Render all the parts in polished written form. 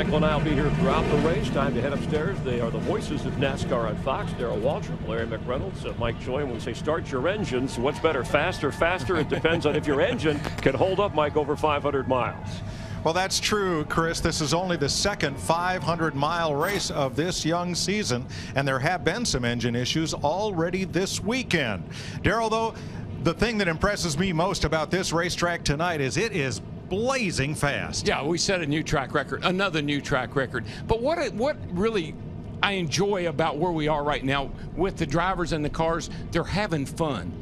Michael and I will be here throughout the race. Time to head upstairs. They are the voices of NASCAR on Fox. Darrell Waltrip, Larry McReynolds, Mike Joy. When we say start your engines, what's better, faster, faster? It depends on if your engine can hold up, Mike, over 500 miles. Well, that's true, Chris. This is only the second 500-mile race of this young season, and there have been some engine issues already this weekend. Darrell, though, the thing that impresses me most about this racetrack tonight is it is blazing fast. Yeah, we set a new track record, another new track record. But what really I enjoy about where we are right now with the drivers and the cars, they're having fun.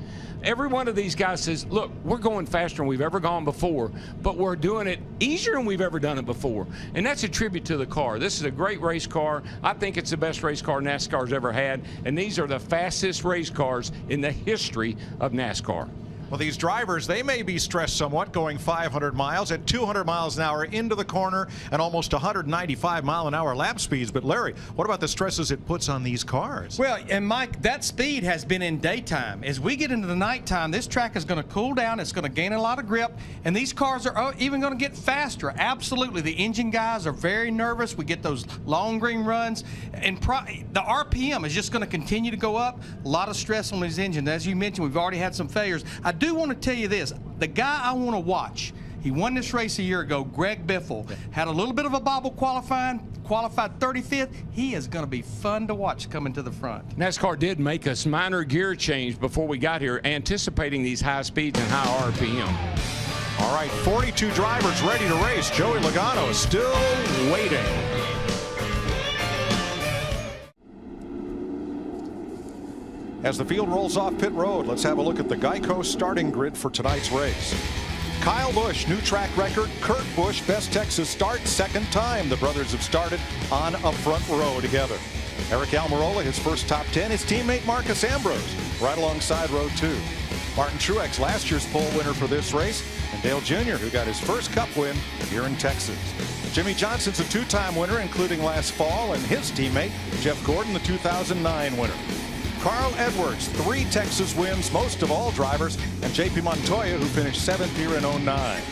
Every one of these guys says, look, we're going faster than we've ever gone before, but we're doing it easier than we've ever done it before. And that's a tribute to the car. This is a great race car. I think it's the best race car NASCAR's ever had. And these are the fastest race cars in the history of NASCAR. Well, these drivers, they may be stressed somewhat going 500 miles at 200 miles an hour into the corner and almost 195 mile an hour lap speeds. But Larry, what about the stresses it puts on these cars? Well, and Mike, that speed has been in daytime. As we get into the nighttime, this track is going to cool down. It's going to gain a lot of grip, and these cars are even going to get faster. Absolutely. The engine guys are very nervous. We get those long green runs, and the RPM is just going to continue to go up. A lot of stress on these engines. As you mentioned, we've already had some failures. I do want to tell you this. The guy I want to watch, he won this race a year ago, Greg Biffle. Had a little bit of a bobble qualifying, qualified 35th. He is going to be fun to watch coming to the front. NASCAR did make a minor gear change before we got here, anticipating these high speeds and high RPM. All right, 42 drivers ready to race. Joey Logano is still waiting. As the field rolls off pit road, let's have a look at the Geico starting grid for tonight's race. Kyle Busch, new track record. Kurt Busch, best Texas start, second time the brothers have started on a front row together. Eric Almirola, his first top 10. His teammate Marcus Ambrose, right alongside row 2. Martin Truex, last year's pole winner for this race. And Dale Jr., who got his first Cup win here in Texas. Jimmy Johnson's a two-time winner, including last fall, and his teammate, Jeff Gordon, the 2009 winner. Carl Edwards, 3 Texas wins, most of all drivers, and JP Montoya, who finished 7th here in 09.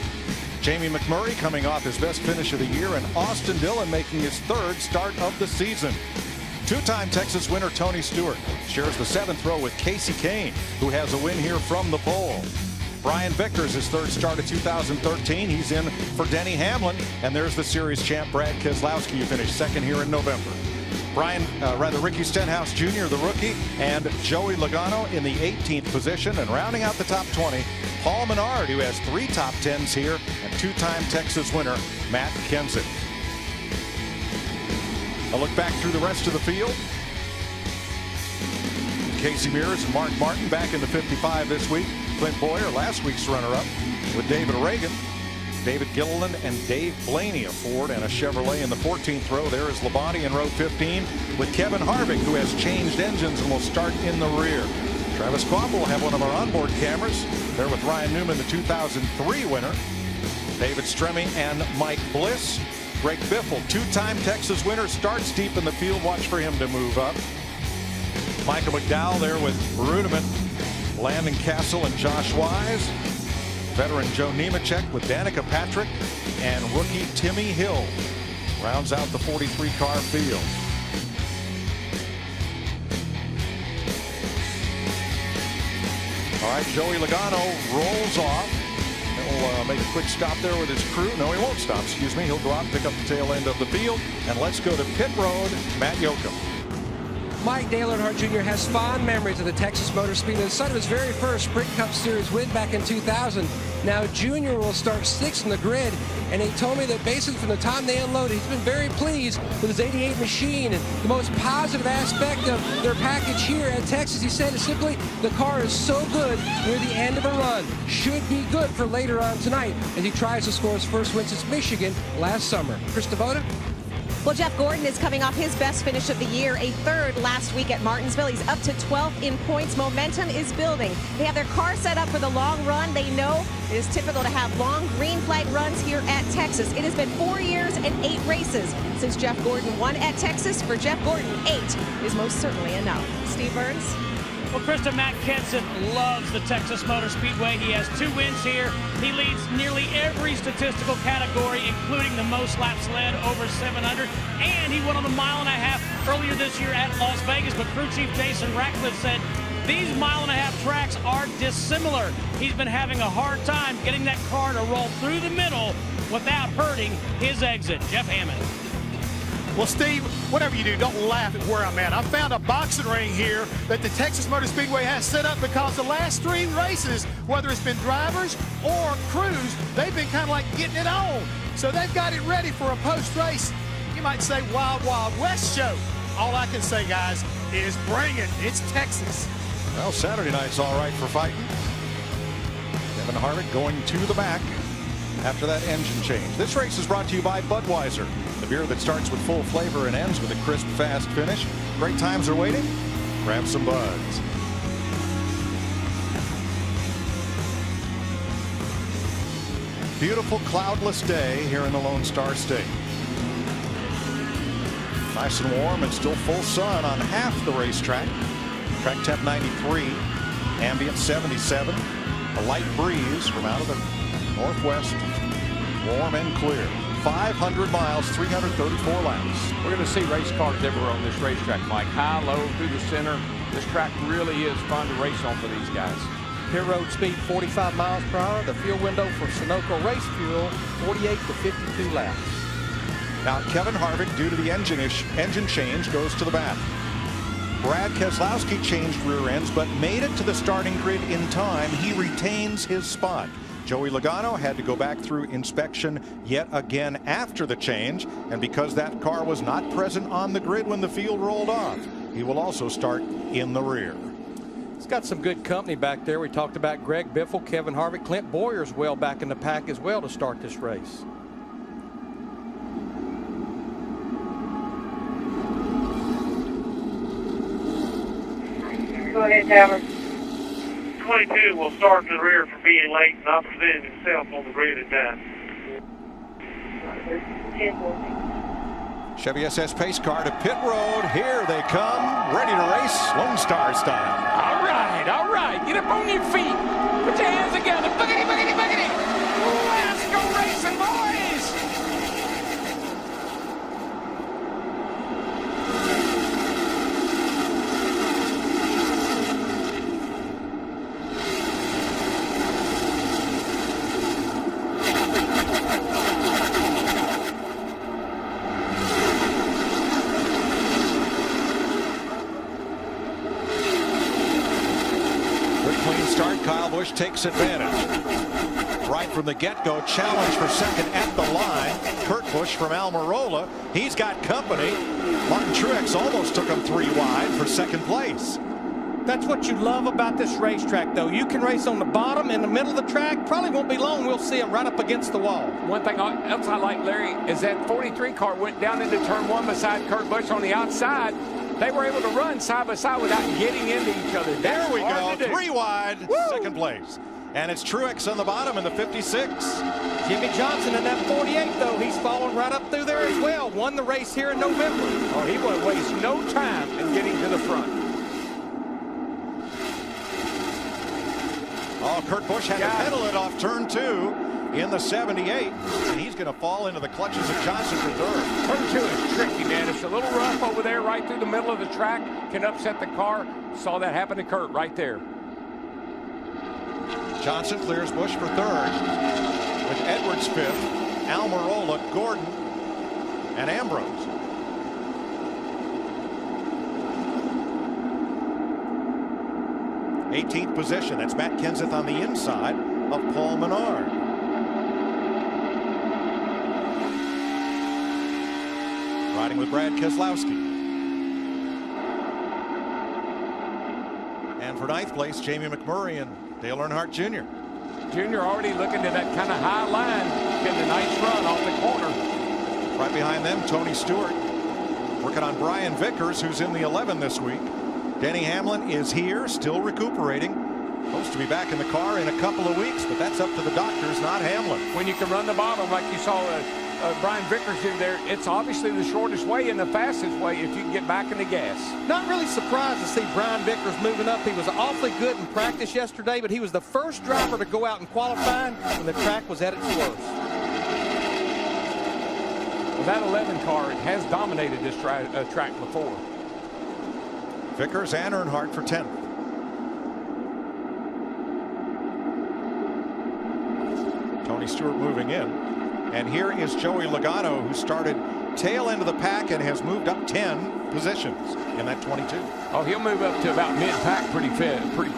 Jamie McMurray coming off his best finish of the year, and Austin Dillon making his 3rd start of the season. Two-time Texas winner Tony Stewart shares the 7th row with Casey Kane, who has a win here from the pole. Brian Vickers, his 3rd start of 2013. He's in for Denny Hamlin, and there's the series champ Brad Keselowski, who finished 2nd here in November. Ricky Stenhouse Jr., the rookie, and Joey Logano in the 18th position. And rounding out the top 20, Paul Menard, who has 3 top 10s here, and 2-time Texas winner Matt Kenseth. A look back through the rest of the field. Casey Mears and Mark Martin back in the 55 this week. Clint Boyer, last week's runner-up, with David Reagan. David Gilliland and Dave Blaney, a Ford and a Chevrolet in the 14th row. There is Labonte in row 15 with Kevin Harvick, who has changed engines and will start in the rear. Travis Kvapil will have one of our onboard cameras. There with Ryan Newman, the 2003 winner. David Stremme and Mike Bliss. Greg Biffle, 2-time Texas winner, starts deep in the field. Watch for him to move up. Michael McDowell there with Rudiment, Landon Castle, and Josh Wise. Veteran Joe Nemechek with Danica Patrick, and rookie Timmy Hill rounds out the 43-car field. All right, Joey Logano rolls off. He'll make a quick stop there with his crew. No, he won't stop, excuse me. He'll go out and pick up the tail end of the field. And let's go to pit road, Matt Yoakum. Mike Dale Earnhardt Jr. has fond memories of the Texas Motor Speedway, son of his very first Sprint Cup Series win back in 2000. Now Junior will start 6th in the grid, and he told me that basically from the time they unloaded, he's been very pleased with his 88 machine. And the most positive aspect of their package here at Texas, he said, is simply the car is so good near the end of a run. Should be good for later on tonight as he tries to score his first win since Michigan last summer. Chris Devoda? Well, Jeff Gordon is coming off his best finish of the year, a 3rd last week at Martinsville. He's up to 12th in points. Momentum is building. They have their car set up for the long run. They know it is typical to have long green flag runs here at Texas. It has been 4 years and 8 races since Jeff Gordon won at Texas. For Jeff Gordon, 8 is most certainly enough. Steve Burns? Well, Krista, Matt Kenseth loves the Texas Motor Speedway. He has 2 wins here. He leads nearly every statistical category, including the most laps led, over 700. And he won on the 1.5 mile earlier this year at Las Vegas. But crew chief Jason Ratcliffe said these 1.5 mile tracks are dissimilar. He's been having a hard time getting that car to roll through the middle without hurting his exit. Jeff Hammond. Well, Steve, whatever you do, don't laugh at where I'm at. I found a boxing ring here that the Texas Motor Speedway has set up because the last 3 races, whether it's been drivers or crews, they've been kind of like getting it on. So they've got it ready for a post-race, you might say, Wild Wild West show. All I can say, guys, is bring it. It's Texas. Well, Saturday night's all right for fighting. Kevin Harvick going to the back after that engine change. This race is brought to you by Budweiser, the beer that starts with full flavor and ends with a crisp, fast finish. Great times are waiting. Grab some Buds. Beautiful cloudless day here in the Lone Star State. Nice and warm and still full sun on half the racetrack. Track temp 93, ambient 77. A light breeze from out of the northwest, warm and clear. 500 miles, 334 laps. We're going to see race cars everywhere on this racetrack, Mike. High, low, through the center. This track really is fun to race on for these guys. Pit road speed 45 miles per hour. The fuel window for Sunoco race fuel 48 to 52 laps. Now Kevin Harvick, due to the engine change, goes to the back. Brad Keselowski changed rear ends but made it to the starting grid in time. He retains his spot. Joey Logano had to go back through inspection yet again after the change, and because that car was not present on the grid when the field rolled off, he will also start in the rear. He's got some good company back there. We talked about Greg Biffle, Kevin Harvick, Clint Boyer's well back in the pack as well to start this race. Go ahead, Tavern. 22 will start to the rear for being late and not presenting himself on the grid in time. Chevy SS pace car to pit road. Here they come, ready to race Lone Star style. All right. Get up on your feet. Put your hands together. Boogity, boogity, boogity. Let's go racing, boys. Kyle Busch takes advantage. Right from the get-go, challenge for second at the line. Kurt Busch from Almirola. He's got company. Martin Truex almost took him 3 wide for second place. That's what you love about this racetrack, though. You can race on the bottom, in the middle of the track. Probably won't be long. We'll see him right up against the wall. One thing else I like, Larry, is that 43 car went down into turn 1 beside Kurt Busch on the outside. They were able to run side by side without getting into each other. There we go. 3 wide, Woo! Second place. And it's Truex on the bottom in the 56. Jimmy Johnson in that 48, though. He's fallen right up through there as well. Won the race here in November. Oh, he won't waste no time in getting to the front. Oh, Kurt Busch had to pedal it off turn 2 in the 78. And he's going to fall into the clutches of Johnson for third. Turn 2 is tricky, man. It's a little rough over there right through the middle of the track. Can upset the car. Saw that happen to Kurt right there. Johnson clears Busch for third with Edwards fifth, Almirola, Gordon, and Ambrose. '18th position. That's Matt Kenseth on the inside of Paul Menard. Riding with Brad Keselowski. And for 9th place, Jamie McMurray and Dale Earnhardt Jr. Jr. already looking to that kind of high line, getting a nice run off the corner. Right behind them, Tony Stewart working on Brian Vickers, who's in the 11 this week. Denny Hamlin is here, still recuperating. Supposed to be back in the car in a couple of weeks, but that's up to the doctors, not Hamlin. When you can run the bottom like you saw Brian Vickers do there, it's obviously the shortest way and the fastest way if you can get back in the gas. Not really surprised to see Brian Vickers moving up. He was awfully good in practice yesterday, but he was the first driver to go out in qualifying when the track was at its worst. Well, that 11 car has dominated this track before. Vickers and Earnhardt for 10th. Tony Stewart moving in. And here is Joey Logano, who started tail end of the pack and has moved up 10 positions in that 22. Oh, he'll move up to about mid-pack pretty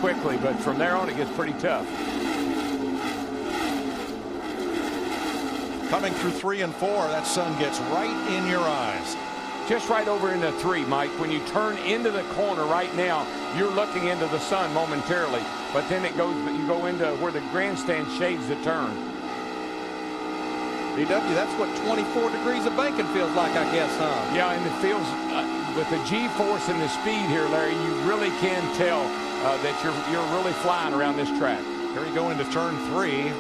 quickly, but from there on it gets pretty tough. Coming through 3 and 4, that sun gets right in your eyes. Just right over into 3, Mike. When you turn into the corner right now, you're looking into the sun momentarily, but then you go into where the grandstand shades the turn. DW, that's what 24 degrees of banking feels like, I guess, huh? Yeah, and it feels, with the G-force and the speed here, Larry, you really can tell that you're really flying around this track. Here we go into turn 3.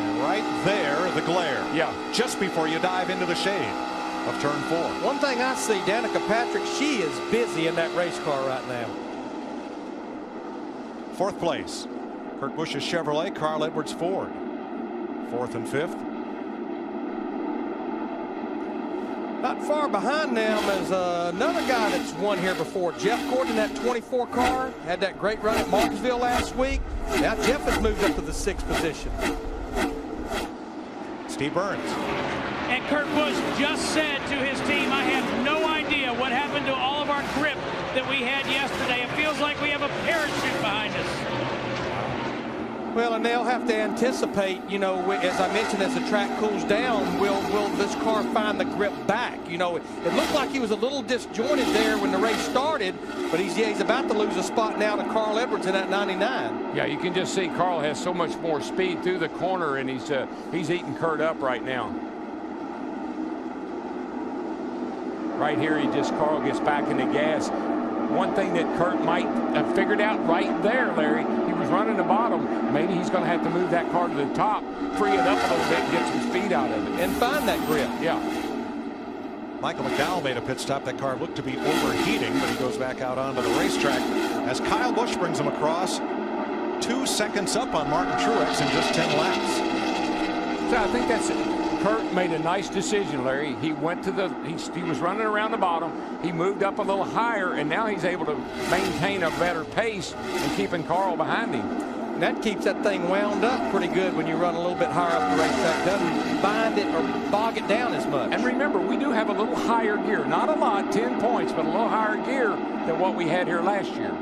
And right there, the glare. Yeah. Just before you dive into the shade of turn 4. One thing I see, Danica Patrick, she is busy in that race car right now. 4th place, Kurt Busch's Chevrolet, Carl Edwards Ford. 4th and 5th. Not far behind them is another guy that's won here before. Jeff Gordon, that 24 car, had that great run at Martinsville last week. Now Jeff has moved up to the 6th position. Steve Burns. And Kurt Busch just said to his team, I have no idea what happened to all of our grip that we had yesterday. It feels like we have a parachute behind us. Well, and they'll have to anticipate, you know, as I mentioned, as the track cools down, will this car find the grip back? You know, it looked like he was a little disjointed there when the race started, but he's about to lose a spot now to Carl Edwards in that 99. Yeah, you can just see Carl has so much more speed through the corner, and he's eating Kurt up right now. Right here, Carl gets back in the gas. One thing that Kurt might have figured out right there, Larry, he was running the bottom. Maybe he's going to have to move that car to the top, free it up a little bit, and get some speed out of it. And find that grip. Yeah. Michael McDowell made a pit stop. That car looked to be overheating, but he goes back out onto the racetrack as Kyle Busch brings him across. 2 seconds up on Martin Truex in just 10 laps. So I think that's it. Kurt made a nice decision, Larry. He went to he was running around the bottom. He moved up a little higher, and now he's able to maintain a better pace and keeping Carl behind him. And that keeps that thing wound up pretty good when you run a little bit higher up the racetrack. Doesn't bind it or bog it down as much. And remember, we do have a little higher gear. Not a lot, 10 points, but a little higher gear than what we had here last year.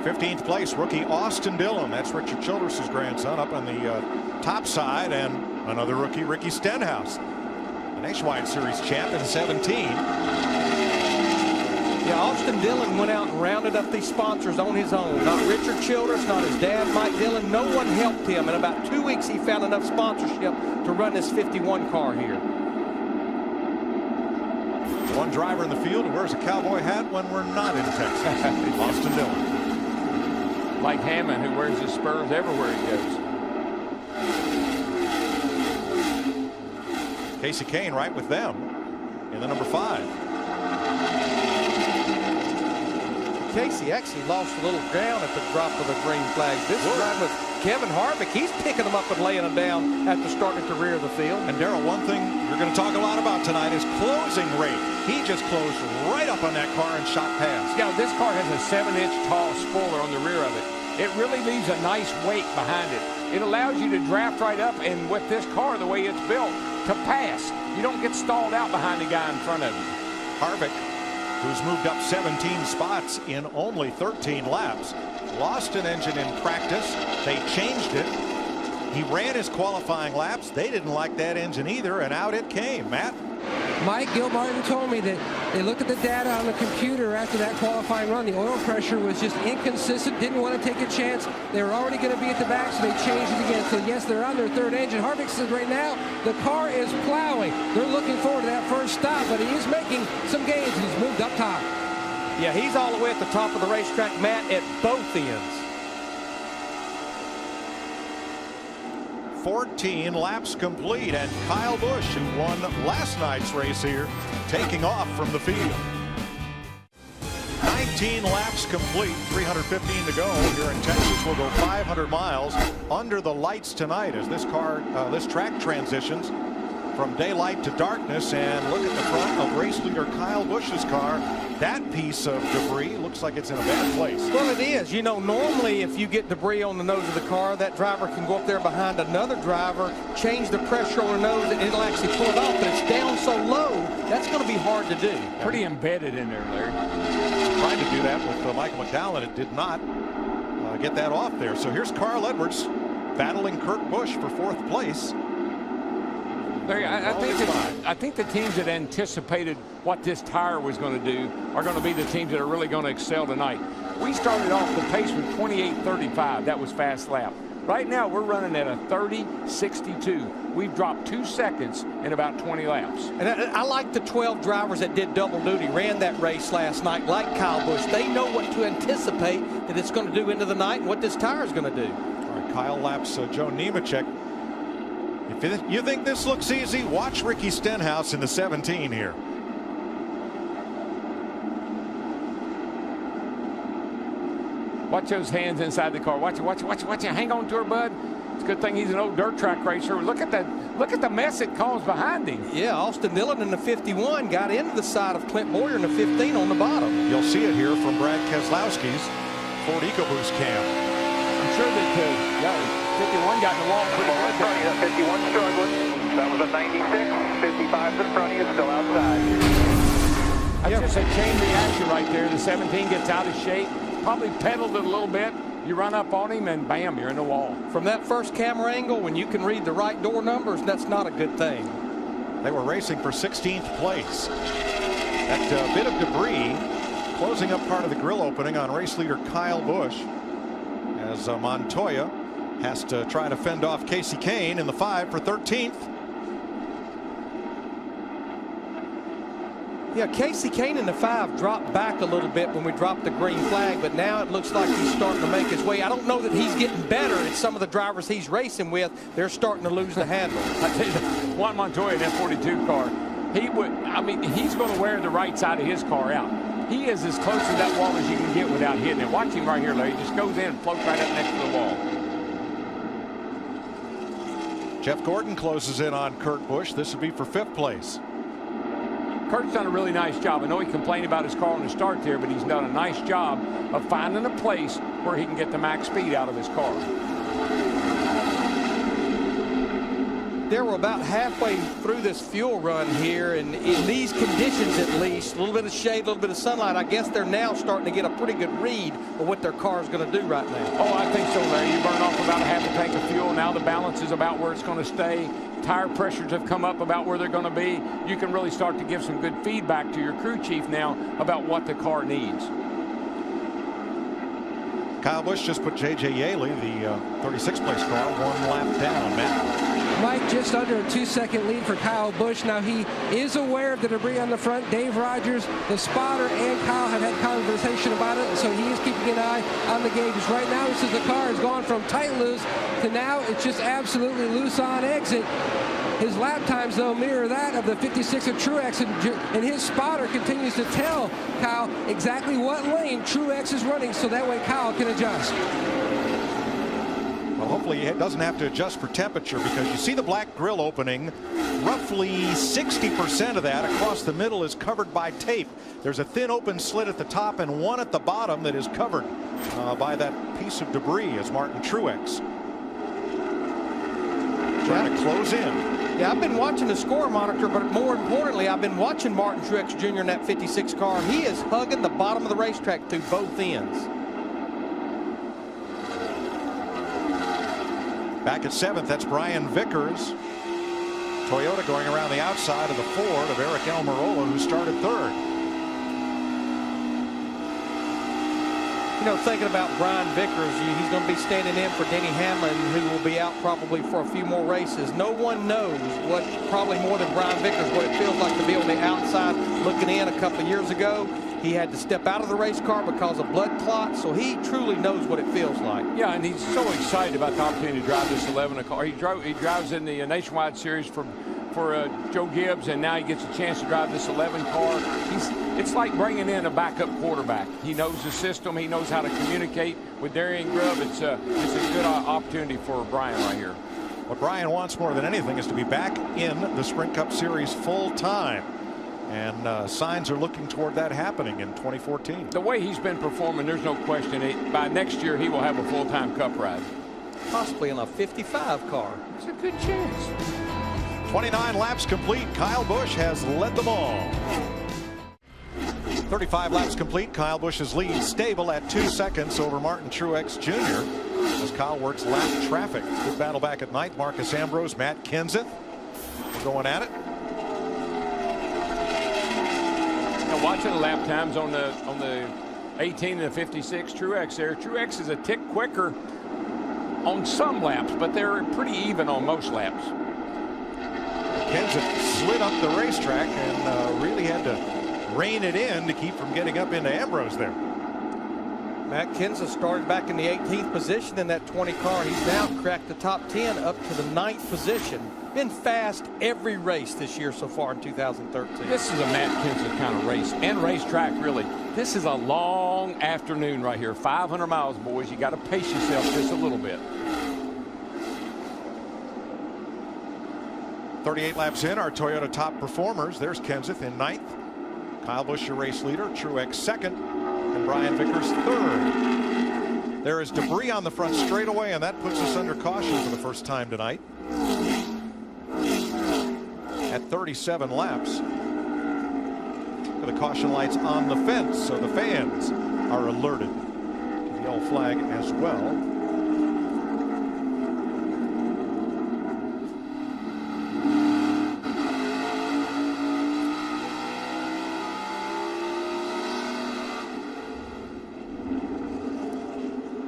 15th place, rookie Austin Dillon. That's Richard Childress' grandson up on the top side, and another rookie, Ricky Stenhouse, the Nationwide Series champ in 17. Yeah, Austin Dillon went out and rounded up these sponsors on his own. Not Richard Childress, not his dad, Mike Dillon. No one helped him. In about 2 weeks, he found enough sponsorship to run this 51 car here. One driver in the field who wears a cowboy hat when we're not in Texas. Austin Dillon. Like Hammond, who wears his spurs everywhere he goes. Casey Kane right with them in the number 5. Casey actually lost a little ground at the drop of the green flag. This is right with Kevin Harvick. He's picking them up and laying them down after starting at the rear of the field. And Darrell, one thing you're going to talk a lot about tonight is closing rate. He just closed right up on that car and shot past. Yeah, this car has a 7-inch tall spoiler on the rear of it. It really leaves a nice weight behind it. It allows you to draft right up, and with this car, the way it's built, to pass. You don't get stalled out behind the guy in front of you. Harvick, who's moved up 17 spots in only 13 laps, lost an engine in practice. They changed it. He ran his qualifying laps. They didn't like that engine either, and out it came. Matt? Mike Gilmartin told me that they looked at the data on the computer after that qualifying run. The oil pressure was just inconsistent, didn't want to take a chance. They were already going to be at the back, so they changed it again. So, yes, they're on their 3rd engine. Harvick says right now the car is plowing. They're looking forward to that first stop, but he is making some gains. He's moved up top. Yeah, he's all the way at the top of the racetrack, Matt, at both ends. 14 laps complete, and Kyle Busch, who won last night's race here, taking off from the field. 19 laps complete, 315 to go here in Texas. We'll go 500 miles under the lights tonight as this track transitions from daylight to darkness. And look at the front of race leader Kyle Busch's car. That piece of debris looks like it's in a bad place. Well, it is. You know, normally if you get debris on the nose of the car, that driver can go up there behind another driver, change the pressure on the nose, and it'll actually pull it off. But it's down so low, that's going to be hard to do. Pretty embedded in there, Larry. Trying to do that with Michael McDowell. It did not get that off there. So here's Carl Edwards battling Kurt Busch for 4th place. Larry, I think the teams that anticipated what this tire was going to do are going to be the teams that are really going to excel tonight. We started off the pace with 28.35. That was fast lap. Right now, we're running at a 30.62. We've dropped 2 seconds in about 20 laps. And I like the 12 drivers that did double duty, ran that race last night, like Kyle Busch. They know what to anticipate that it's going to do into the night and what this tire is going to do. All right, Kyle laps Joe Nemechek. If you think this looks easy, watch Ricky Stenhouse in the 17 here. Watch those hands inside the car. Watch it. Hang on to her, bud. It's a good thing he's an old dirt track racer. Look at the mess it caused behind him. Yeah, Austin Dillon in the 51 got into the side of Clint Boyer in the 15 on the bottom. You'll see it here from Brad Keselowski's Ford EcoBoost cam. I'm sure that 51 got in the wall pretty good. That 51 struggling. That was a 96. 55's in front of you, still outside. That's just a chain reaction right there. The 17 gets out of shape. Probably pedaled it a little bit. You run up on him and bam, you're in the wall. From that first camera angle, when you can read the right door numbers, that's not a good thing. They were racing for 16th place. That bit of debris closing up part of the grill opening on race leader Kyle Busch as Montoya has to try to fend off Casey Kane in the 5 for 13th. Yeah, Casey Kane in the 5 dropped back a little bit when we dropped the green flag, but now it looks like he's starting to make his way. I don't know that he's getting better at some of the drivers he's racing with. They're starting to lose the handle. I tell you, Juan Montoya in that 42 car, he's going to wear the right side of his car out. He is as close to that wall as you can get without hitting it. Watch him right here, Larry. He just goes in and floats right up next to the wall. Jeff Gordon closes in on Kurt Busch. This would be for 5th place. Kurt's done a really nice job. I know he complained about his car on the start there, but he's done a nice job of finding a place where he can get the max speed out of his car. There we're about halfway through this fuel run here, and in these conditions at least, a little bit of shade, a little bit of sunlight, I guess they're now starting to get a pretty good read of what their car is going to do right now. Oh, I think so, Larry. You burn off about a half a tank of fuel. Now the balance is about where it's going to stay. Tire pressures have come up about where they're going to be. You can really start to give some good feedback to your crew chief now about what the car needs. Kyle Busch just put J.J. Yaley, the 36th place car, 1 lap down. Matt. Mike, just under a 2-second lead for Kyle Busch. Now he is aware of the debris on the front. Dave Rogers, the spotter, and Kyle have had conversation about it, so he is keeping an eye on the gauges. Right now, this is the car has gone from tight loose to now it's just absolutely loose on exit. His lap times, though, mirror that of the 56 of Truex, and his spotter continues to tell Kyle exactly what lane Truex is running, so that way Kyle can adjust. Well, hopefully he doesn't have to adjust for temperature, because you see the black grill opening. Roughly 60% of that across the middle is covered by tape. There's a thin open slit at the top and one at the bottom that is covered by that piece of debris as Martin Truex trying to close in. Yeah, I've been watching the score monitor, but more importantly, I've been watching Martin Truex Jr. in that 56 car. He is hugging the bottom of the racetrack through both ends. Back at 7th, that's Brian Vickers. Toyota going around the outside of the Ford of Eric Almirola, who started 3rd. You know, thinking about Brian Vickers, he's going to be standing in for Denny Hamlin, who will be out probably for a few more races. No one knows probably more than Brian Vickers, what it feels like to be on the outside looking in a couple of years ago. He had to step out of the race car because of blood clots, so he truly knows what it feels like. Yeah, and he's so excited about the opportunity to drive this 11 car. He drives in the Nationwide Series for Joe Gibbs, and now he gets a chance to drive this 11 car. It's like bringing in a backup quarterback. He knows the system. He knows how to communicate with Darian Grubb. It's a good opportunity for Brian right here. What Brian wants more than anything is to be back in the Sprint Cup Series full time. And signs are looking toward that happening in 2014. The way he's been performing, there's no question. By next year, he will have a full-time Cup ride. Possibly in a 55 car. It's a good chance. 29 laps complete. Kyle Busch has led them all. 35 laps complete. Kyle Busch's lead stable at 2 seconds over Martin Truex Jr. as Kyle works lap traffic. Good battle back at night. Marcus Ambrose, Matt Kenseth going at it. Now watching the lap times on the 18 and the 56 Truex there. Truex is a tick quicker on some laps, but they're pretty even on most laps. Kenseth slid up the racetrack and really had to rein it in to keep from getting up into Ambrose there. Matt Kenseth started back in the 18th position in that 20 car. He's now cracked the top 10 up to the 9th position. Been fast every race this year so far in 2013. This is a Matt Kenseth kind of race and racetrack, really. This is a long afternoon right here. 500 miles, boys. You got to pace yourself just a little bit. 38 laps in, our Toyota top performers. There's Kenseth in 9th. Kyle Busch, your race leader. Truex 2nd. And Brian Vickers 3rd. There is debris on the front straightaway, and that puts us under caution for the first time tonight. At 37 laps. The caution lights on the fence, so the fans are alerted to the yellow flag as well.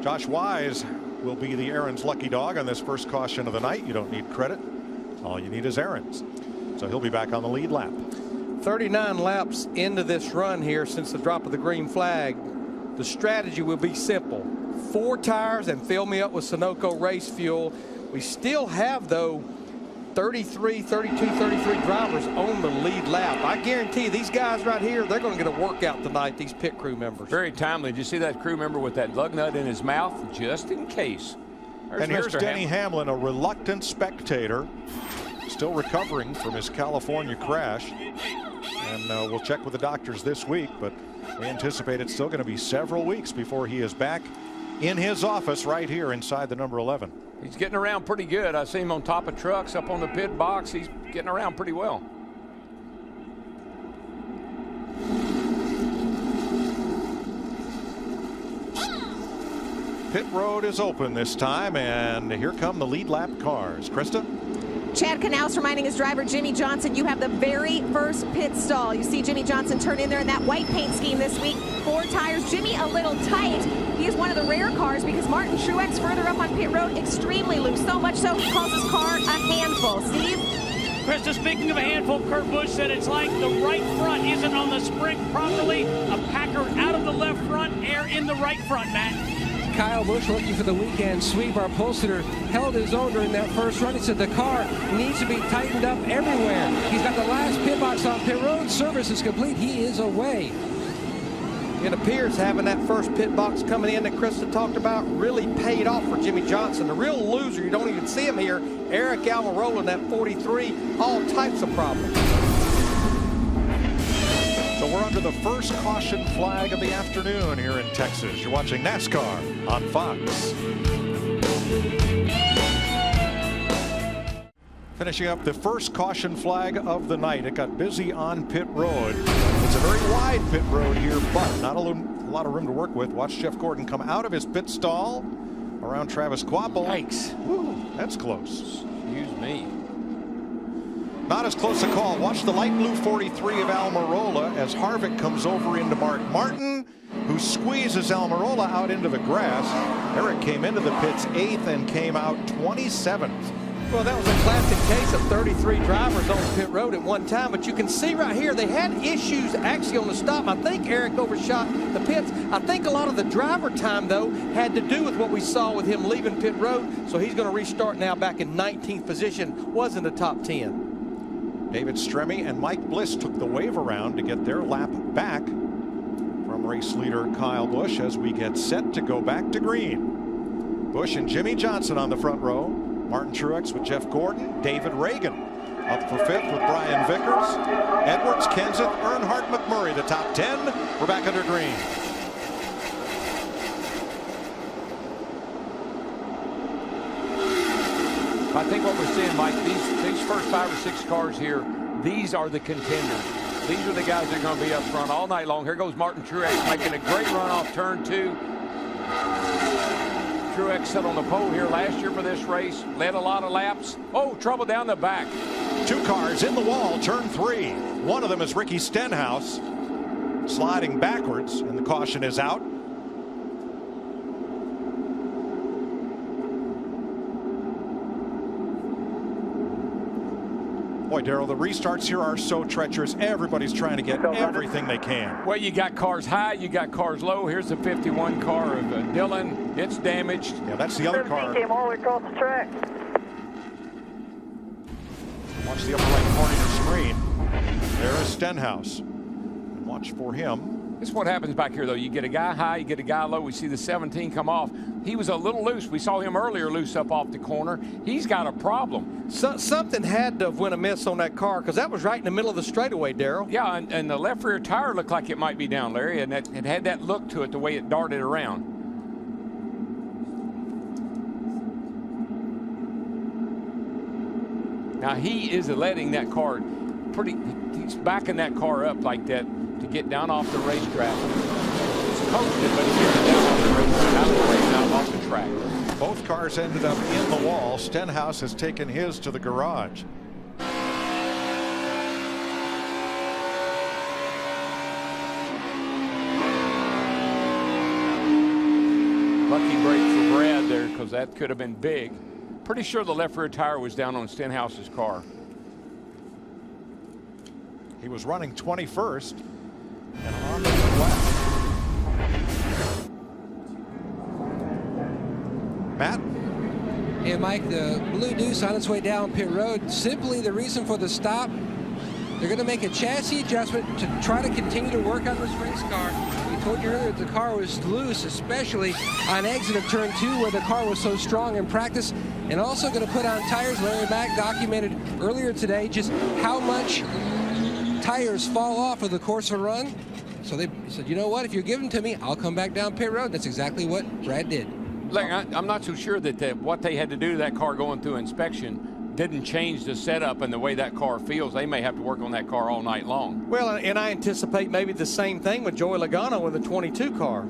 Josh Wise will be the Aaron's lucky dog on this first caution of the night. You don't need credit. All you need is Aaron's. So he'll be back on the lead lap. 39 laps into this run here since the drop of the green flag. The strategy will be simple. 4 tires and fill me up with Sunoco race fuel. We still have, though, 33, 32, 33 drivers on the lead lap. I guarantee you, these guys right here, they're going to get a workout tonight, these pit crew members. Very timely. Did you see that crew member with that lug nut in his mouth? Just in case. And here's Denny Hamlin, a reluctant spectator, still recovering from his California crash. And we'll check with the doctors this week, but we anticipate it's still going to be several weeks before he is back in his office right here inside the number 11. He's getting around pretty good. I see him on top of trucks, up on the pit box. He's getting around pretty well. Pit road is open this time, and here come the lead lap cars. Krista? Chad Knaus reminding his driver, Jimmy Johnson, you have the very first pit stall. You see Jimmy Johnson turn in there in that white paint scheme this week. 4 tires. Jimmy a little tight. He is one of the rare cars because Martin Truex further up on pit road, extremely loose. So much so he calls his car a handful. Steve? Krista, speaking of a handful, Kurt Busch said it's like the right front isn't on the spring properly. A Packer out of the left front, air in the right front, Matt. Kyle Busch looking for the weekend sweep. Our upholsterer held his own during that first run. He said the car needs to be tightened up everywhere. He's got the last pit box on pit road. Service is complete. He is away. It appears having that first pit box coming in that Krista talked about really paid off for Jimmy Johnson. The real loser, you don't even see him here, Eric Almirola in that 43, all types of problems. So we're under the first caution flag of the afternoon here in Texas. You're watching NASCAR on Fox. Finishing up the first caution flag of the night. It got busy on pit road. It's a very wide pit road here, but not a lot of room to work with. Watch Jeff Gordon come out of his pit stall around Travis Kvapil. Yikes. Woo, that's close. Excuse me. Not as close a call. Watch the light blue 43 of Almirola as Harvick comes over into Mark Martin, who squeezes Almirola out into the grass. Eric came into the pits 8th and came out 27th. Well, that was a classic case of 33 drivers on pit road at one time, but you can see right here they had issues actually on the stop. I think Eric overshot the pits. I think a lot of the driver time, though, had to do with what we saw with him leaving pit road, so he's going to restart now back in 19th position, was in the top 10. David Stremme and Mike Bliss took the wave around to get their lap back from race leader Kyle Busch as we get set to go back to green. Busch and Jimmy Johnson on the front row. Martin Truex with Jeff Gordon. David Reagan up for fifth with Brian Vickers. Edwards, Kenseth, Earnhardt, McMurray, the top 10. We're back under green. I think what we're seeing, Mike, these first 5 or 6 cars here, these are the contenders. These are the guys that are going to be up front all night long. Here goes Martin Truex making a great run off turn 2. Truex sat on the pole here last year for this race, led a lot of laps. Oh, trouble down the back. 2 cars in the wall, turn 3. One of them is Ricky Stenhouse sliding backwards, and the caution is out. Boy, Darrell, the restarts here are so treacherous. Everybody's trying to get everything they can. Well, you got cars high, you got cars low. Here's the 51 car of Dillon. It's damaged. Yeah, that's the other car. Came all the way across the track. Watch the upper right corner of your screen. There is Stenhouse. Watch for him. This is what happens back here, though. You get a guy high, you get a guy low. We see the 17 come off. He was a little loose. We saw him earlier loose up off the corner. He's got a problem. Something had to have went amiss on that car because that was right in the middle of the straightaway, Darrell. Yeah, and the left rear tire looked like it might be down, Larry, and it had that look to it, the way it darted around. Now, he is letting that car he's backing that car up like that to get down off the racetrack. He's coasting, but he's getting down off the racetrack, out of the race, out off the track. Both cars ended up in the wall. Stenhouse has taken his to the garage. Lucky break for Brad there, because that could have been big. Pretty sure the left rear tire was down on Stenhouse's car. He was running 21st and on the left. Matt? Hey, Mike, the Blue Deuce on its way down pit road. Simply the reason for the stop, they're going to make a chassis adjustment to try to continue to work on this race car. We told you earlier that the car was loose, especially on exit of turn 2 where the car was so strong in practice, and also going to put on tires. Larry Mack documented earlier today just how much tires fall off of the course of a run. So they said, you know what, if you're giving to me, I'll come back down pit road. That's exactly what Brad did. Larry, I'm not so sure that what they had to do to that car going through inspection didn't change the setup and the way that car feels. They may have to work on that car all night long. Well, and I anticipate maybe the same thing with Joey Logano with the 22 car.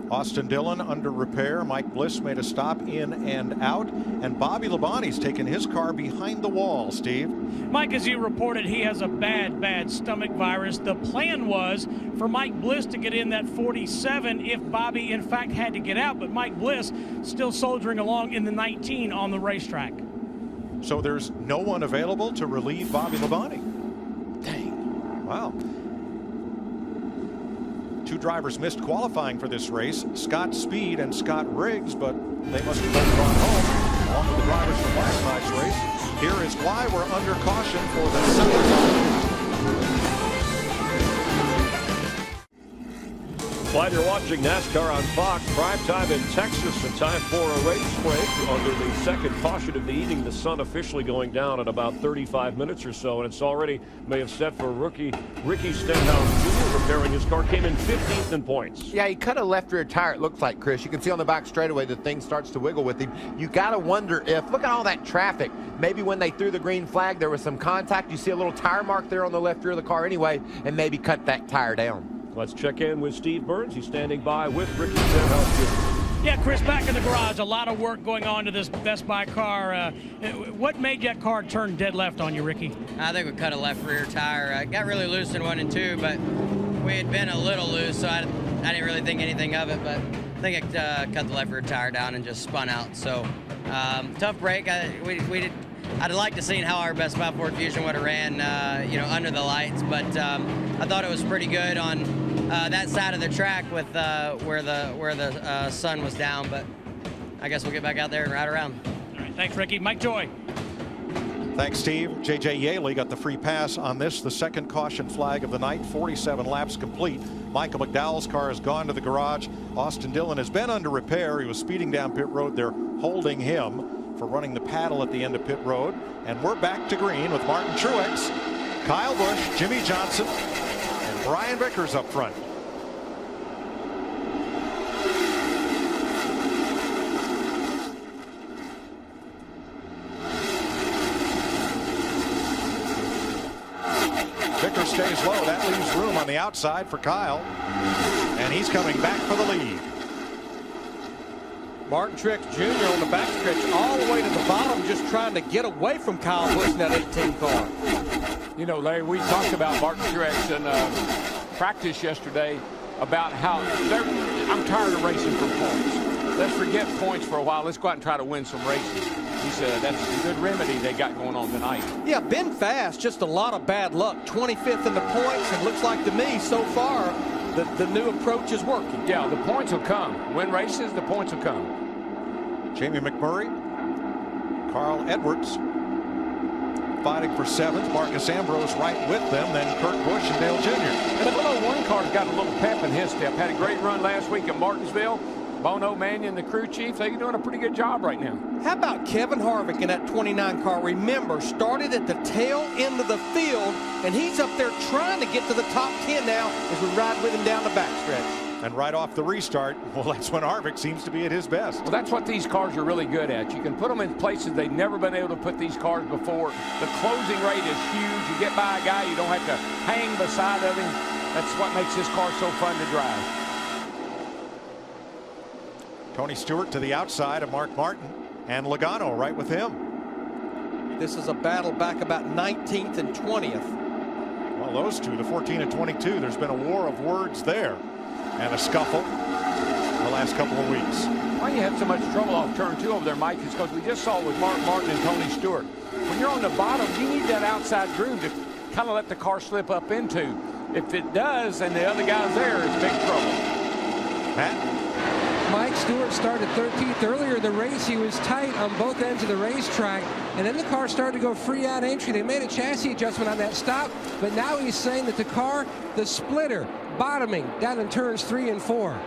Austin Dillon under repair. Mike Bliss made a stop in and out. And Bobby Labonte's taken his car behind the wall, Steve. Mike, as you reported, he has a bad stomach virus. The plan was for Mike Bliss to get in that 47 if Bobby, in fact, had to get out. But Mike Bliss still soldiering along in the 19 on the racetrack. So there's no one available to relieve Bobby Labonte. Dang. Wow. 2 drivers missed qualifying for this race, Scott Speed and Scott Riggs, but they must have both gone home, along with the drivers from last night's race. Here is why we're under caution for the second time. While you're watching NASCAR on Fox, prime time in Texas, and time for a race break under the second caution of the evening. The sun officially going down in about 35 minutes or so, and it's already may have set for rookie Ricky Stenhouse Jr. repairing his car. Came in 15th in points. Yeah, he cut a left rear tire, it looks like, Chris. You can see on the back straightaway the thing starts to wiggle with him. You got to wonder if, look at all that traffic. Maybe when they threw the green flag, there was some contact. You see a little tire mark there on the left rear of the car anyway, and maybe cut that tire down. Let's check in with Steve Burns. He's standing by with Ricky Stenhouse Jr. Yeah, Chris, back in the garage, a lot of work going on to this Best Buy car. What made that car turn dead left on you, Ricky? I think we cut a left rear tire. I got really loose in 1 and 2, but we had been a little loose, so I didn't really think anything of it. But think it cut the left rear tire down and just spun out. So tough break. I'd like to see how our best Ford Fusion would have ran, under the lights. But I thought it was pretty good on that side of the track with where the sun was down. But I guess we'll get back out there and ride around. All right, thanks, Ricky. Mike Joy. Thanks, Steve. J.J. Yaley got the free pass on this, the second caution flag of the night. 47 laps complete. Michael McDowell's car has gone to the garage. Austin Dillon has been under repair. He was speeding down pit road. They're holding him for running the paddle at the end of pit road. And we're back to green with Martin Truex, Kyle Busch, Jimmy Johnson, and Brian Vickers up front. Vickers stays low. That leaves room on the outside for Kyle. And he's coming back for the lead. Martin Truex Jr. on the backstretch all the way to the bottom, just trying to get away from Kyle Busch in that 18 car. You know, Larry, we talked about Martin Truex in practice yesterday about how I'm tired of racing for points. Let's forget points for a while. Let's go out and try to win some races. He said that's a good remedy they got going on tonight. Yeah, been fast, just a lot of bad luck. 25th in the points, and looks like to me so far the new approach is working. Yeah, the points will come. Win races, the points will come. Jamie McMurray, Carl Edwards fighting for 7th. Marcus Ambrose right with them, then Kurt Busch and Dale Jr. And the 101 car's got a little pep in his step. Had a great run last week at Martinsville. Bono Mannion, the crew chief, they're doing a pretty good job right now. How about Kevin Harvick in that 29 car? Remember, started at the tail end of the field, and he's up there trying to get to the top 10 now as we ride with him down the backstretch. And right off the restart, well, that's when Harvick seems to be at his best. Well, that's what these cars are really good at. You can put them in places they've never been able to put these cars before. The closing rate is huge. You get by a guy, you don't have to hang beside of him. That's what makes this car so fun to drive. Tony Stewart to the outside of Mark Martin, and Logano right with him. This is a battle back about 19th and 20th. Well, those two, the 14 and 22, there's been a war of words there. And a scuffle the last couple of weeks. Why you have so much trouble off turn 2 over there, Mike, is because we just saw with Mark Martin and Tony Stewart. When you're on the bottom, you need that outside groove to kind of let the car slip up into. If it does and the other guy's there, it's big trouble. Matt? Mike Stewart started 13th earlier in the race. He was tight on both ends of the racetrack, and then the car started to go free out entry. They made a chassis adjustment on that stop, but now he's saying that the car, the splitter, bottoming down in turns 3 and 4.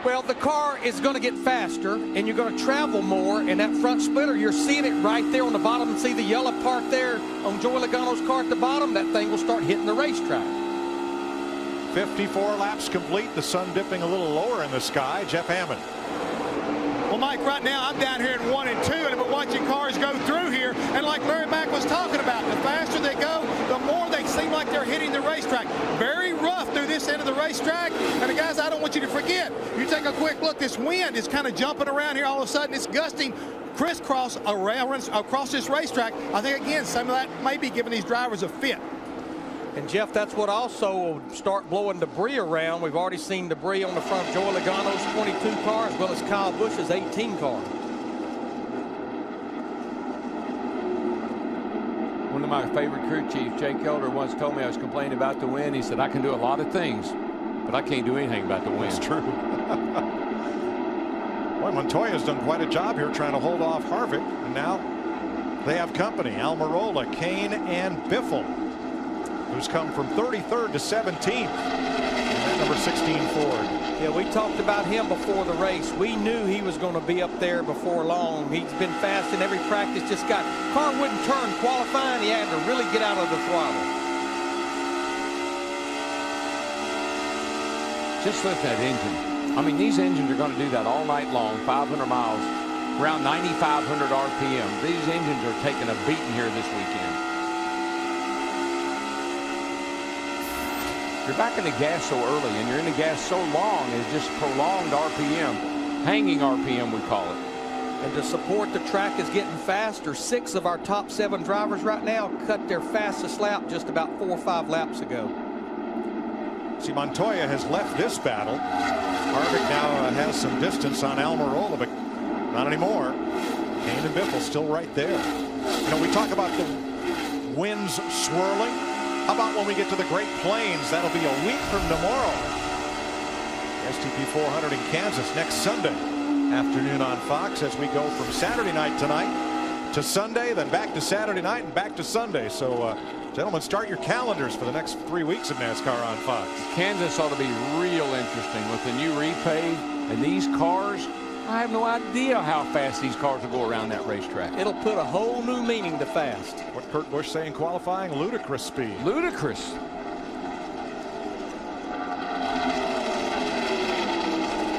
Well, the car is going to get faster, and you're going to travel more, and that front splitter, you're seeing it right there on the bottom. See the yellow part there on Joey Logano's car at the bottom? That thing will start hitting the racetrack. 54 laps complete. The sun dipping a little lower in the sky. Jeff Hammond. Well, Mike, right now I'm down here in 1 and 2, and I've been watching cars go through here. And like Larry Mack was talking about, the faster they go, the more they seem like they're hitting the racetrack. Very rough through this end of the racetrack. And guys, I don't want you to forget, you take a quick look, this wind is kind of jumping around here. All of a sudden, it's gusting crisscross around across this racetrack. I think, again, some of that may be giving these drivers a fit. And, Jeff, that's what also will start blowing debris around. We've already seen debris on the front of Joey Logano's 22 car as well as Kyle Busch's 18 car. One of my favorite crew chiefs, Jake Elder, once told me I was complaining about the wind. He said, I can do a lot of things, but I can't do anything about the wind. That's true. Boy, Montoya's done quite a job here trying to hold off Harvick. And now they have company. Almirola, Kane, and Biffle, who's come from 33rd to 17th. And that number 16 Ford. Yeah, we talked about him before the race. We knew he was going to be up there before long. He's been fast in every practice. Just car wouldn't turn qualifying. He had to really get out of the throttle. Just look at that engine. I mean, these engines are going to do that all night long, 500 miles, around 9,500 RPM. These engines are taking a beating here this weekend. You're back in the gas so early, and you're in the gas so long, it's just prolonged RPM, hanging RPM we call it. And to support the track is getting faster. 6 of our top 7 drivers right now cut their fastest lap just about 4 or 5 laps ago. See, Montoya has left this battle. Harvick now has some distance on Almirola, but not anymore. Kane and Biffle still right there. You know, we talk about the winds swirling. How about when we get to the Great Plains? That'll be a week from tomorrow. STP 400 in Kansas next Sunday afternoon on Fox as we go from Saturday night tonight to Sunday, then back to Saturday night and back to Sunday. So, gentlemen, start your calendars for the next 3 weeks of NASCAR on Fox. Kansas ought to be real interesting with the new repave and these cars. I have no idea how fast these cars will go around that racetrack. It'll put a whole new meaning to fast. What Kurt Busch saying qualifying? Ludicrous speed. Ludicrous.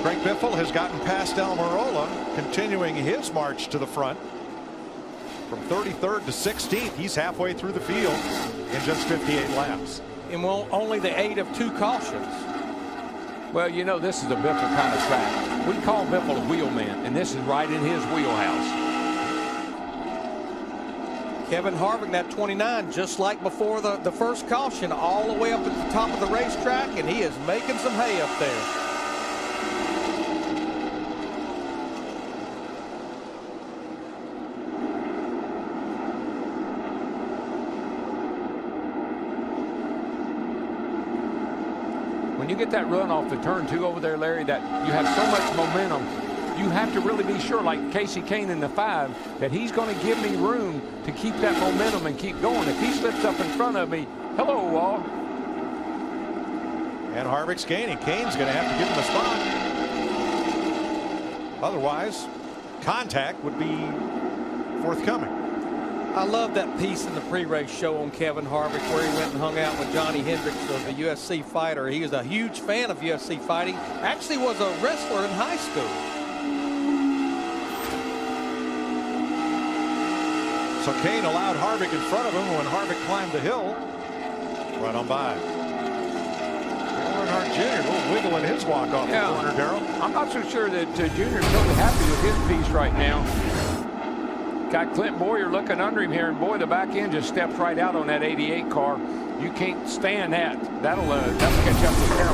Greg Biffle has gotten past Almirola, continuing his march to the front. From 33rd to 16th, he's halfway through the field in just 58 laps. And only the 8 of 2 cautions. Well, you know, this is a Biffle kind of track. We call Biffle a wheelman, and this is right in his wheelhouse. Kevin Harvick, that 29, just like before the first caution, all the way up at the top of the racetrack, and he is making some hay up there. When you get that run off the turn 2 over there, Larry, that you have so much momentum, you have to really be sure, like Casey Kane in the 5, that he's going to give me room to keep that momentum and keep going. If he slips up in front of me, hello, wall. And Harvick's gaining. Kane's going to have to give him a spot. Otherwise, contact would be forthcoming. I love that piece in the pre-race show on Kevin Harvick where he went and hung out with Johnny Hendricks, the UFC fighter. He was a huge fan of UFC fighting. Actually was a wrestler in high school. So Kane allowed Harvick in front of him when Harvick climbed the hill. Right on by. Dale Earnhardt Jr. a little wiggle in his walk off the corner, Darrell. I'm not so sure that Junior's totally happy with his piece right now. Got Clint Boyer looking under him here, and boy, the back end just steps right out on that 88 car. You can't stand that. That'll catch up to him.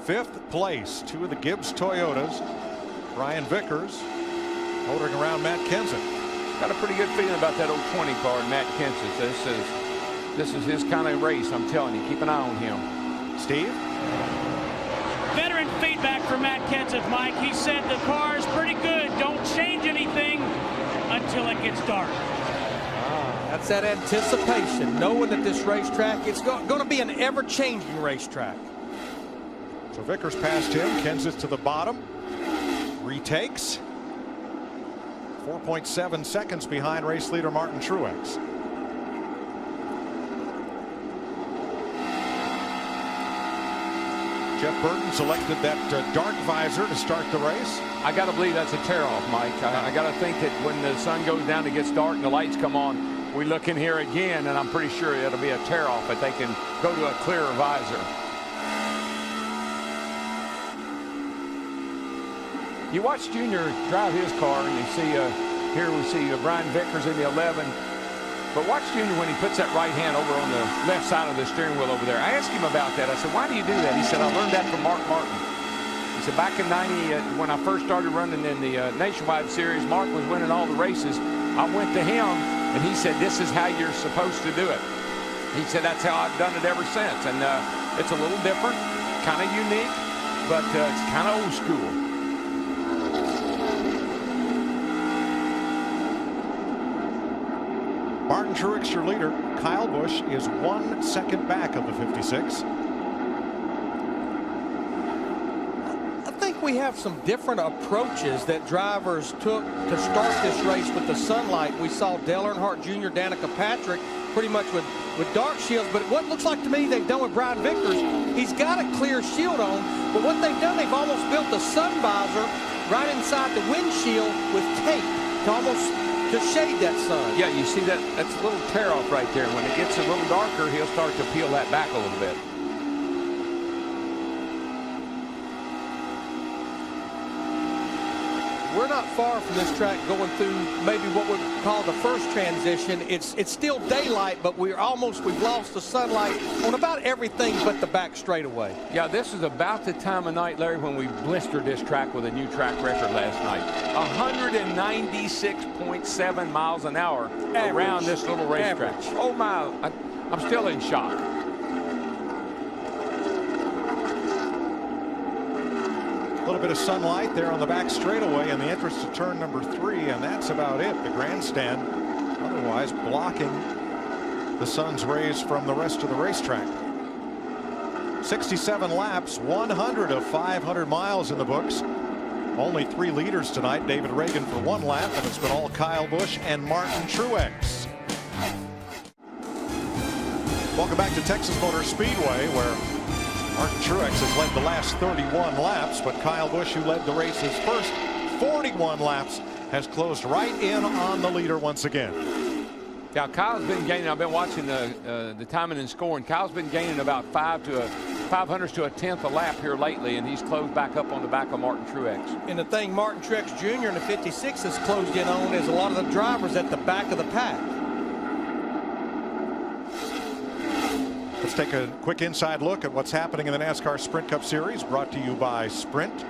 5th place, 2 of the Gibbs Toyotas. Brian Vickers motoring around Matt Kenseth. Got a pretty good feeling about that old 20 car in Matt Kenseth. This is his kind of race. I'm telling you, keep an eye on him. Steve? Veteran feedback from Matt Kenseth, Mike. He said the car is pretty good. Don't change anything until it gets dark. That's that anticipation, knowing that this racetrack, it's going to be an ever-changing racetrack. So Vickers passed him. Kenseth to the bottom. Retakes. 4.7 seconds behind race leader Martin Truex. Jeff Burton selected that dark visor to start the race. I got to believe that's a tear-off, Mike. I got to think that when the sun goes down, it gets dark and the lights come on, we look in here again, and I'm pretty sure it'll be a tear-off, but they can go to a clearer visor. You watch Junior drive his car, and you see here we see Brian Vickers in the 11. But watch Junior when he puts that right hand over on the left side of the steering wheel over there. I asked him about that. I said, why do you do that? He said, I learned that from Mark Martin. He said, back in 90, when I first started running in the Nationwide Series, Mark was winning all the races. I went to him, and he said, this is how you're supposed to do it. He said, that's how I've done it ever since. And it's a little different, kind of unique, but it's kind of old school. Martin Truex, your leader. Kyle Busch is 1 second back of the 56. I think we have some different approaches that drivers took to start this race with the sunlight. We saw Dale Earnhardt Jr., Danica Patrick pretty much with dark shields, but what looks like to me they've done with Brian Vickers, he's got a clear shield on, but what they've done, they've almost built a sun visor right inside the windshield with tape to shade that sun. Yeah, you see that? That's a little tear off right there. When it gets a little darker, he'll start to peel that back a little bit. we're not far from this track going through maybe what we call the first transition. It's still daylight, but we've lost the sunlight on about everything but the back straightaway. Yeah, this is about the time of night, Larry, when we blistered this track with a new track record last night. 196.7 miles an hour around this little racetrack. Oh my, I'm still in shock. A little bit of sunlight there on the back straightaway in the entrance to turn number 3, and that's about it. The grandstand otherwise blocking the sun's rays from the rest of the racetrack. 67 laps, 100 of 500 miles in the books. Only 3 leaders tonight. David Reagan for 1 lap, and it's been all Kyle Busch and Martin Truex. Welcome back to Texas Motor Speedway, where Martin Truex has led the last 31 laps, but Kyle Busch, who led the race's first 41 laps, has closed right in on the leader once again. Yeah, Kyle's been gaining. I've been watching the timing and scoring. Kyle's been gaining about 500 to a tenth a lap here lately, and he's closed back up on the back of Martin Truex. And the thing Martin Truex Jr. in the 56 has closed in on is a lot of the drivers at the back of the pack. Let's take a quick inside look at what's happening in the NASCAR Sprint Cup Series, brought to you by Sprint.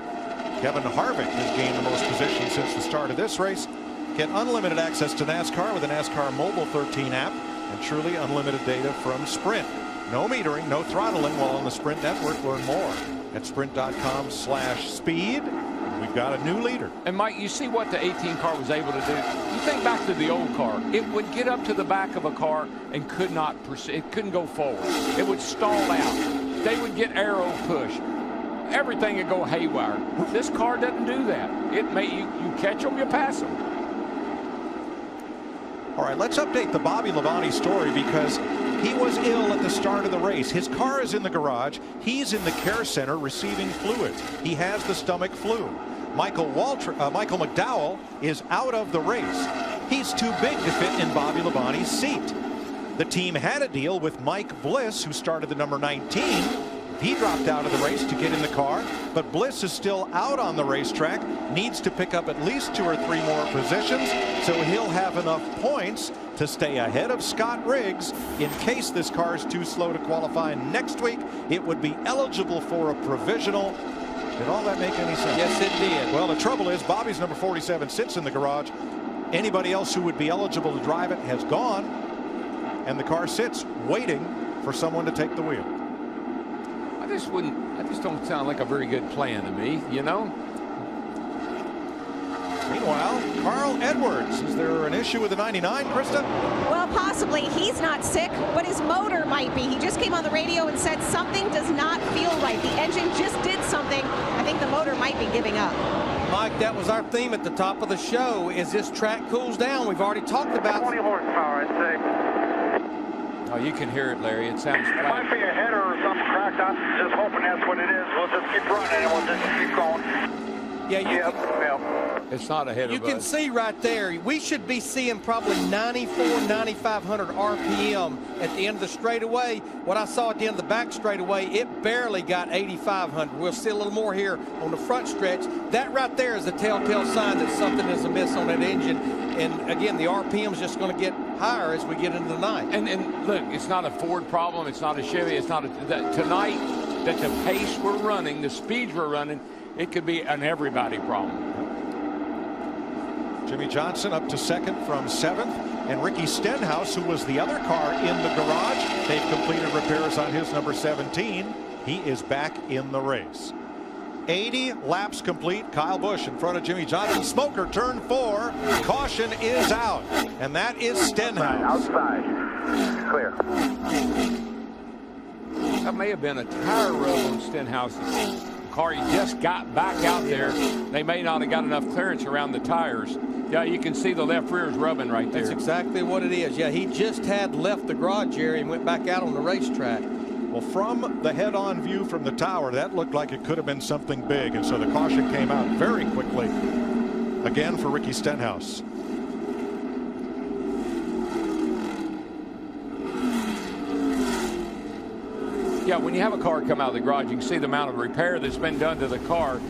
Kevin Harvick has gained the most positions since the start of this race. Get unlimited access to NASCAR with the NASCAR Mobile 13 app and truly unlimited data from Sprint. No metering, no throttling while on the Sprint network. Learn more at sprint.com/speed. We've got a new leader. And Mike, you see what the 18 car was able to do. You think back to the old car. It would get up to the back of a car and could not proceed. It couldn't go forward. It would stall out. They would get arrow push. Everything would go haywire. This car doesn't do that. It may you catch them, you pass them. All right, let's update the Bobby Labonte story, because he was ill at the start of the race. His car is in the garage. He's in the care center receiving fluids. He has the stomach flu. Michael McDowell is out of the race. He's too big to fit in Bobby Labonte's seat. The team had a deal with Mike Bliss, who started the number 19. He dropped out of the race to get in the car, but Bliss is still out on the racetrack, needs to pick up at least 2 or 3 more positions, so he'll have enough points to stay ahead of Scott Riggs. In case this car is too slow to qualify next week, it would be eligible for a provisional. Did all that make any sense? Yes, it did. Well, the trouble is Bobby's number 47 sits in the garage. Anybody else who would be eligible to drive it has gone, and the car sits waiting for someone to take the wheel. I just don't sound like a very good plan to me, you know? Meanwhile, Carl Edwards, is there an issue with the 99, Krista? Well, possibly. He's not sick, but his motor might be. He just came on the radio and said something does not feel right. The engine just did something. I think the motor might be giving up. Mike, that was our theme at the top of the show. As this track cools down, we've already talked about 20 horsepower, I'd say. Oh, you can hear it, Larry. It sounds It flat. might be a header or something cracked. I'm just hoping that's what it is. We'll just keep running and we'll just keep going. Yeah, It's not a header. you can see right there, we should be seeing probably 9,500 RPM at the end of the straightaway. What I saw at the end of the back straightaway, it barely got 8,500. We'll see a little more here on the front stretch. That right there is a telltale sign that something is amiss on that engine. And again, the RPM is just going to get higher as we get into the night. And look, it's not a Ford problem. It's not a Chevy. It's not tonight that the pace we're running, the speeds we're running, it could be an everybody problem. Jimmy Johnson up to second from 7th, and Ricky Stenhouse, who was the other car in the garage, they've completed repairs on his number 17. He is back in the race. 80 laps complete. Kyle Busch in front of Jimmy Johnson. Smoker turn 4. Caution is out, and that is Stenhouse. Outside. Clear. That may have been a tire rub on Stenhouse's car. He just got back out there. They may not have got enough clearance around the tires. Yeah, you can see the left rear is rubbing right there. That's exactly what it is. Yeah, he just had left the garage area and went back out on the racetrack. Well, from the head-on view from the tower, that looked like it could have been something big, and so the caution came out very quickly. Again for Ricky Stenhouse. Yeah, when you have a car come out of the garage, you can see the amount of repair that's been done to the car.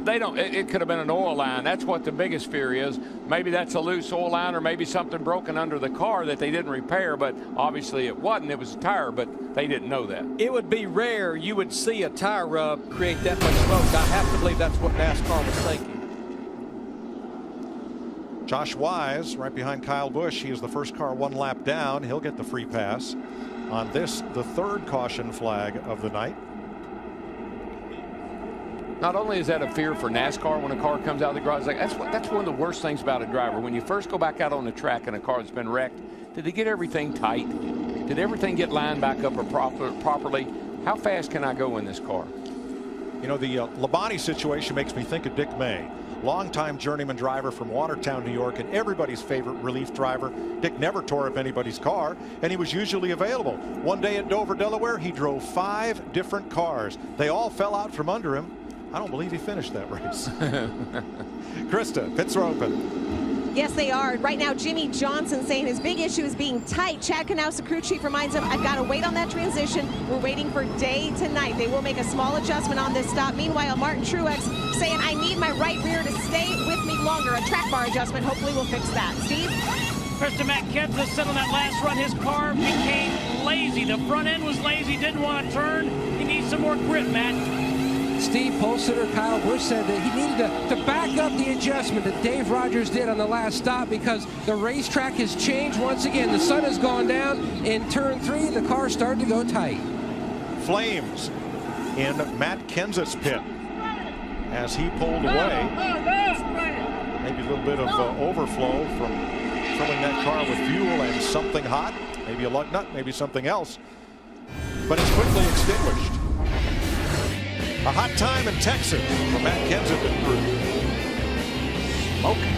They don't. It could have been an oil line. That's what the biggest fear is. Maybe that's a loose oil line, or maybe something broken under the car that they didn't repair. But obviously it wasn't. It was a tire, but they didn't know that. It would be rare you would see a tire rub create that much smoke. I have to believe that's what NASCAR was thinking. Josh Wise right behind Kyle Busch. He is the first car 1 lap down. He'll get the free pass on this, the 3rd caution flag of the night. Not only is that a fear for NASCAR when a car comes out of the garage, like that's one of the worst things about a driver. When you first go back out on the track in a car that's been wrecked, did they get everything tight? Did everything get lined back up or properly? How fast can I go in this car? You know, the Labonte situation makes me think of Dick May. Longtime journeyman driver from Watertown, New York, and everybody's favorite relief driver. Dick never tore up anybody's car, and he was usually available. One day at Dover, Delaware, he drove 5 different cars. They all fell out from under him. I don't believe he finished that race. Krista, pits are open. Yes, they are. Right now, Jimmy Johnson saying his big issue is being tight. Chad Knaus, the crew chief, reminds him, I've got to wait on that transition. We're waiting for day to night. They will make a small adjustment on this stop. Meanwhile, Martin Truex saying, I need my right rear to stay with me longer. A track bar adjustment hopefully will fix that. Steve? Krista, Matt Kenseth said on that last run his car became lazy. The front end was lazy, didn't want to turn. He needs some more grip, Matt. Steve Polster, Kyle Busch said that he needed to back up the adjustment that Dave Rogers did on the last stop because the racetrack has changed once again. The sun has gone down. In turn 3, the car started to go tight. Flames in Matt Kenseth's pit as he pulled away. Maybe a little bit of overflow from filling that car with fuel and something hot. Maybe a lug nut, maybe something else. But it's quickly extinguished. A hot time in Texas for Matt Kenseth and crew. Smoking.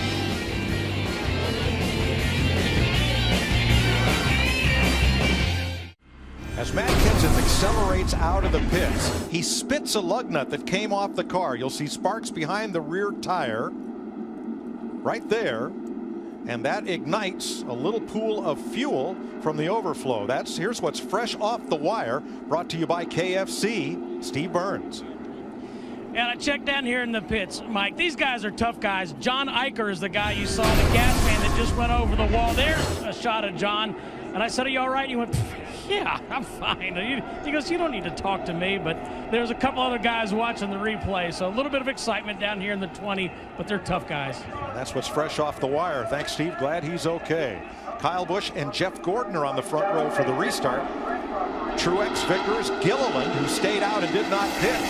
As Matt Kenseth accelerates out of the pits, he spits a lug nut that came off the car. You'll see sparks behind the rear tire right there, and that ignites a little pool of fuel from the overflow. Here's what's fresh off the wire, brought to you by KFC. Steve Burns. And I checked down here in the pits, Mike. These guys are tough guys. John Eicher is the guy you saw, the gas man that just went over the wall. There's a shot of John. And I said, are you all right? And he went, yeah, I'm fine. He goes, you don't need to talk to me. But there's a couple other guys watching the replay. So a little bit of excitement down here in the 20, but they're tough guys. And that's what's fresh off the wire. Thanks, Steve. Glad he's okay. Kyle Busch and Jeff Gordon are on the front row for the restart. Truex, Vickers, Gilliland, who stayed out and did not pit,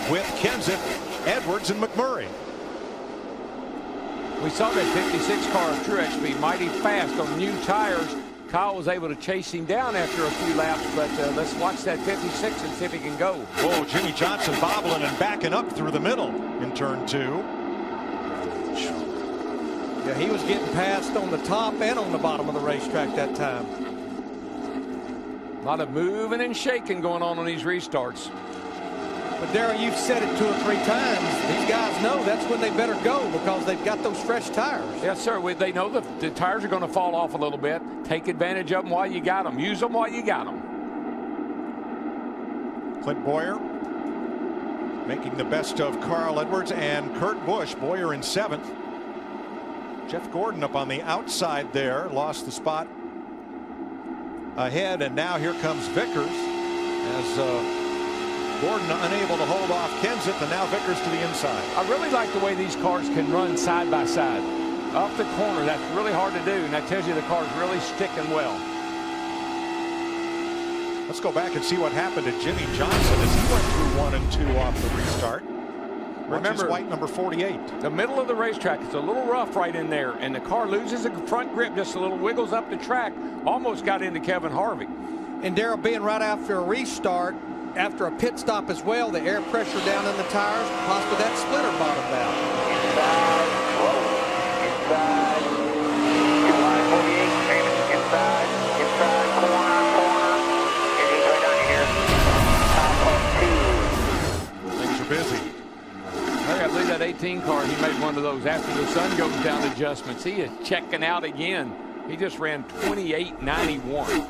with Kenseth, Edwards, and McMurray. We saw that 56 car of Truex be mighty fast on new tires. Kyle was able to chase him down after a few laps, but let's watch that 56 and see if he can go. Oh, Jimmy Johnson bobbling and backing up through the middle in turn 2. Yeah, he was getting passed on the top and on the bottom of the racetrack that time. A lot of moving and shaking going on these restarts. But Darryl, you've said it 2 or 3 times. These guys know that's when they better go because they've got those fresh tires. Yes, sir. They know the tires are going to fall off a little bit. Take advantage of them while you got them. Use them while you got them. Clint Boyer making the best of Carl Edwards and Kurt Busch. Boyer in 7th. Jeff Gordon up on the outside there. Lost the spot ahead, and now here comes Vickers as Gordon unable to hold off Kenseth, and now Vickers to the inside. I really like the way these cars can run side by side. Up the corner, that's really hard to do, and that tells you the car's really sticking well. Let's go back and see what happened to Jimmy Johnson as he went through 1 and 2 off the restart. Remember, white number 48. The middle of the racetrack, it's a little rough right in there, and the car loses the front grip, just a little wiggles up the track, almost got into Kevin Harvick. And Darryl, being right after a restart, after a pit stop as well, the air pressure down in the tires, possibly that splitter bottomed out. Inside, inside, line 48, corner, engines right down here, top of 2. Things are busy. I believe that 18 car, he made one of those after the sun goes down adjustments. He is checking out again. He just ran 28.91.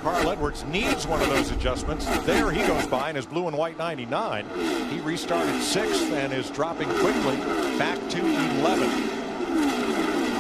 Carl Edwards needs one of those adjustments. There he goes by in his blue and white 99. He restarted 6th and is dropping quickly back to 11.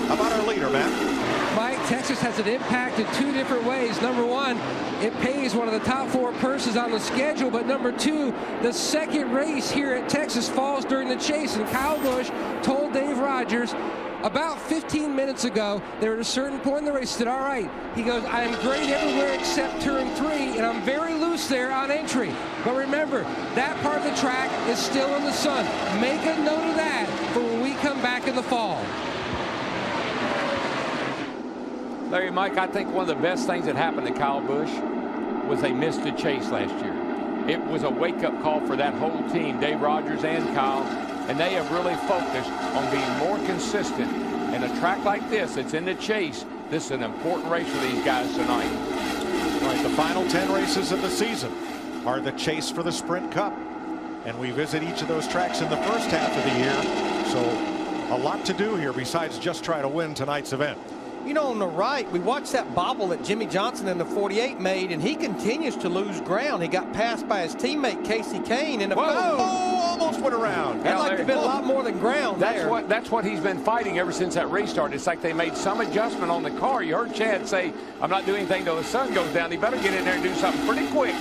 How about our leader, Matt? Mike, Texas has an impact in 2 different ways. Number 1, it pays one of the top 4 purses on the schedule. But number 2, the second race here at Texas falls during the chase. And Kyle Busch told Dave Rogers about 15 minutes ago, they're at a certain point in the race, said, all right, he goes, I am great everywhere except turn 3, and I'm very loose there on entry. But remember, that part of the track is still in the sun. Make a note of that for when we come back in the fall. Larry, Mike, I think one of the best things that happened to Kyle Busch was they missed the chase last year. It was a wake-up call for that whole team, Dave Rogers and Kyle, and they have really focused on being more consistent. In a track like this, it's in the chase. This is an important race for these guys tonight. All right, the final 10 races of the season are the chase for the Sprint Cup. And we visit each of those tracks in the first half of the year. So a lot to do here besides just try to win tonight's event. You know, on the right, we watched that bobble that Jimmy Johnson in the 48 made, and he continues to lose ground. He got passed by his teammate Casey Kane in a almost went around. I'd like to be a lot more than ground there. That's what he's been fighting ever since that race started. It's like they made some adjustment on the car. You heard Chad say, I'm not doing anything till the sun goes down. He better get in there and do something pretty quick.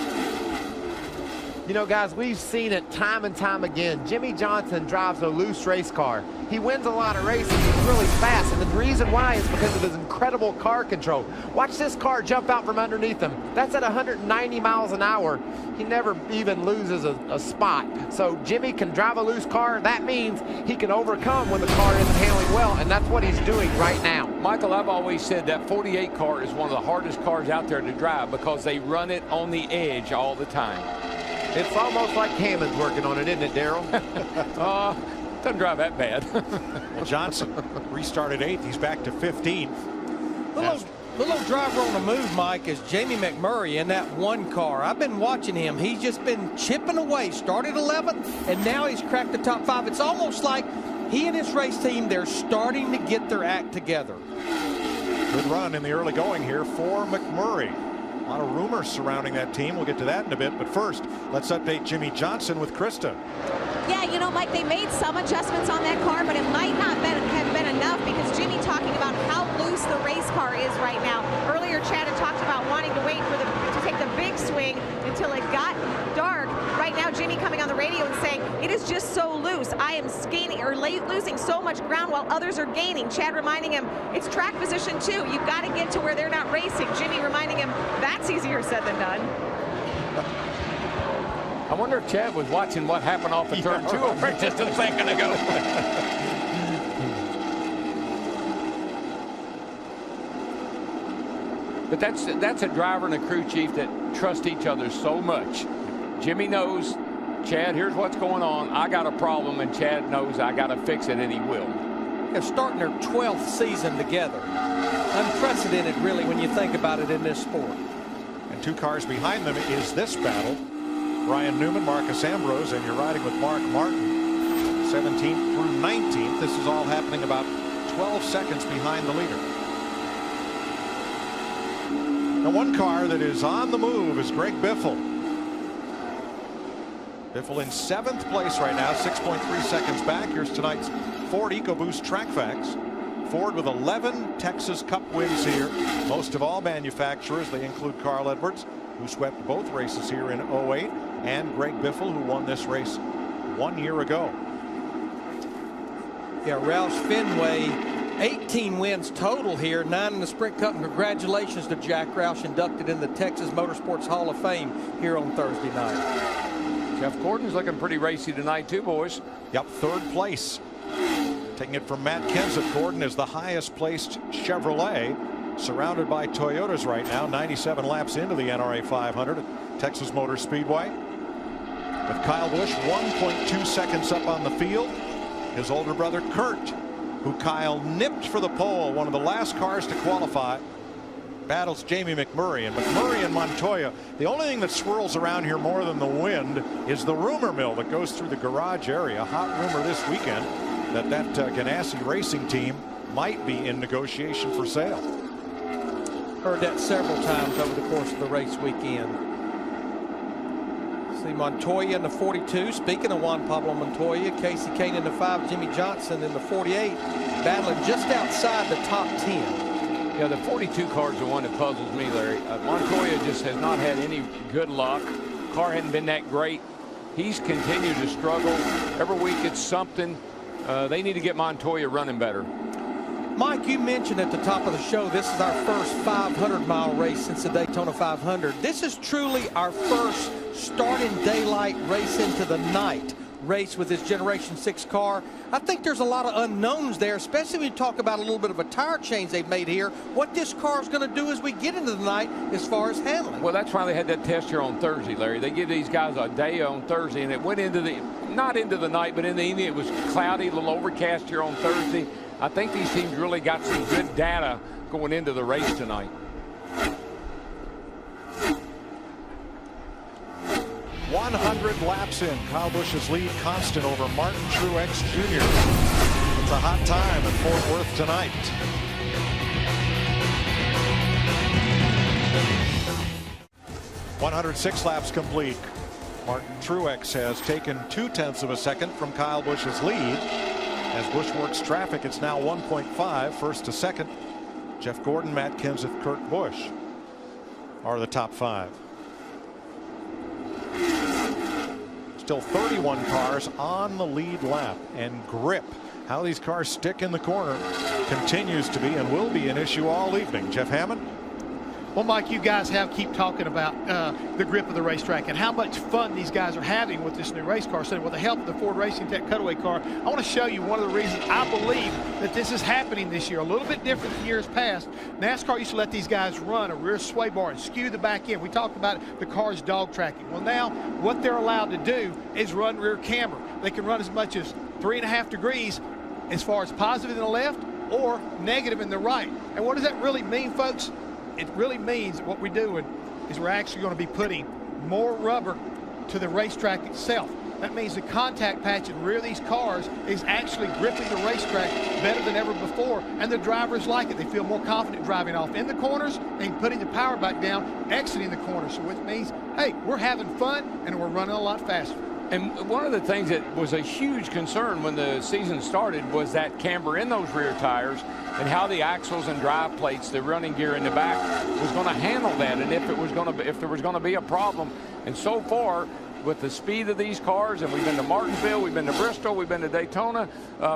You know, guys, we've seen it time and time again. Jimmy Johnson drives a loose race car. He wins a lot of races. He's really fast, and the reason why is because of his incredible car control. Watch this car jump out from underneath him. That's at 190 miles an hour. He never even loses a spot. So Jimmy can drive a loose car. That means he can overcome when the car isn't handling well, and that's what he's doing right now. Michael, I've always said that 48 car is one of the hardest cars out there to drive because they run it on the edge all the time. It's almost like Hammond's working on it, isn't it, Daryl? Doesn't drive that bad. Well, Johnson restarted 8th. He's back to 15th. The little driver on the move, Mike, is Jamie McMurray in that 1 car. I've been watching him. He's just been chipping away. Started 11th, and now he's cracked the top 5. It's almost like he and his race team, they're starting to get their act together. Good run in the early going here for McMurray. A lot of rumors surrounding that team. We'll get to that in a bit. But first, let's update Jimmy Johnson with Krista. Yeah, you know, Mike, they made some adjustments on that car, but it might not have been enough because Jimmy talking about how loose the race car is right now. Earlier, Chad had talked about wanting to wait to take the big swing until it got dark. Right now, Jimmy coming on the radio and saying, it is just so loose. I am skating or losing so much ground while others are gaining. Chad reminding him, it's track position too. You've got to get to where they're not racing. Jimmy reminding him, that's easier said than done. I wonder if Chad was watching what happened off of turn 2 over just a second ago. But that's a driver and a crew chief that trust each other so much. Jimmy knows, Chad, here's what's going on. I got a problem, and Chad knows I got to fix it, and he will. They're starting their 12th season together. Unprecedented, really, when you think about it in this sport. And 2 cars behind them is this battle. Ryan Newman, Marcus Ambrose, and you're riding with Mark Martin, 17th through 19th. This is all happening about 12 seconds behind the leader. Now, 1 car that is on the move is Greg Biffle. Biffle in 7th place right now, 6.3 seconds back. Here's tonight's Ford EcoBoost track facts. Ford with 11 Texas Cup wins here. Most of all manufacturers. They include Carl Edwards, who swept both races here in 08, and Greg Biffle, who won this race 1 year ago. Yeah, Roush Fenway, 18 wins total here, 9 in the Sprint Cup. And congratulations to Jack Roush, inducted in the Texas Motorsports Hall of Fame here on Thursday night. Jeff Gordon's looking pretty racy tonight too, boys. Yep, 3rd place. Taking it from Matt Kenseth, Gordon is the highest placed Chevrolet, surrounded by Toyotas right now, 97 laps into the NRA 500 at Texas Motor Speedway. With Kyle Busch 1.2 seconds up on the field. His older brother Kurt, who Kyle nipped for the pole, one of the last cars to qualify, battles Jamie McMurray. And McMurray and Montoya, the only thing that swirls around here more than the wind is the rumor mill that goes through the garage area. Hot rumor this weekend that Ganassi racing team might be in negotiation for sale. Heard that several times over the course of the race weekend. See Montoya in the 42. Speaking of Juan Pablo Montoya, Casey Kane in the 5, Jimmy Johnson in the 48, battling just outside the top 10. Yeah, the 42 car is the one that puzzles me, Larry. Montoya just has not had any good luck. Car hadn't been that great. He's continued to struggle. Every week it's something. They need to get Montoya running better. Mike, you mentioned at the top of the show, this is our first 500-mile race since the Daytona 500. This is truly our first start in daylight race into the night race with this Generation 6 car. I think there's a lot of unknowns there, especially when you talk about a little bit of a tire change they've made here. What this car is going to do as we get into the night as far as handling. Well, that's why they had that test here on Thursday, Larry. They give these guys a day on Thursday, and it went into the, not into the night, but in the evening. It was cloudy, a little overcast here on Thursday. I think these teams really got some good data going into the race tonight. 100 laps in. Kyle Busch's lead constant over Martin Truex Jr. It's a hot time at Fort Worth tonight. .106 laps complete. Martin Truex has taken 0.2 of a second from Kyle Busch's lead. As Busch works traffic, it's now 1.5 first to second. Jeff Gordon, Matt Kenseth, Kurt Busch are the top 5. Still 31 cars on the lead lap, and grip, how these cars stick in the corner, continues to be and will be an issue all evening. Jeff Hammond. Well, Mike, you guys keep talking about the grip of the racetrack and how much fun these guys are having with this new race car. So with the help of the Ford Racing Tech cutaway car, I want to show you one of the reasons I believe that this is happening this year. A little bit different than years past. NASCAR used to let these guys run a rear sway bar and skew the back end. We talked about the car's dog tracking. Well, now what they're allowed to do is run rear camber. They can run as much as 3.5 degrees as far as positive in the left or negative in the right. And what does that really mean, folks? It really means what we're doing is we're actually going to be putting more rubber to the racetrack itself. That means the contact patch in the rear of these cars is actually gripping the racetrack better than ever before, and the drivers like it. They feel more confident driving off in the corners and putting the power back down, exiting the corners. So which means, hey, we're having fun and we're running a lot faster. And one of the things that was a huge concern when the season started was that camber in those rear tires and how the axles and drive plates, the running gear in the back, was going to handle that, and if there was going to be a problem. And so far, with the speed of these cars, and we've been to Martinsville, we've been to Bristol, we've been to Daytona,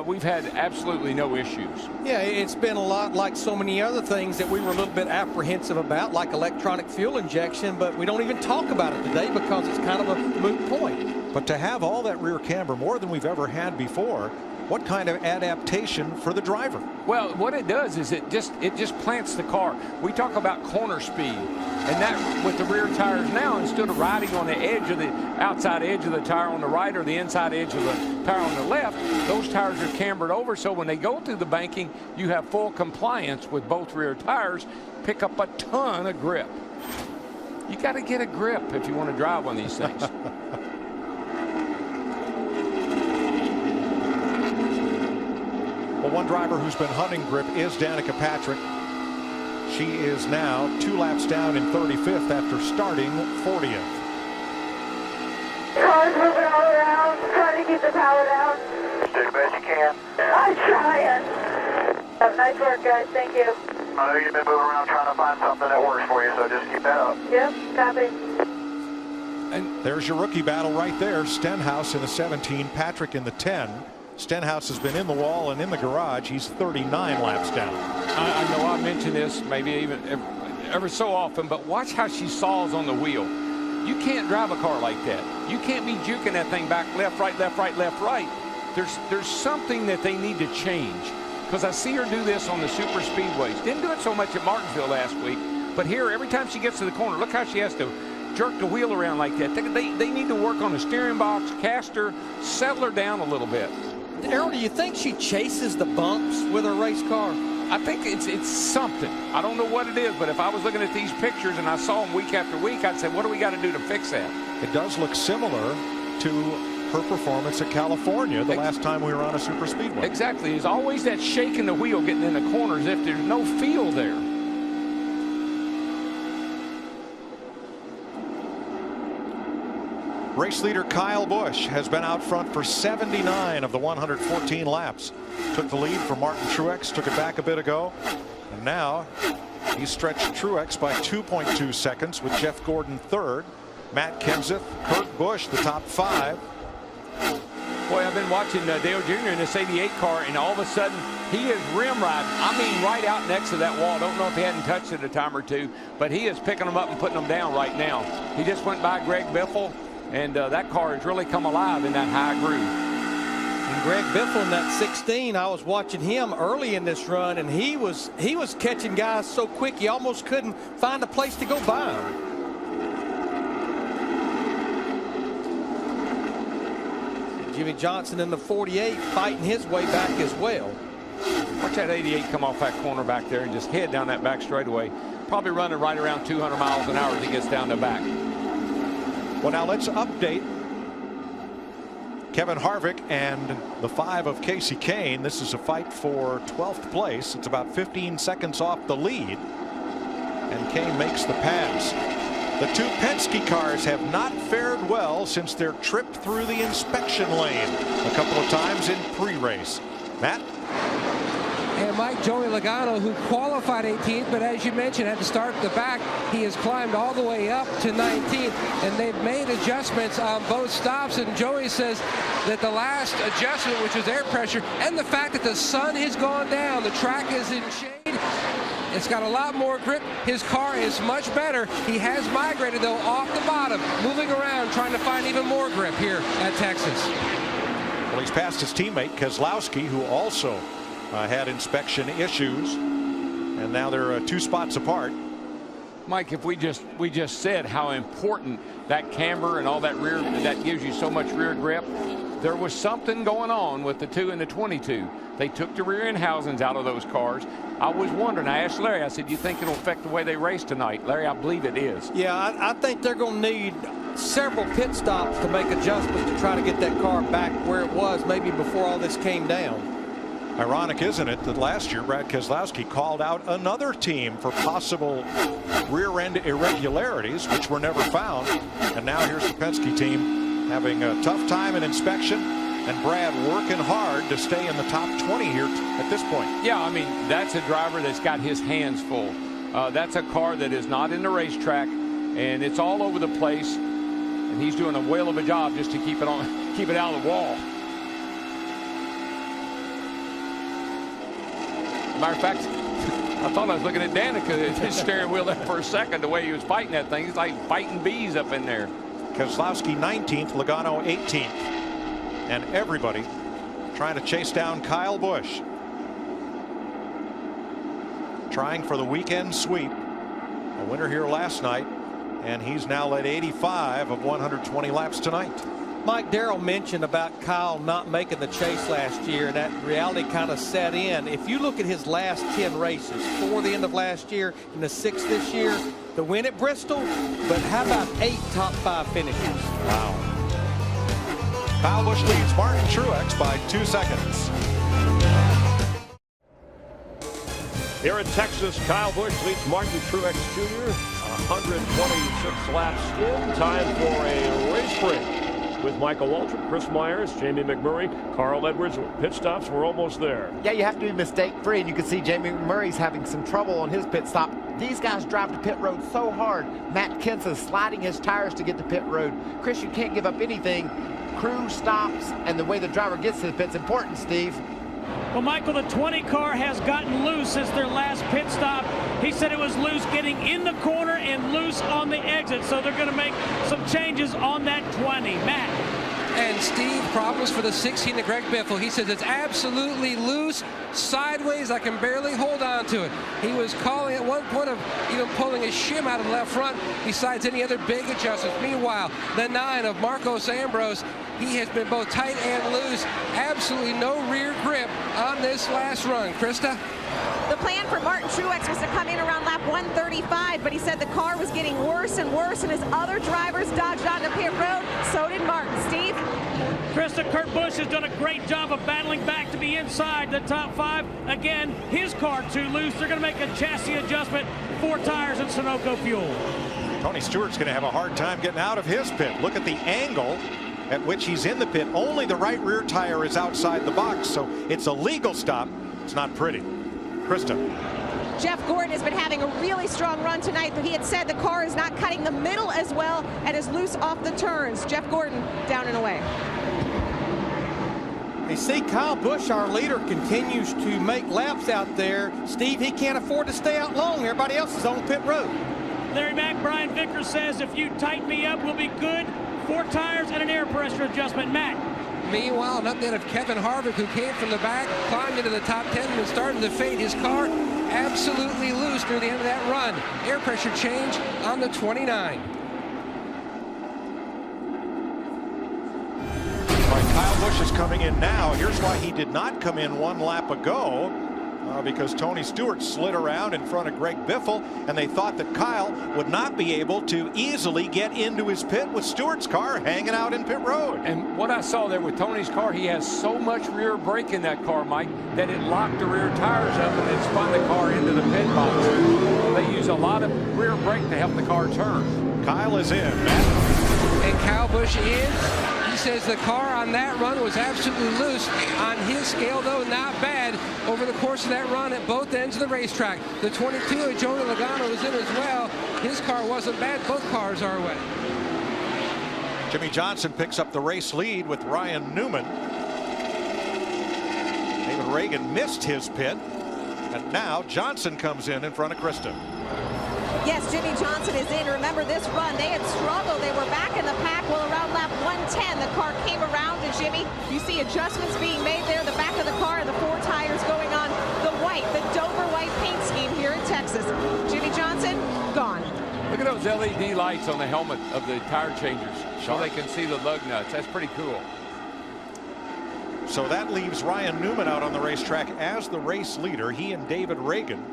we've had absolutely no issues. Yeah, it's been a lot like so many other things that we were a little bit apprehensive about, like electronic fuel injection, but we don't even talk about it today because it's kind of a moot point. But to have all that rear camber, more than we've ever had before, what kind of adaptation for the driver? Well, what it does is it just plants the car. We talk about corner speed, and that with the rear tires now, instead of riding on the edge of the outside edge of the tire on the right or the inside edge of the tire on the left, those tires are cambered over, so when they go through the banking, you have full compliance with both rear tires, pick up a ton of grip. You got to get a grip if you want to drive one of these things. Well, one driver who's been hunting grip is Danica Patrick. She is now 2 laps down in 35th after starting 40th. Car's moving all around, trying to keep the power down. Do the best you can. I'm trying. Nice work, guys. Thank you. I know you've been moving around trying to find something that works for you, so just keep that up. Yep, copy. And there's your rookie battle right there. Stenhouse in the 17, Patrick in the 10. Stenhouse has been in the wall and in the garage. He's 39 laps down. I know I mention this maybe even ever so often, but watch how she saws on the wheel. You can't drive a car like that. You can't be juking that thing back left, right, left, right, left, right. There's something that they need to change, because I see her do this on the super speedways. Didn't do it so much at Martinsville last week, but here every time she gets to the corner, look how she has to jerk the wheel around like that. They need to work on the steering box, caster, settle her down a little bit. Errol, do you think she chases the bumps with her race car? I think it's something. I don't know what it is, but if I was looking at these pictures and I saw them week after week, I'd say, what do we got to do to fix that? It does look similar to her performance at California the last time we were on a super speedway. Exactly. There's always that shaking the wheel getting in the corners if there's no feel there. Race leader Kyle Busch has been out front for 79 of the 114 laps. Took the lead from Martin Truex, took it back a bit ago, and now he stretched Truex by 2.2 seconds with Jeff Gordon third, Matt Kenseth, Kurt Busch the top 5. Boy, I've been watching Dale Jr. in this 88 car, and all of a sudden he is rim riding. I mean, right out next to that wall. Don't know if he hadn't touched it a time or two, but he is picking them up and putting them down right now. He just went by Greg Biffle, and that car has really come alive in that high groove. And Greg Biffle in that 16, I was watching him early in this run, and he was catching guys so quick he almost couldn't find a place to go by him. Jimmy Johnson in the 48 fighting his way back as well. Watch that 88 come off that corner back there and just head down that back straightaway. Probably running right around 200 miles an hour as he gets down the back. Well, now let's update Kevin Harvick and the 5 of Casey Kane. This is a fight for 12th place. It's about 15 seconds off the lead, and Kane makes the pass. The 2 Penske cars have not fared well since their trip through the inspection lane a couple of times in pre-race. Matt? And Mike, Joey Logano, who qualified 18th, but as you mentioned, had to start at the back. He has climbed all the way up to 19th, and they've made adjustments on both stops. And Joey says that the last adjustment, which was air pressure, and the fact that the sun has gone down, the track is in shade. It's got a lot more grip. His car is much better. He has migrated, though, off the bottom, moving around, trying to find even more grip here at Texas. Well, he's passed his teammate Keselowski, who also had inspection issues, and now they're 2 spots apart. Mike, if we just said how important that camber and all that rear, that gives you so much rear grip. There was something going on with the 2 and the 22. They took the rear end housings out of those cars. I was wondering, I asked Larry, I said, do you think it'll affect the way they race tonight? Larry, I believe it is. Yeah, I think they're going to need several pit stops to make adjustments to try to get that car back where it was maybe before all this came down. Ironic, isn't it, that last year Brad Keselowski called out another team for possible rear end irregularities, which were never found. And now here's the Penske team having a tough time in inspection, and Brad working hard to stay in the top 20 here at this point. Yeah, I mean, that's a driver that's got his hands full. That's a car that is not in the racetrack, and it's all over the place, and he's doing a whale of a job just to keep it out of the wall. Matter of fact, I thought I was looking at Danica at his steering wheel there for a second, the way he was fighting that thing. He's like fighting bees up in there. Keselowski 19th, Logano 18th. And everybody trying to chase down Kyle Busch. Trying for the weekend sweep. A winner here last night, and he's now led 85 of 120 laps tonight. Mike, Darrell mentioned about Kyle not making the chase last year, and that reality kind of set in. If you look at his last 10 races, 4 the end of last year and the 6 this year, the win at Bristol, but how about 8 top 5 finishes? Wow. Kyle Busch leads Martin Truex by 2 seconds. Here in Texas, Kyle Busch leads Martin Truex Jr. 126 laps in. Time for a race break. With Michael Waltrip, Chris Myers, Jamie McMurray, Carl Edwards. Pit stops, we're almost there. Yeah, you have to be mistake-free, and you can see Jamie McMurray's having some trouble on his pit stop. These guys drive to pit road so hard. Matt Kenseth sliding his tires to get to pit road. Chris, you can't give up anything. Crew stops, and the way the driver gets to the pit's important, Steve. Well, Michael, the 20 car has gotten loose since their last pit stop. He said it was loose getting in the corner and loose on the exit, so they're going to make some changes on that 20. Matt. And Steve, problems for the 16 to Greg Biffle. He says it's absolutely loose, sideways. I can barely hold on to it. He was calling at one point of even pulling his shim out of the left front besides any other big adjustments. Meanwhile, the 9 of Marcos Ambrose, he has been both tight and loose. Absolutely no rear grip on this last run. Krista? The plan for Martin Truex was to come in around lap 135, but he said the car was getting worse and worse, and as other drivers dodged onto pit road, so did Martin. Steve? Krista, Kurt Busch has done a great job of battling back to be inside the top 5. Again, his car too loose. They're going to make a chassis adjustment, 4 tires and Sunoco fuel. Tony Stewart's going to have a hard time getting out of his pit. Look at the angle at which he's in the pit. Only the right rear tire is outside the box, so it's a legal stop. It's not pretty. Krista. Jeff Gordon has been having a really strong run tonight, but he had said the car is not cutting the middle as well and is loose off the turns. Jeff Gordon down and away. You see, Kyle Busch, our leader, continues to make laps out there. Steve, he can't afford to stay out long. Everybody else is on pit road. Larry Mack, Brian Vickers says if you tighten me up, we'll be good. 4 tires and an air pressure adjustment. Matt. Meanwhile, an update of Kevin Harvick, who came from the back, climbed into the top 10 and started to fade. His car absolutely loose near the end of that run. Air pressure change on the 29. Kyle Busch is coming in now. Here's why he did not come in 1 lap ago. Because Tony Stewart slid around in front of Greg Biffle, and they thought that Kyle would not be able to easily get into his pit with Stewart's car hanging out in pit road. And what I saw there with Tony's car, he has so much rear brake in that car, Mike, that it locked the rear tires up and it spun the car into the pit box. They use a lot of rear brake to help the car turn. Kyle is in, Matt. And Kyle Busch is. He says the car on that run was absolutely loose. On his scale, though, not bad over the course of that run at both ends of the racetrack. The 22 of Jonah Logano was in as well. His car wasn't bad. Both cars are wet. Jimmy Johnson picks up the race lead with Ryan Newman. David Reagan missed his pit. And now Johnson comes in front of Krista. Yes, Jimmy Johnson is in. Remember this run, they had struggled. They were back in the pack. Well, around lap 110, the car came around to Jimmy. You see adjustments being made there. The back of the car and the 4 tires going on the white, the Dover white paint scheme here in Texas. Jimmy Johnson, gone. Look at those LED lights on the helmet of the tire changers so they can see the lug nuts. That's pretty cool. So that leaves Ryan Newman out on the racetrack as the race leader. He and David Reagan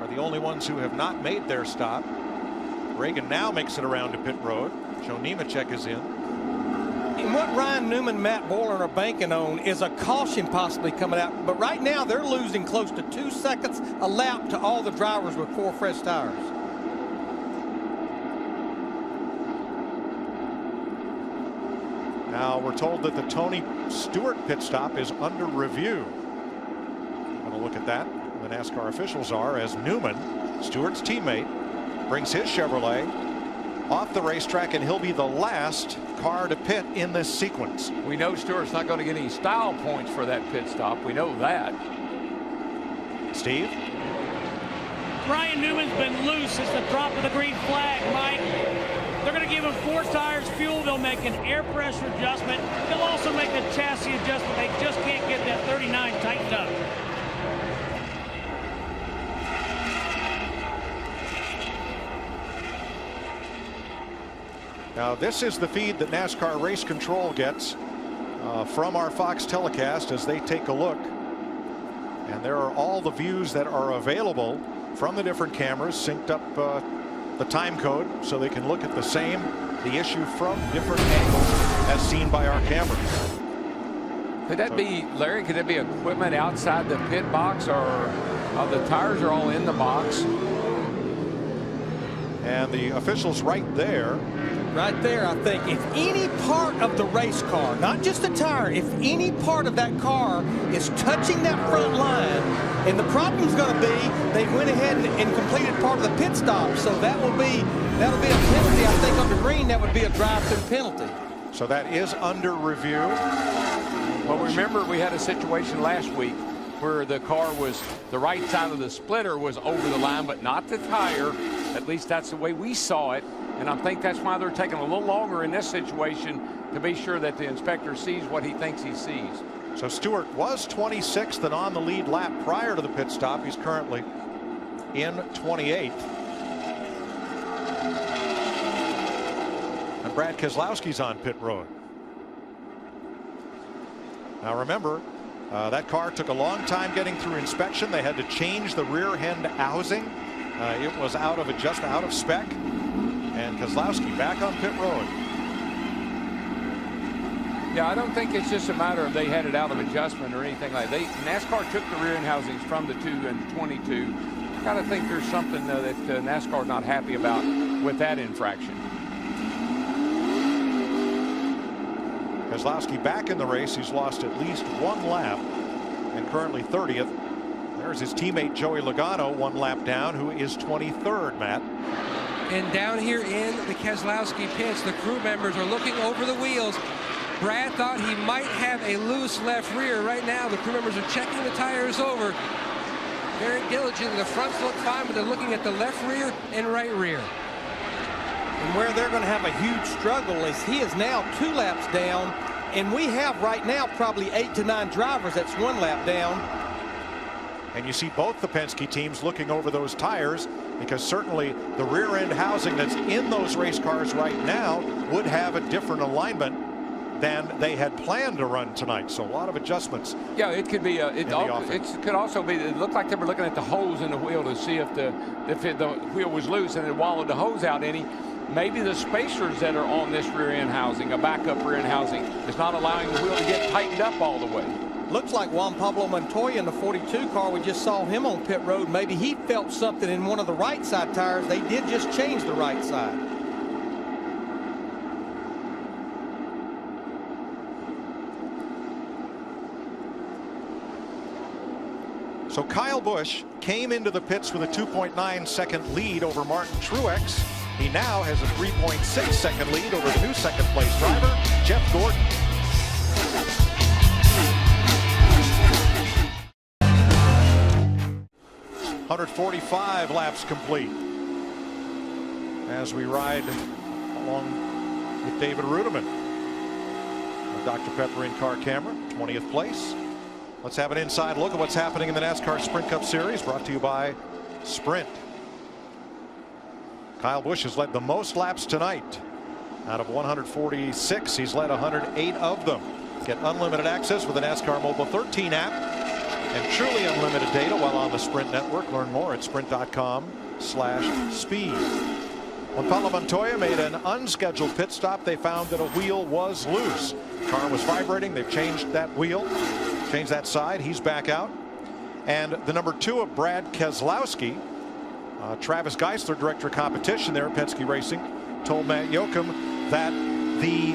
are the only ones who have not made their stop. Reagan now makes it around to pit road. Joe Nemechek is in. And what Ryan Newman, Matt Boylan are banking on is a caution possibly coming out. But right now they're losing close to 2 seconds a lap to all the drivers with 4 fresh tires. Now we're told that the Tony Stewart pit stop is under review. I'm going to look at that. The NASCAR officials are, as Newman, Stewart's teammate, brings his Chevrolet off the racetrack, and he'll be the last car to pit in this sequence. We know Stewart's not going to get any style points for that pit stop. We know that. Steve? Ryan Newman's been loose since the drop of the green flag, Mike. They're going to give him 4 tires, fuel. They'll make an air pressure adjustment. They'll also make a chassis adjustment. They just can't get that 39 tightened up. Now this is the feed that NASCAR Race Control gets from our Fox telecast as they take a look. And there are all the views that are available from the different cameras, synced up the time code so they can look at the issue from different angles as seen by our cameras. Could that be, Larry, could that be equipment outside the pit box, or the tires are all in the box? And the officials right there. Right there, I think if any part of the race car, not just the tire, if any part of that car is touching that front line, and the problem's going to be they went ahead and completed part of the pit stop, so that'll be a penalty. I think under green that would be a drive-through penalty. So that is under review. Well, remember we had a situation last week where the car was, the right side of the splitter was over the line, but not the tire. At least that's the way we saw it. And I think that's why they're taking a little longer in this situation to be sure that the inspector sees what he thinks he sees. So Stewart was 26th and on the lead lap prior to the pit stop. He's currently in 28th. And Brad Keselowski's on pit road. Now remember, that car took a long time getting through inspection. They had to change the rear end housing. It was out of spec. And Keselowski back on pit road. Yeah, I don't think it's just a matter of they had it out of adjustment or anything like that. NASCAR took the rear end housings from the 2 and 22. I gotta think there's something that NASCAR's not happy about with that infraction. Keselowski back in the race. He's lost at least one lap and currently 30th. There's his teammate Joey Logano, one lap down, who is 23rd, Matt. And down here in the Keselowski pits, the crew members are looking over the wheels. Brad thought he might have a loose left rear. Right now, the crew members are checking the tires over very diligently. The fronts look fine, but they're looking at the left rear and right rear. And where they're going to have a huge struggle is he is now 2 laps down, and we have right now probably 8 to 9 drivers that's 1 lap down. And you see both the Penske teams looking over those tires, because certainly the rear end housing that's in those race cars right now would have a different alignment than they had planned to run tonight. So a lot of adjustments. Yeah, it could be. It could also be. It looked like they were looking at the holes in the wheel to see if the wheel was loose and it wallowed the hose out any. Maybe the spacers that are on this rear end housing, a backup rear end housing, is not allowing the wheel to get tightened up all the way. Looks like Juan Pablo Montoya in the 42 car. We just saw him on pit road. Maybe he felt something in one of the right side tires. They did just change the right side. So Kyle Busch came into the pits with a 2.9 second lead over Martin Truex. He now has a 3.6 second lead over the new second place driver, Jeff Gordon. .145 laps complete as we ride along with David Rudiman. Dr. Pepper in-car camera, 20th place. Let's have an inside look at what's happening in the NASCAR Sprint Cup Series, brought to you by Sprint. Kyle Busch has led the most laps tonight. Out of 146, he's led 108 of them. Get unlimited access with the NASCAR Mobile 13 app and truly unlimited data while on the Sprint network. Learn more at sprint.com/speed. When Pablo Montoya made an unscheduled pit stop, they found that a wheel was loose. Car was vibrating. They've changed that wheel, changed that side. He's back out. And the number 2 of Brad Keselowski, Travis Geisler, director of competition there at Penske Racing, told Matt Yoakum that the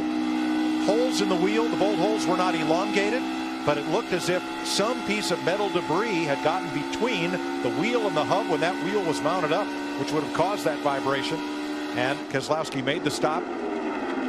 holes in the wheel, the bolt holes, were not elongated, but it looked as if some piece of metal debris had gotten between the wheel and the hub when that wheel was mounted up, which would have caused that vibration. And Keselowski made the stop.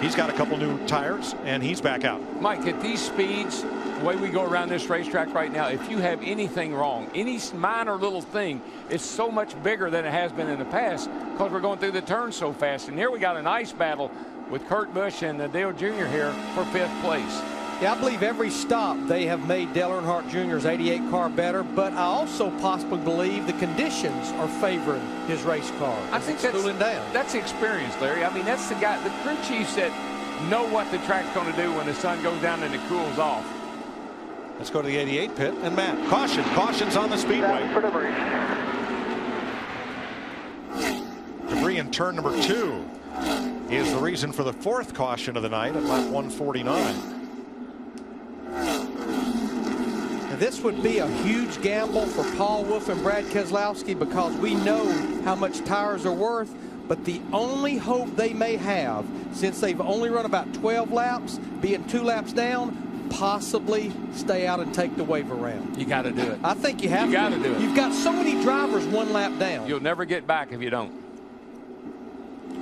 He's got a couple new tires, and he's back out. Mike, at these speeds, the way we go around this racetrack right now, if you have anything wrong, any minor little thing, it's so much bigger than it has been in the past because we're going through the turns so fast. And here we got an ice battle with Kurt Busch and Dale Jr. here for 5th place. Yeah, I believe every stop they have made Dale Earnhardt Jr.'s 88 car better, but I also possibly believe the conditions are favoring his race car. I think that's cooling down. That's experience, Larry. I mean, that's the guy, the crew chiefs that know what the track's going to do when the sun goes down and it cools off. Let's go to the 88 pit. And Matt, caution's on the speedway. Debris in turn number 2 is the reason for the 4th caution of the night at lap 149. This would be a huge gamble for Paul Wolfe and Brad Keselowski because we know how much tires are worth, but the only hope they may have, since they've only run about 12 laps, being 2 laps down, possibly stay out and take the wave around. You got to do it. I think you have to. You got to do it. You've got so many drivers 1 lap down. You'll never get back if you don't.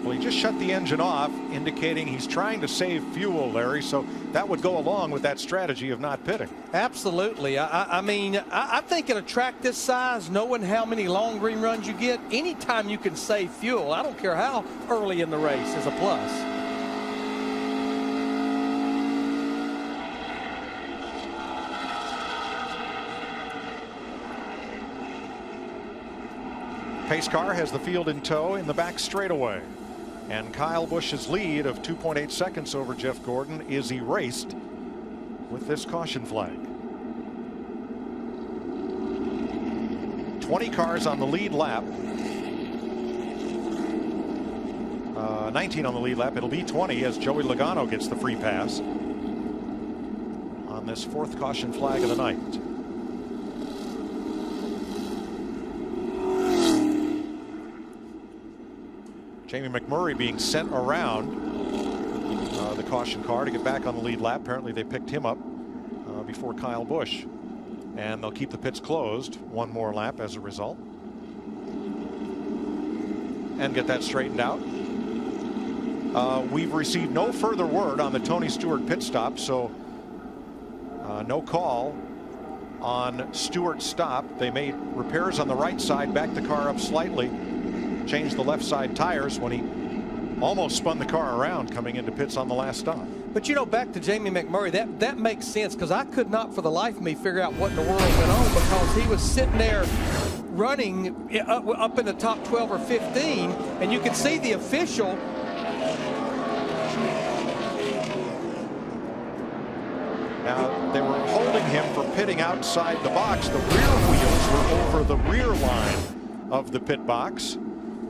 Well, he just shut the engine off, indicating he's trying to save fuel, Larry, so that would go along with that strategy of not pitting. Absolutely. I mean, I think at a track this size, knowing how many long green runs you get, anytime you can save fuel, I don't care how early in the race, is a plus. Pace car has the field in tow in the back straightaway. And Kyle Busch's lead of 2.8 seconds over Jeff Gordon is erased with this caution flag. 20 cars on the lead lap. 19 on the lead lap. It'll be 20 as Joey Logano gets the free pass on this 4th caution flag of the night. Jamie McMurray being sent around the caution car to get back on the lead lap. Apparently they picked him up before Kyle Busch. And they'll keep the pits closed one more lap as a result. And get that straightened out. We've received no further word on the Tony Stewart pit stop, so no call on Stewart's stop. They made repairs on the right side, backed the car up slightly, changed the left side tires when he almost spun the car around coming into pits on the last stop. But you know, back to Jamie McMurray, that makes sense, because I could not for the life of me figure out what in the world went on, because he was sitting there running up in the top 12 or 15, and you could see the official. Now, they were holding him for pitting outside the box. The rear wheels were over the rear line of the pit box.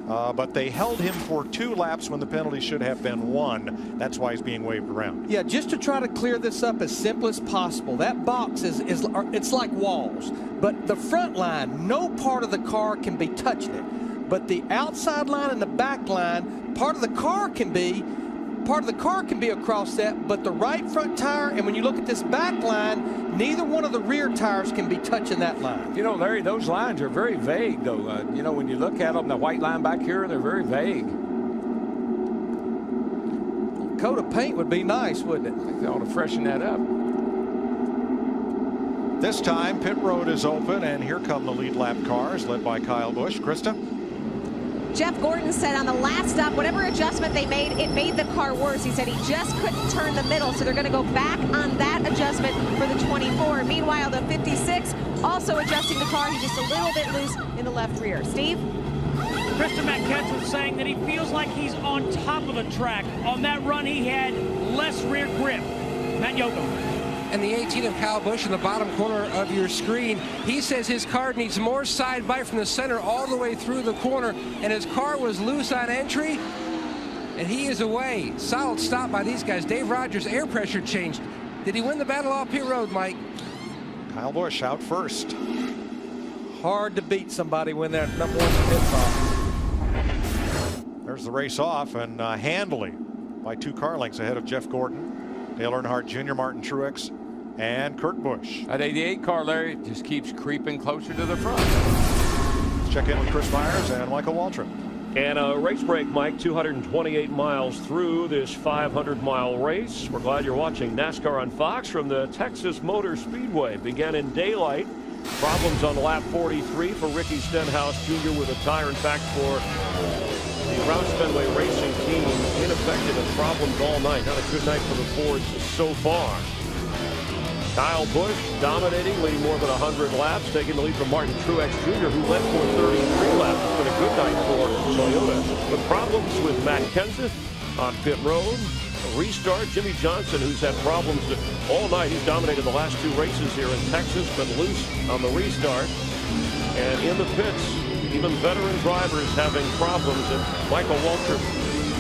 But they held him for 2 laps when the penalty should have been 1. That's why he's being waved around. Yeah, just to try to clear this up as simple as possible. That box it's like walls. But the front line, no part of the car can be touching it. But the outside line and the back line, part of the car can be across that, but the right front tire, and when you look at this back line, neither one of the rear tires can be touching that line. You know, Larry, those lines are very vague, though. You know, when you look at them, the white line back here, they're very vague. A coat of paint would be nice, wouldn't it? I think they ought to freshen that up. This time, pit road is open, and here come the lead lap cars, led by Kyle Busch. Krista? Jeff Gordon said on the last stop, whatever adjustment they made, it made the car worse. He said he just couldn't turn the middle, so they're going to go back on that adjustment for the 24. Meanwhile, the 56 also adjusting the car. He's just a little bit loose in the left rear. Steve? Krista McKenzie was saying that he feels like he's on top of the track. On that run, he had less rear grip. Matt Yoakum. And the 18 of Kyle Busch in the bottom corner of your screen, he says his car needs more side bite from the center all the way through the corner, and his car was loose on entry, and he is away. Solid stop by these guys. Dave Rogers, air pressure changed. Did he win the battle off pit road, Mike? Kyle Busch out first. Hard to beat somebody when they're number one in the pit stop. There's the race off, and handily by 2 car lengths ahead of Jeff Gordon, Dale Earnhardt Jr., Martin Truex, and Kurt Busch. That 88 car, Larry, just keeps creeping closer to the front. Let's check in with Chris Myers and Michael Waltrip. And a race break, Mike, 228 miles through this 500-mile race. We're glad you're watching NASCAR on Fox from the Texas Motor Speedway. Began in daylight. Problems on lap 43 for Ricky Stenhouse Jr. with a tire. In fact, for the Roush Fenway Racing team, ineffective and problems all night. Not a good night for the Fords so far. Kyle Busch dominating, leading more than 100 laps, taking the lead from Martin Truex Jr., who led for 33 laps. It's been a good night for Toyota. But problems with Matt Kenseth on pit road. A restart. Jimmy Johnson, who's had problems all night. He's dominated the last 2 races here in Texas, been loose on the restart. And in the pits, even veteran drivers having problems. And Michael Waltrip,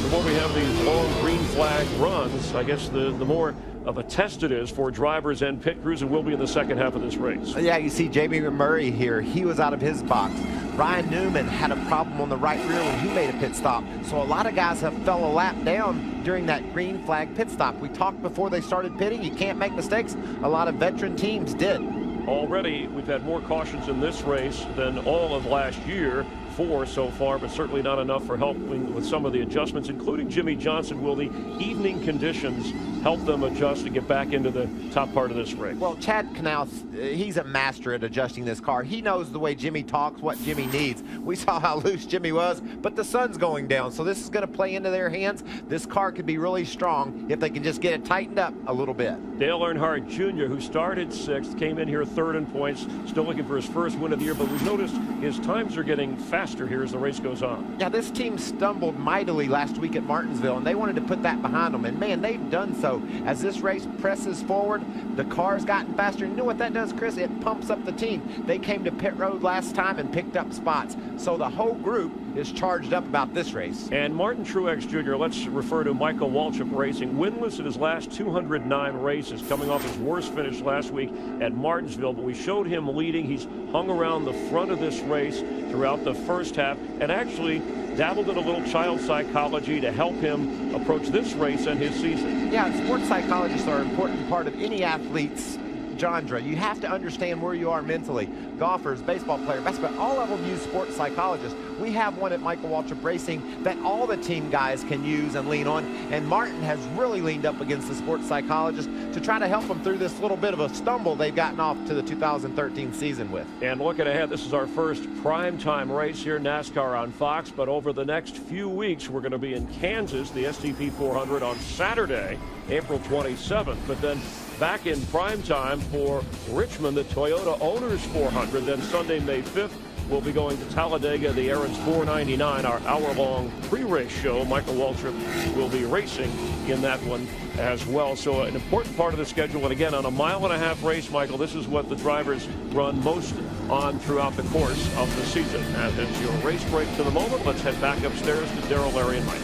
the more we have these long green flag runs, I guess the more of a test it is for drivers and pit crews, and will be in the second half of this race. Yeah, you see Jamie Murray here. He was out of his box. Ryan Newman had a problem on the right rear when he made a pit stop. So a lot of guys have fell a lap down during that green flag pit stop. We talked before they started pitting, you can't make mistakes. A lot of veteran teams did. Already, we've had more cautions in this race than all of last year. 4 so far, but certainly not enough for helping with some of the adjustments, including Jimmy Johnson. Will the evening conditions help them adjust to get back into the top part of this race? Well, Chad Knaus, he's a master at adjusting this car. He knows the way Jimmy talks, what Jimmy needs. We saw how loose Jimmy was, but the sun's going down, so this is going to play into their hands. This car could be really strong if they can just get it tightened up a little bit. Dale Earnhardt Jr., who started 6th, came in here 3rd in points, still looking for his first win of the year, but we've noticed his times are getting faster here as the race goes on. Yeah, this team stumbled mightily last week at Martinsville, and they wanted to put that behind them, and man, they've done so. As this race presses forward, the car's gotten faster. You know what that does, Chris? It pumps up the team. They came to pit road last time and picked up spots, so the whole group is charged up about this race. And Martin Truex Jr., let's refer to Michael Waltrip Racing, winless in his last 209 races, coming off his worst finish last week at Martinsville, but we showed him leading. He's hung around the front of this race throughout the first half, and actually dabbled in a little child psychology to help him approach this race and his season. Yeah, sports psychologists are an important part of any athlete's genre. You have to understand where you are mentally. Golfers, baseball players, basketball, all of them use sports psychologists. We have one at Michael Waltrip Racing that all the team guys can use and lean on, and Martin has really leaned up against the sports psychologist to try to help them through this little bit of a stumble they've gotten off to the 2013 season with. And looking ahead, this is our first primetime race here, NASCAR on Fox, but over the next few weeks, we're going to be in Kansas, the STP 400 on Saturday, April 27th, but then back in prime time for Richmond, the Toyota Owners 400. Then Sunday, May 5th, we'll be going to Talladega, the Aaron's 499, our hour-long pre-race show. Michael Waltrip will be racing in that one as well. So an important part of the schedule. And again, on a mile-and-a-half race, Michael, this is what the drivers run most on throughout the course of the season. And as your race break to the moment, let's head back upstairs to Darrell, Larry, and Mike.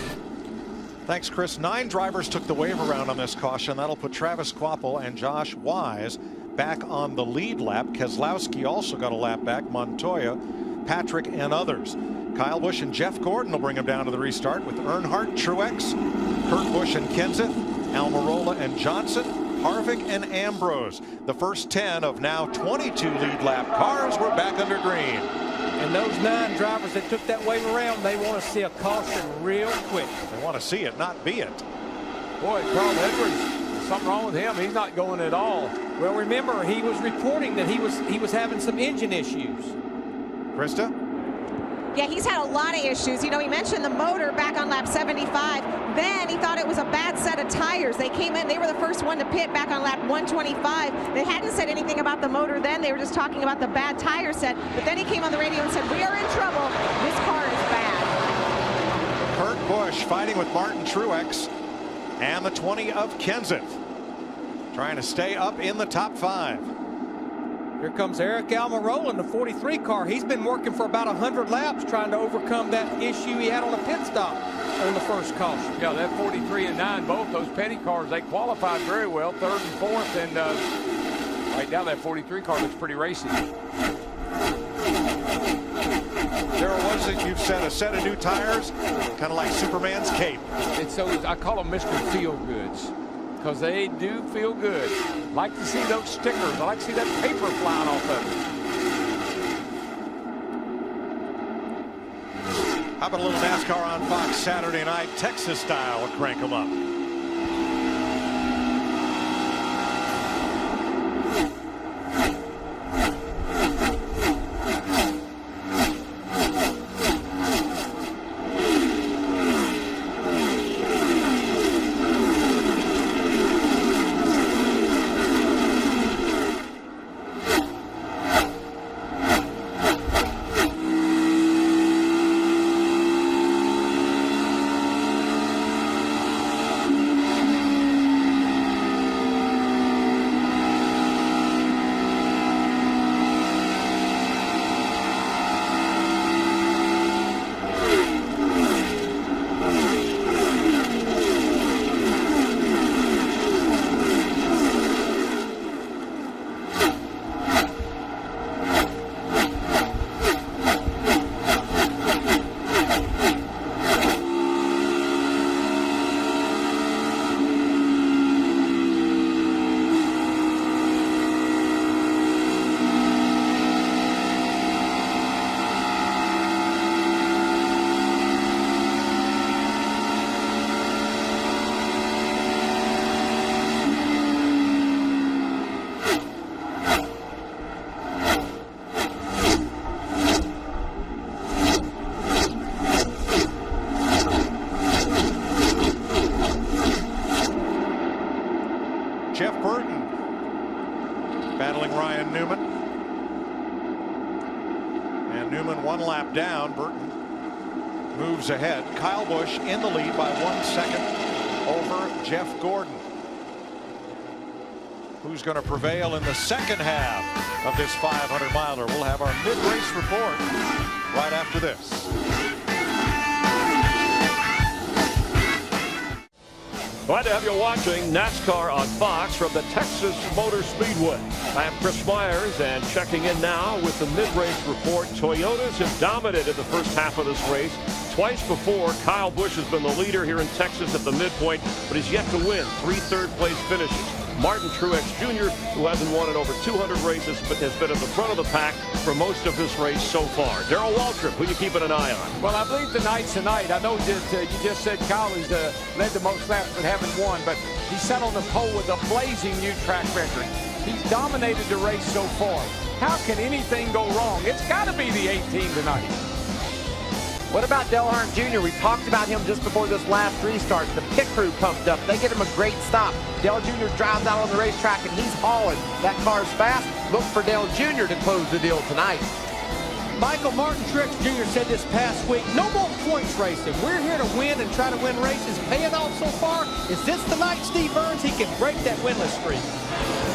Thanks, Chris. 9 drivers took the wave around on this caution. That'll put Travis Kvapil and Josh Wise back on the lead lap. Keselowski also got a lap back. Montoya, Patrick, and others. Kyle Busch and Jeff Gordon will bring him down to the restart with Earnhardt, Truex, Kurt Busch and Kenseth, Almirola and Johnson, Harvick and Ambrose. The first 10 of now 22 lead lap cars were back under green. And those 9 drivers that took that wave around, they want to see a caution real quick. They want to see it, not be it. Boy, Carl Edwards, something wrong with him. He's not going at all. Well, remember, he was reporting that he was having some engine issues. Krista? Yeah, he's had a lot of issues. You know, he mentioned the motor back on lap 75. Then he thought it was a bad set of tires. They came in, they were the first one to pit back on lap 125. They hadn't said anything about the motor then. They were just talking about the bad tire set. But then he came on the radio and said, we are in trouble. This car is bad. Kurt Busch fighting with Martin Truex and the 20 of Kenseth, trying to stay up in the top 5. Here comes Eric Almirola in the 43 car. He's been working for about 100 laps trying to overcome that issue he had on a pit stop on the first caution. Yeah, that 43 and 9, both those petty cars, they qualified very well, 3rd and 4th, and right now that 43 car looks pretty racy. There was it, you've said, a set of new tires, kind of like Superman's cape. It's so, I call them Mr. Feel Goods, because they do feel good. Like to see those stickers. I like to see that paper flying off of them. How about a little NASCAR on Fox Saturday night, Texas style? We'll crank them up. Down, Burton moves ahead. Kyle Busch in the lead by 1 second over Jeff Gordon. Who's going to prevail in the second half of this 500-miler? We'll have our mid-race report right after this. Glad to have you watching NASCAR on Fox from the Texas Motor Speedway. I am Chris Myers, and checking in now with the mid-race report. Toyotas have dominated the first half of this race. Twice before, Kyle Busch has been the leader here in Texas at the midpoint, but he's yet to win 3 third-place finishes. Martin Truex Jr., who hasn't won in over 200 races, but has been at the front of the pack for most of this race so far. Darrell Waltrip, who you keeping an eye on? Well, I believe tonight's tonight. I know that you just said Kyle has led the most laps but haven't won, but he sat on the pole with a blazing new track record. He's dominated the race so far. How can anything go wrong? It's got to be the 18 tonight. What about Dale Earnhardt Jr.? We talked about him just before this last restart. The pit crew pumped up. They get him a great stop. Dale Jr. drives out on the racetrack and he's hauling. That car's fast. Look for Dale Jr. to close the deal tonight. Michael, Martin Truex Jr. said this past week, no more points racing. We're here to win and try to win races. Paying off so far. Is this the night, Steve Burns, he can break that winless streak?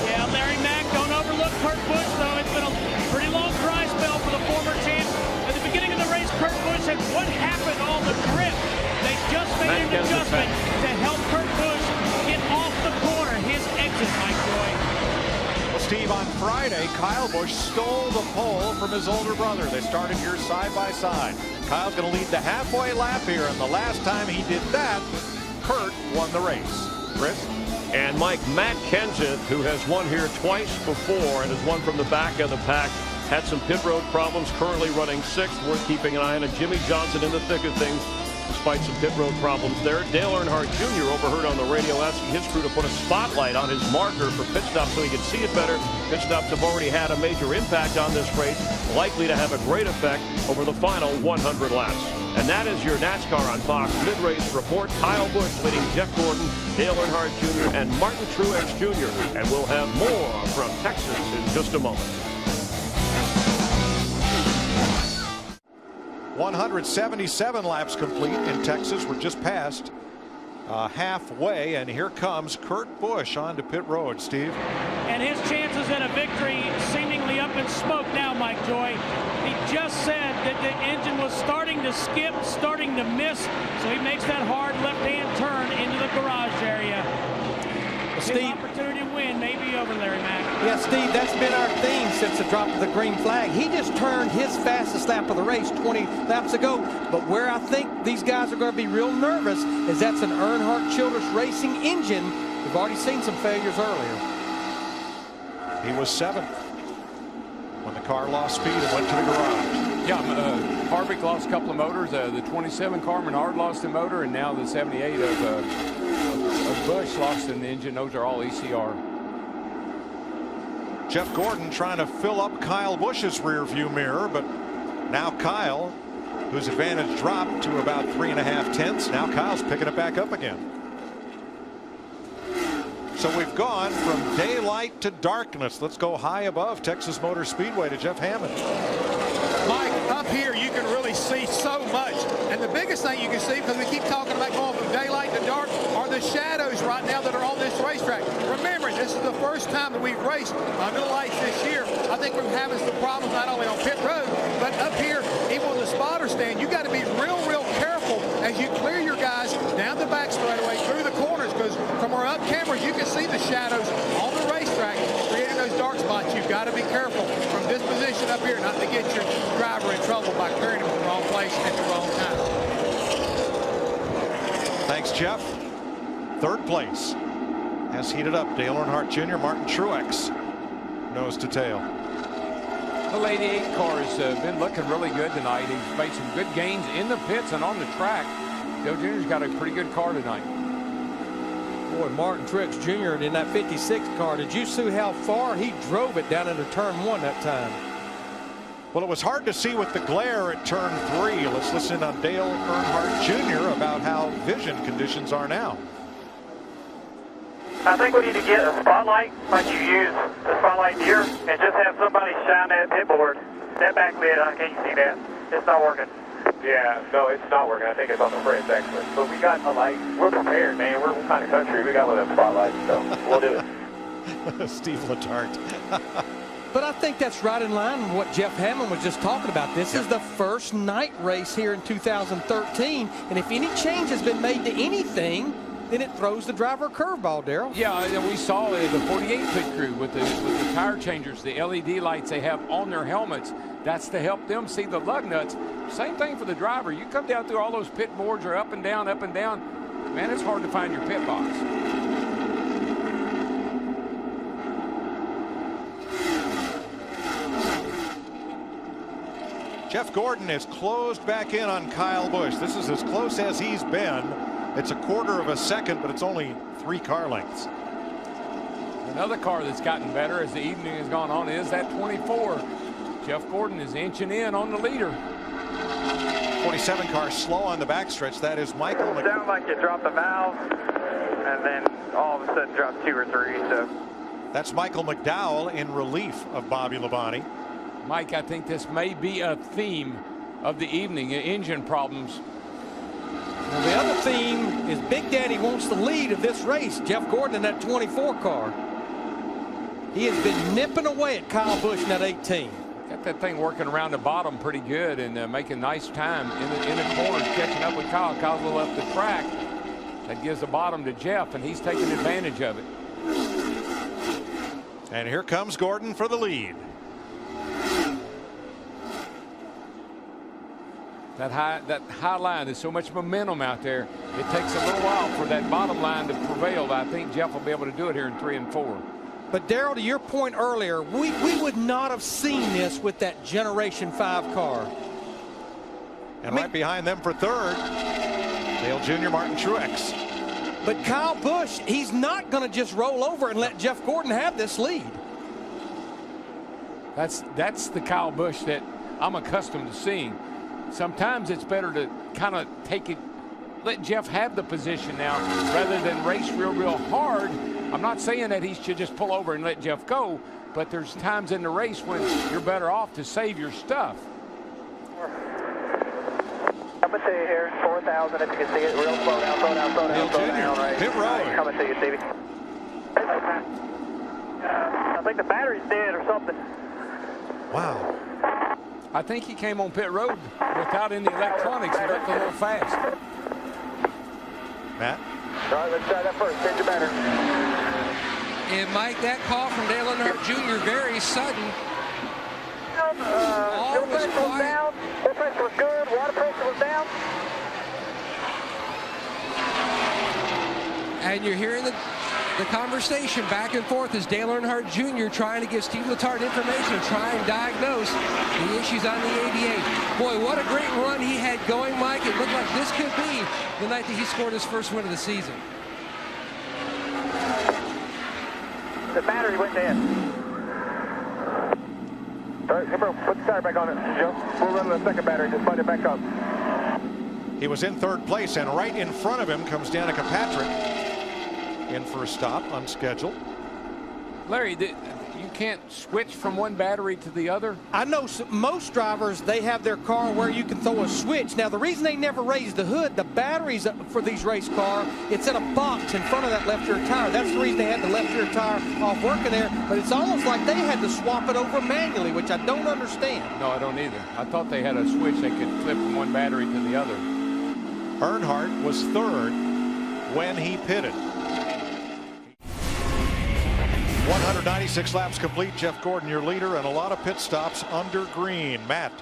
Yeah, Larry Mack, don't overlook Kurt Busch, though. It's been a pretty long dry spell for the former champ. At the beginning of the race, Kurt Busch said, what happened on the grip? They just made an adjustment to help Kurt Busch get off the corner. His exit, Mike Joy. Well, Steve, on Friday, Kyle Busch stole the pole from his older brother. They started here side by side. Kyle's going to lead the halfway lap here, and the last time he did that, Kurt won the race. Chris? And Mike, Matt Kenseth, who has won here twice before and has won from the back of the pack, had some pit road problems, currently running 6th. Worth keeping an eye on. And Jimmy Johnson in the thick of things, despite some pit road problems there. Dale Earnhardt Jr. overheard on the radio asking his crew to put a spotlight on his marker for pit stops so he could see it better. Pit stops have already had a major impact on this race, likely to have a great effect over the final 100 laps. And that is your NASCAR on Fox mid-race report. Kyle Busch leading Jeff Gordon, Dale Earnhardt Jr., and Martin Truex Jr. And we'll have more from Texas in just a moment. 177 laps complete in Texas. We're just past halfway, and here comes Kurt Busch onto pit road, Steve. And his chances at a victory seemingly up in smoke now, Mike Joy. He just said that the engine was starting to skip, starting to miss, so he makes that hard left-hand turn into the garage area. His opportunity to win may be over, Larry Mack. Yeah, Steve, that's been our theme since the drop of the green flag. He just turned his fastest lap of the race 20 laps ago. But where I think these guys are going to be real nervous is that's an Earnhardt Childress Racing engine. We've already seen some failures earlier. He was 7th when the car lost speed and went to the garage. Yeah, Harvick lost a couple of motors. The 27 car Menard lost a motor, and now the 78 of Busch lost an engine. Those are all ECR. Jeff Gordon trying to fill up Kyle Busch's rear view mirror, but now Kyle, whose advantage dropped to about 3.5 tenths, now Kyle's picking it back up again. So we've gone from daylight to darkness. Let's go high above Texas Motor Speedway to Jeff Hammond. Mike, up here you can really see so much. And the biggest thing you can see, because we keep talking about going from daylight to dark, are the shadows right now that are on this racetrack. Remember, this is the first time that we've raced under the lights this year. I think we're having some problems not only on pit road, but up here, even on the spotter stand, you got to be real careful as you clear your guys down the back straightaway through the corners, because from our up cameras, you can see the shadows on the racetrack creating those dark spots. You've got to be careful from this position up here not to get your driver in trouble by clearing him in the wrong place at the wrong time. Thanks, Jeff. 3rd place has heated up. Dale Earnhardt Jr., Martin Truex, nose to tail. The 88 car has been looking really good tonight. He's made some good gains in the pits and on the track. Dale Jr.'s got a pretty good car tonight. Boy, Martin Truex Jr. in that 56 car, did you see how far he drove it down into turn 1 that time? Well, it was hard to see with the glare at turn 3. Let's listen on Dale Earnhardt Jr. about how vision conditions are now. I think we need to get a spotlight like you use the spotlight here and just have somebody shine that pit board. That back lid, I can't see that. It's not working. Yeah, no, it's not working. I think it's on the front actually. But we got a light. We're prepared, man. We're kind of country. We got one of them spotlights, so we'll do it. Steve Letarte. But I think that's right in line with what Jeff Hammond was just talking about. This is the first night race here in 2013. And if any change has been made to anything, then it throws the driver a curveball, Darrell. Yeah, and we saw the 48 pit crew with the tire changers, the LED lights they have on their helmets. That's to help them see the lug nuts. Same thing for the driver. You come down through all those pit boards are up and down, up and down. Man, it's hard to find your pit box. Jeff Gordon is closed back in on Kyle Busch. This is as close as he's been. It's a quarter of a second, but it's only 3 car lengths. Another car that's gotten better as the evening has gone on is that 24. Jeff Gordon is inching in on the leader. 47 car slow on the backstretch. That is Michael McDowell. Sounds like you dropped the valve and then all of a sudden dropped 2 or 3. So that's Michael McDowell in relief of Bobby Labonte. Mike, I think this may be a theme of the evening, engine problems. Well, the other theme is Big Daddy wants the lead of this race. Jeff Gordon in that 24 car. He has been nipping away at Kyle Busch in that 18. Got that thing working around the bottom pretty good and making nice time in the corners, catching up with Kyle. Kyle's a little up the track. That gives the bottom to Jeff, and he's taking advantage of it. And here comes Gordon for the lead. That high line, there's so much momentum out there. It takes a little while for that bottom line to prevail. But I think Jeff will be able to do it here in 3 and 4. But Darrell, to your point earlier, we would not have seen this with that Generation 5 car. And right behind them for third, Dale Jr., Martin Truex. But Kyle Busch, he's not going to just roll over and let Jeff Gordon have this lead. That's the Kyle Busch that I'm accustomed to seeing. Sometimes it's better to kind of take it, let Jeff have the position now rather than race real hard. I'm not saying that he should just pull over and let Jeff go, but there's times in the race when you're better off to save your stuff. I'm going to see you here, 4,000 if you can see it. Real slow down, slow down, slow down, slow down. Right. Pit road. Come and see you, Stevie. I think the battery's dead or something. Wow. I think he came on pit road without any electronics. He looked a little fast. Matt? All right, let's try that first. Change the battery. And Mike, that call from Dale Earnhardt Jr. very sudden. Fuel pressure was down. Fuel pressure was good. Water pressure was down. And you're hearing the conversation back and forth as Dale Earnhardt Jr. trying to give Steve Letarte information, try and diagnose the issues on the 88. Boy, what a great run he had going, Mike. It looked like this could be the night that he scored his first win of the season. The battery went dead. All right, put the tire back on it, Joe. We'll run the second battery, just find it back up. He was in third place, and right in front of him comes Danica Patrick. In for a stop, unscheduled. Larry, you can't switch from one battery to the other? I know most drivers, they have their car where you can throw a switch. Now, the reason they never raise the hood, the batteries for these race cars, it's in a box in front of that left rear tire. That's the reason they had the left rear tire off working there. But it's almost like they had to swap it over manually, which I don't understand. No, I don't either. I thought they had a switch they could flip from one battery to the other. Earnhardt was third when he pitted. 196 laps complete. Jeff Gordon, your leader, and a lot of pit stops under green. Matt.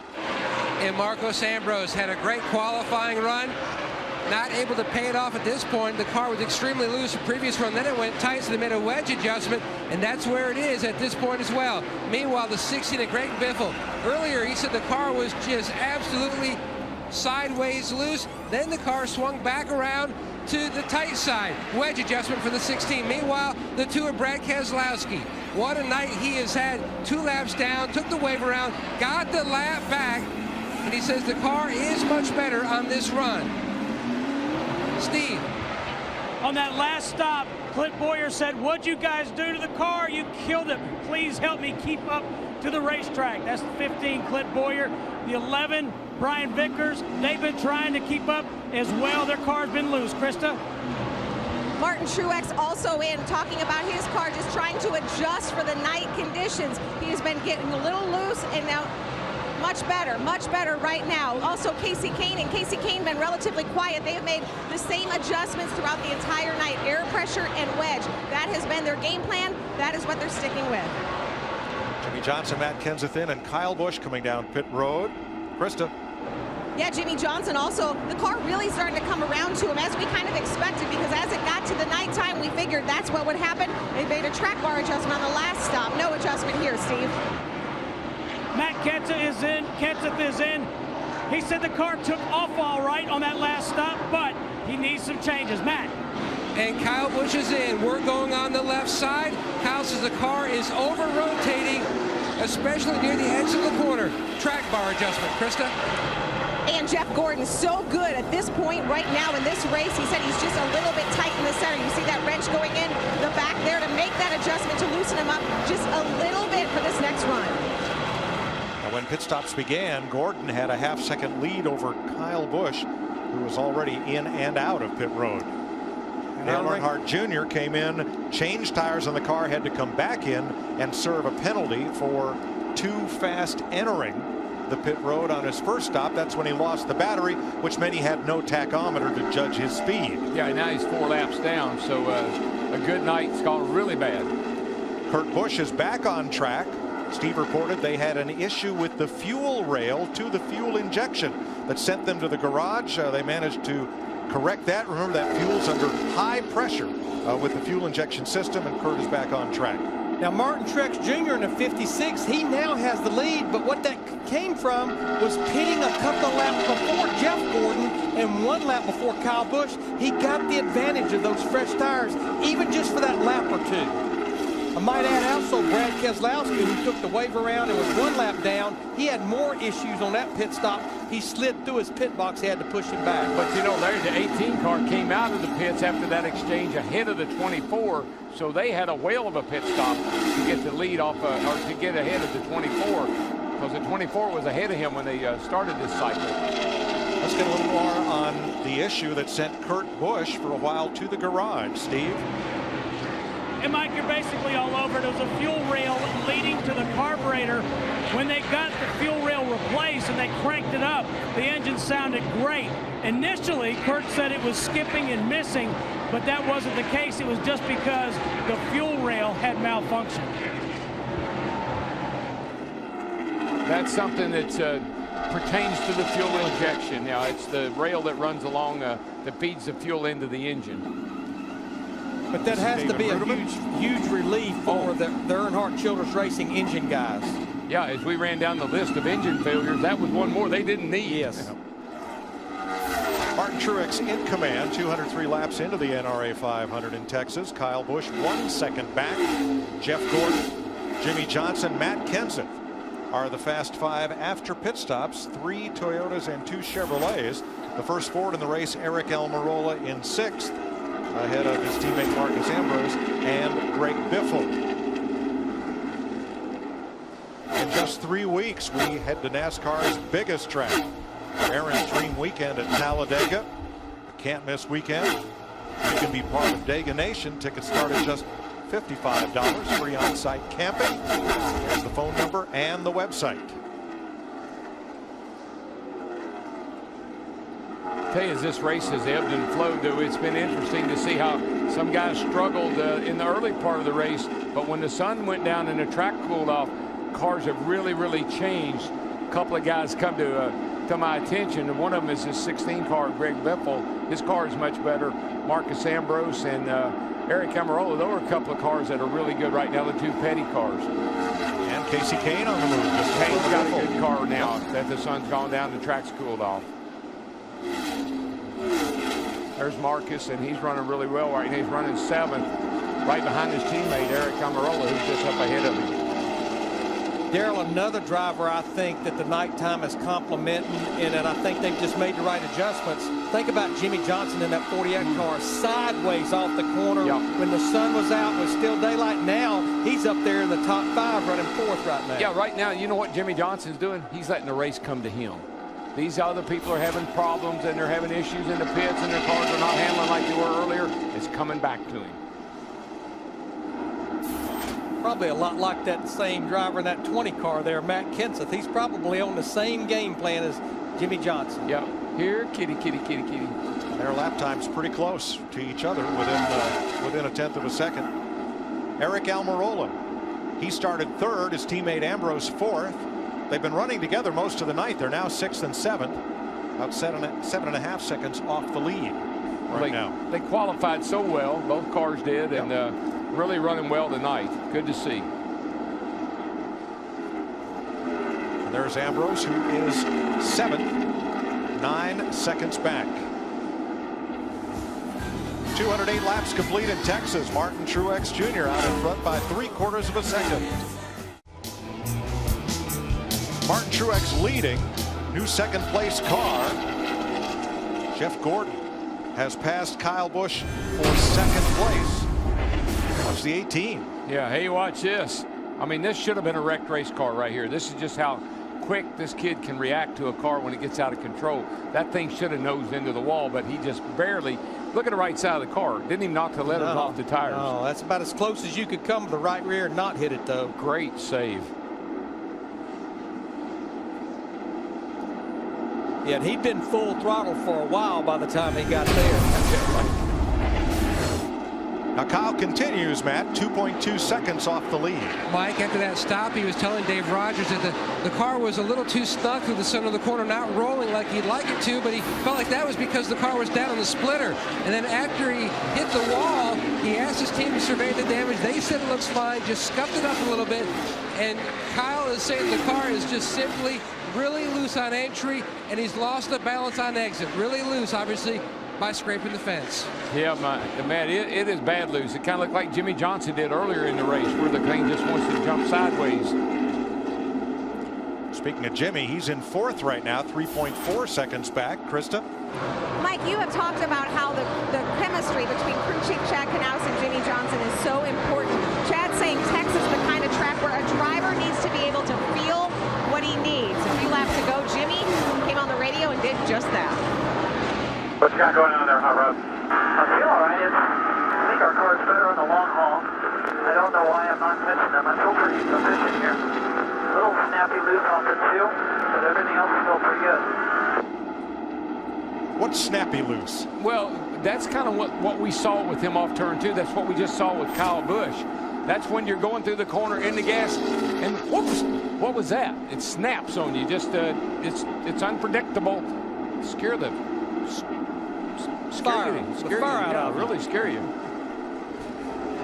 And Marcos Ambrose had a great qualifying run. Not able to pay it off at this point. The car was extremely loose the previous run. Then it went tight, so they made a wedge adjustment, and that's where it is at this point as well. Meanwhile, the 16 of Greg Biffle. Earlier, he said the car was just absolutely sideways loose. Then the car swung back around to the tight side. Wedge adjustment for the 16. Meanwhile, the 2 of Brad Keselowski. What a night he has had. 2 laps down, took the wave around, got the lap back, and he says the car is much better on this run. Steve. On that last stop, Clint Boyer said, "What'd you guys do to the car? You killed it. Please help me keep up to the racetrack." That's the 15, Clint Boyer. The 11, Brian Vickers. They've been trying to keep up as well. Their car's been loose. Krista? Martin Truex also in, talking about his car, just trying to adjust for the night conditions. He has been getting a little loose, and now much better right now. Also, Casey Kane been relatively quiet. They have made the same adjustments throughout the entire night. Air pressure and wedge. That has been their game plan. That is what they're sticking with. Jimmy Johnson, Matt Kenseth in, and Kyle Busch coming down pit road. Krista. Yeah, Jimmy Johnson also, the car really starting to come around to him as we kind of expected, because as it got to the nighttime, we figured that's what would happen. They made a track bar adjustment on the last stop. No adjustment here, Steve. Matt Kenseth is in. He said the car took off all right on that last stop, but he needs some changes. Matt. And Kyle Busch is in. We're going on the left side. Kyle says the car is over-rotating, especially near the edge of the corner. Track bar adjustment. Krista? And Jeff Gordon so good at this point right now in this race. He said he's just a little bit tight in the center. You see that wrench going in the back there to make that adjustment to loosen him up just a little bit for this next run. Now, when pit stops began, Gordon had a half-second lead over Kyle Busch, who was already in and out of pit road. Dale Earnhardt Jr. came in, changed tires on the car, had to come back in and serve a penalty for too fast entering the pit road on his first stop. That's when he lost the battery, which meant he had no tachometer to judge his speed. Yeah, now he's 4 laps down, so a good night's gone really bad. Kurt Busch is back on track. Steve reported they had an issue with the fuel rail to the fuel injection that sent them to the garage. They managed to correct that. Remember, that fuel's under high pressure with the fuel injection system, and Kurt is back on track. Now, Martin Truex Jr. in a 56, he now has the lead, but what that came from was pitting a couple of laps before Jeff Gordon and 1 lap before Kyle Busch. He got the advantage of those fresh tires, even just for that lap or two. I might add also Brad Keselowski, who took the wave around and was 1 lap down. He had more issues on that pit stop. He slid through his pit box. He had to push him back. But, you know, Larry, the 18 car came out of the pits after that exchange ahead of the 24, so they had a whale of a pit stop to get the lead off, or to get ahead of the 24, because the 24 was ahead of him when they started this cycle. Let's get a little more on the issue that sent Kurt Busch for a while to the garage. Steve? And Mike, you're basically all over it. There was a fuel rail leading to the carburetor. When they got the fuel rail replaced and they cranked it up, the engine sounded great. Initially, Kurt said it was skipping and missing, but that wasn't the case. It was just because the fuel rail had malfunctioned. That's something that pertains to the fuel injection. Now, it's the rail that runs along that feeds the fuel into the engine. But that has to be a huge relief for the Earnhardt Childress Racing engine guys. Yeah, as we ran down the list of engine failures, that was one more they didn't need. Yes. Martin Truex in command, 203 laps into the NRA 500 in Texas. Kyle Busch 1 second back. Jeff Gordon, Jimmy Johnson, Matt Kenseth are the Fast Five after pit stops. 3 Toyotas and 2 Chevrolets. The first Ford in the race, Eric Almirola in 6th. Ahead of his teammate Marcus Ambrose and Greg Biffle. In just 3 weeks, we head to NASCAR's biggest track. Aaron's Dream Weekend at Talladega. A can't miss weekend. You can be part of Dega Nation. Tickets start at just $55. Free on-site camping. There's the phone number and the website. Tell you, as this race has ebbed and flowed, though, it's been interesting to see how some guys struggled in the early part of the race, but when the sun went down and the track cooled off, cars have really changed. A couple of guys come to my attention, and one of them is his 16 car, Greg Biffle. His car is much better. Marcus Ambrose and Eric Almirola, those are a couple of cars that are really good right now, the 2 Petty cars. And Casey Kane on the move. Kane's got a good car now that the sun's gone down, the track's cooled off. There's Marcus, and he's running really well right now. He's running 7th, right behind his teammate, Eric Almirola, who's just up ahead of him. Daryl, another driver I think that the nighttime is complimenting, and I think they've just made the right adjustments. Think about Jimmy Johnson in that 48 car, sideways off the corner. Yep. When the sun was out, it was still daylight. Now he's up there in the top 5, running 4th right now. Yeah, right now, you know what Jimmy Johnson's doing? He's letting the race come to him. These other people are having problems, and they're having issues in the pits, and their cars are not handling like they were earlier. It's coming back to him. probably a lot like that same driver in that 20 car there, Matt Kenseth. He's probably on the same game plan as Jimmy Johnson. Yep. Here, kitty, kitty, kitty, kitty. Their lap time's pretty close to each other, within a tenth of a second. Eric Almirola, he started third. His teammate Ambrose fourth. They've been running together most of the night. They're now 6th and 7th, about 7.5 seconds off the lead right now. They qualified so well, both cars did, and really running well tonight. Good to see. And there's Ambrose, who is 7th, 9 seconds back. 208 laps complete in Texas. Martin Truex Jr. out in front by 3/4 of a second. Martin Truex leading. New second place car. Jeff Gordon has passed Kyle Busch for second place. Watch the 18. Yeah, hey, watch this. I mean, this should have been a wrecked race car right here. This is just how quick this kid can react to a car when it gets out of control. That thing should have nosed into the wall, but he just barely. Look at the right side of the car. Didn't even knock the letters off the tires. No, that's about as close as you could come to the right rear and not hit it, though. Great save. Yeah, he'd been full throttle for a while by the time he got there. Now Kyle continues, Matt, 2.2 seconds off the lead. Mike, after that stop, he was telling Dave Rogers that the car was a little too snug through the center of the corner, not rolling like he'd like it to, but he felt like that was because the car was down on the splitter. And then after he hit the wall, he asked his team to survey the damage. They said it looks fine, just scuffed it up a little bit. And Kyle is saying the car is just simply really loose on entry, and he's lost the balance on exit. Really loose, obviously, by scraping the fence. Yeah, Matt, it is bad loose. It kind of looked like Jimmy Johnson did earlier in the race, where the thing just wants to jump sideways. Speaking of Jimmy, he's in fourth right now, 3.4 seconds back. Krista? Mike, you have talked about how the chemistry between crew chief Chad Knaus and Jimmy Johnson is so important. Chad's saying Texas is the kind of track where a driver needs to be able to feel what he needs. A few laps ago, Jimmy came on the radio and did just that. What you got going on there, Hot Rod? I feel all right. I think our car's better on the long haul. I don't know why I'm not missing them. I feel pretty efficient here. A little snappy loose off the two, but everything else is still pretty good. What's snappy loose? Well, that's kind of what we saw with him off turn 2. That's what we just saw with Kyle Busch. That's when you're going through the corner in the gas, and whoops, what was that? It snaps on you. Just it's unpredictable. Scare you. Really scare you.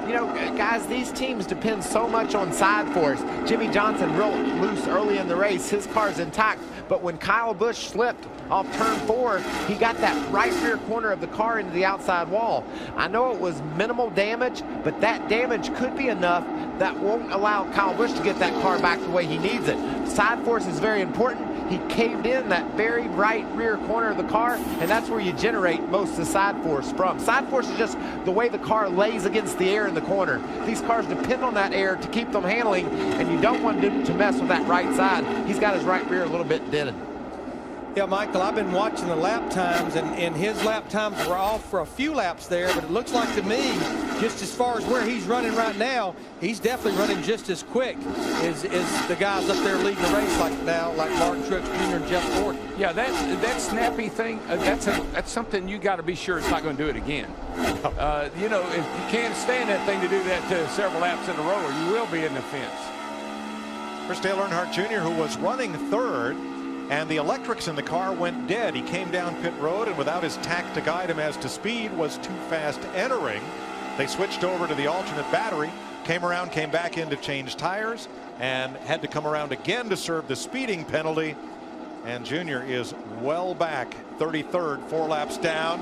You know, guys, these teams depend so much on side force. Jimmy Johnson real loose early in the race. His car's intact. But when Kyle Busch slipped off turn 4, he got that right rear corner of the car into the outside wall. I know it was minimal damage, but that damage could be enough that won't allow Kyle Busch to get that car back the way he needs it. Side force is very important. He caved in that very right rear corner of the car, and that's where you generate most of the side force from. Side force is just the way the car lays against the air in the corner. These cars depend on that air to keep them handling, and you don't want to mess with that right side. He's got his right rear a little bit dented. Yeah, Michael, I've been watching the lap times, and his lap times were off for a few laps there, but it looks like to me, just as far as where he's running right now, he's definitely running just as quick as the guys up there leading the race like Martin Truex Jr. and Jeff Gordon. Yeah, that snappy thing, that's something you got to be sure it's not going to do it again. You know, if you can't stand that thing to do that several laps in a row, or you will be in the fence. Here's Dale Earnhardt Jr., who was running third, and the electrics in the car went dead. He came down pit road, and without his tack to guide him as to speed, was too fast entering. They switched over to the alternate battery, came around, came back in to change tires, and had to come around again to serve the speeding penalty. And Junior is well back, 33rd, 4 laps down.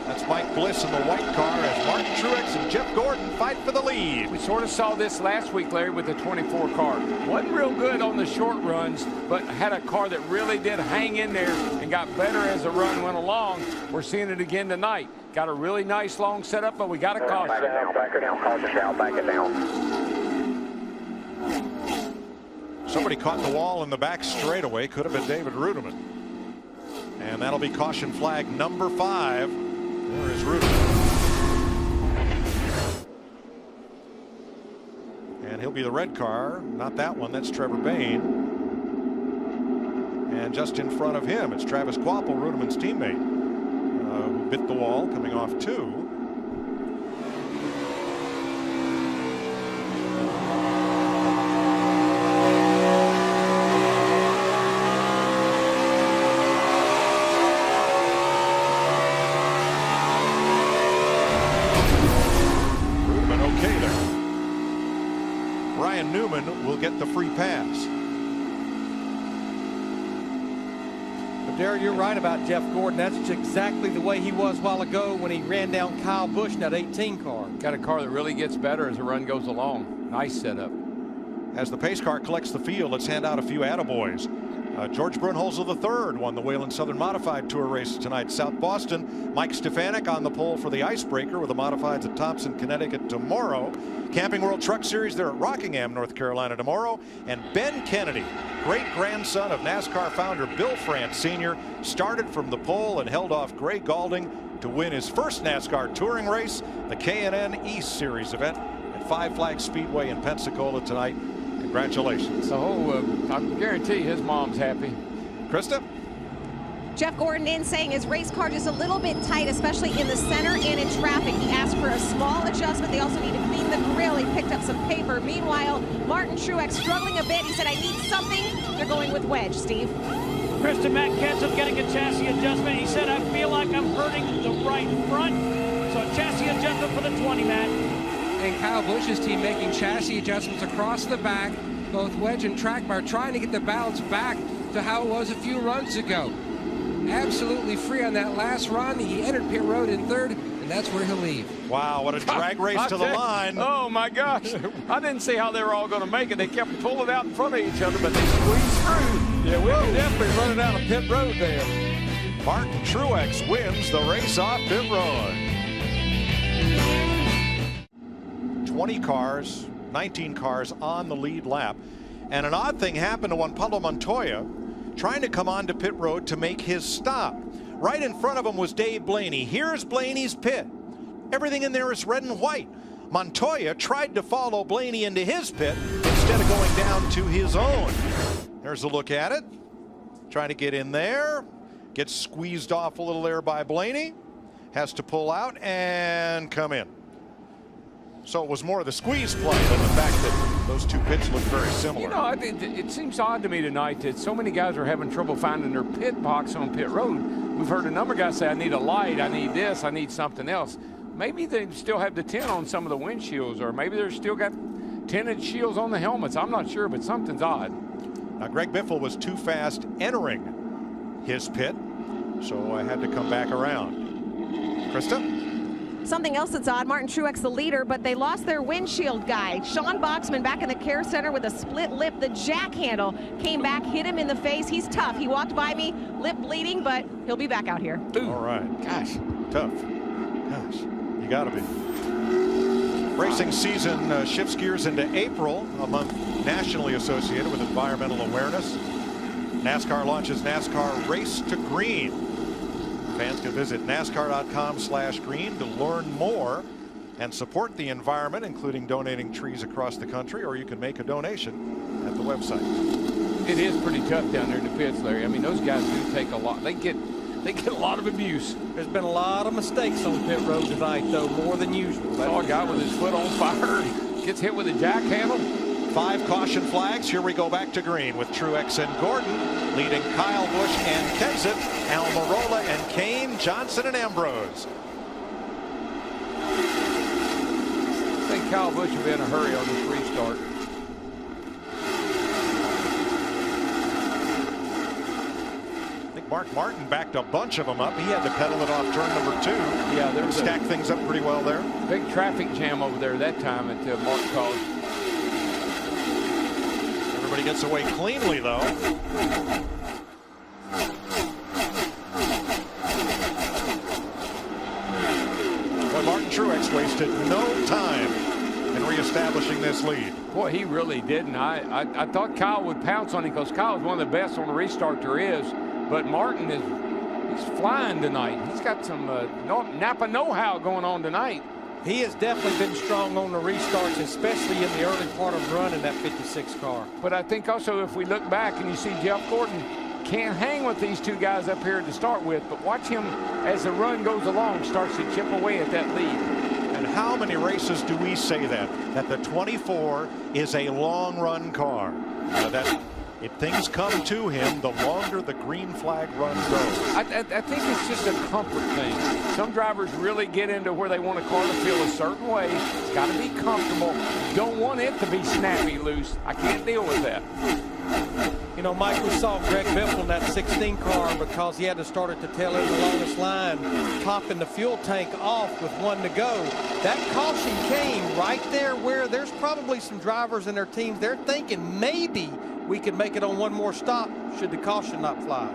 That's Mike Bliss in the white car as Martin Truex and Jeff Gordon fight for the lead. We sort of saw this last week, Larry, with the 24 car. Wasn't real good on the short runs, but had a car that really did hang in there and got better as the run went along. We're seeing it again tonight. Got a really nice long setup, but we got a caution. Back it down, back it down, caution down, back it down. Somebody caught the wall in the back straightaway. Could have been David Ruderman. And that'll be caution flag number 5. There is Ruderman. And he'll be the red car. Not that one. That's Trevor Bayne. And just in front of him, it's Travis Kvapil, Rudeman's teammate, who bit the wall coming off 2. Newman will get the free pass. But Darrell, you're right about Jeff Gordon. That's exactly the way he was a while ago when he ran down Kyle Busch in that 18 car. Got a car that really gets better as the run goes along. Nice setup. As the pace car collects the field, let's hand out a few attaboys. George Brunholzer III won the Whelen Southern Modified Tour race tonight. South Boston, Mike Stefanik on the pole for the Icebreaker with the Modifieds at Thompson, Connecticut tomorrow. Camping World Truck Series there at Rockingham, North Carolina tomorrow. And Ben Kennedy, great-grandson of NASCAR founder Bill France Sr., started from the pole and held off Gray Gaulding to win his first NASCAR touring race, the K&N East Series event at Five Flags Speedway in Pensacola tonight. Congratulations. I guarantee his mom's happy. Krista? Jeff Gordon in saying his race car just a little bit tight, especially in the center and in traffic. He asked for a small adjustment. They also need to clean the grill. He picked up some paper. Meanwhile, Martin Truex struggling a bit. He said, I need something. They're going with wedge, Steve. Krista, Matt Kenseth getting a chassis adjustment. He said, I feel like I'm hurting the right front. So a chassis adjustment for the 20, Matt. And Kyle Busch's team making chassis adjustments across the back, both wedge and track bar, trying to get the balance back to how it was a few runs ago. Absolutely free on that last run. He entered pit road in 3rd, and that's where he'll leave. Wow, what a drag race to the line. Oh, my gosh. I didn't see how they were all going to make it. They kept pulling out in front of each other, but they squeezed through. Yeah, we were definitely running out of pit road there. Martin Truex wins the race off pit road. 20 cars, 19 cars on the lead lap. And an odd thing happened to Juan Pablo Montoya trying to come onto pit road to make his stop. Right in front of him was Dave Blaney. Here's Blaney's pit. Everything in there is red and white. Montoya tried to follow Blaney into his pit instead of going down to his own. There's a look at it. Trying to get in there. Gets squeezed off a little there by Blaney. Has to pull out and come in. So it was more the squeeze play than the fact that those two pits look very similar. You know, it seems odd to me tonight that so many guys are having trouble finding their pit box on pit road. We've heard a number of guys say, I need a light, I need this, I need something else. Maybe they still have the tint on some of the windshields, or maybe they're still got tinted shields on the helmets. I'm not sure, but something's odd. Now, Greg Biffle was too fast entering his pit, so I had to come back around. Krista? Something else that's odd, Martin Truex the leader, but they lost their windshield guy. Sean Boxman back in the care center with a split lip. The jack handle came back, hit him in the face. He's tough. He walked by me, lip bleeding, but he'll be back out here. Ooh. All right. Gosh. Tough. Gosh. You got to be. Racing season shifts gears into April, a month nationally associated with environmental awareness. NASCAR launches NASCAR Race to Green. Fans can visit NASCAR.com/green to learn more and support the environment, including donating trees across the country, or you can make a donation at the website. It is pretty tough down there in the pits, Larry. I mean, those guys do take a lot. They get a lot of abuse. There's been a lot of mistakes on pit road tonight, though, more than usual. Saw a guy with his foot on fire, gets hit with a jack handle. 5 caution flags. Here we go back to green with Truex and Gordon leading Kyle Busch and Kenseth, Almirola and Kane, Johnson and Ambrose. I think Kyle Busch will be in a hurry on this restart. I think Mark Martin backed a bunch of them up. He had to pedal it off turn number 2. Yeah, there was stacked things up pretty well there. Big traffic jam over there that time at Mark caused. Everybody gets away cleanly, though. But Martin Truex wasted no time in reestablishing this lead. Boy, he really didn't. I thought Kyle would pounce on him because Kyle's one of the best on the restart there is. But Martin he's flying tonight. He's got some Napa know-how going on tonight. He has definitely been strong on the restarts, especially in the early part of run in that 56 car. But I think also if we look back and you see Jeff Gordon can't hang with these two guys up here to start with, but watch him as the run goes along, starts to chip away at that lead. And how many races do we say that the 24 is a long run car? That if things come to him, the longer the green flag run goes. I think it's just a comfort thing. Some drivers really get into where they want a car to feel a certain way. It's got to be comfortable. Don't want it to be snappy loose. I can't deal with that. You know, Mike, we saw Greg Biffle in that 16 car because he had to start at the tail end of the longest line, topping the fuel tank off with 1 to go. That caution came right there where there's probably some drivers in their teams. They're thinking maybe we could make it on one more stop should the caution not fly.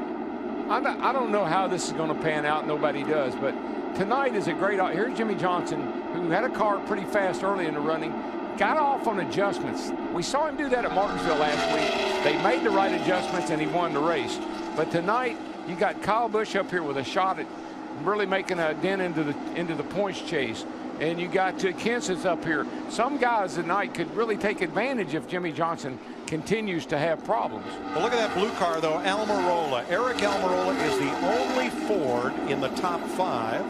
I don't know how this is going to pan out. Nobody does. But tonight is a great. Here's Jimmy Johnson, who had a car pretty fast early in the running. Got off on adjustments. We saw him do that at Martinsville last week. They made the right adjustments and he won the race. But tonight you got Kyle Busch up here with a shot at really making a dent into the points chase. And you got Kenseth up here. Some guys tonight could really take advantage if Jimmy Johnson continues to have problems. Well, look at that blue car, though. Almirola. Eric Almirola is the only Ford in the top 5.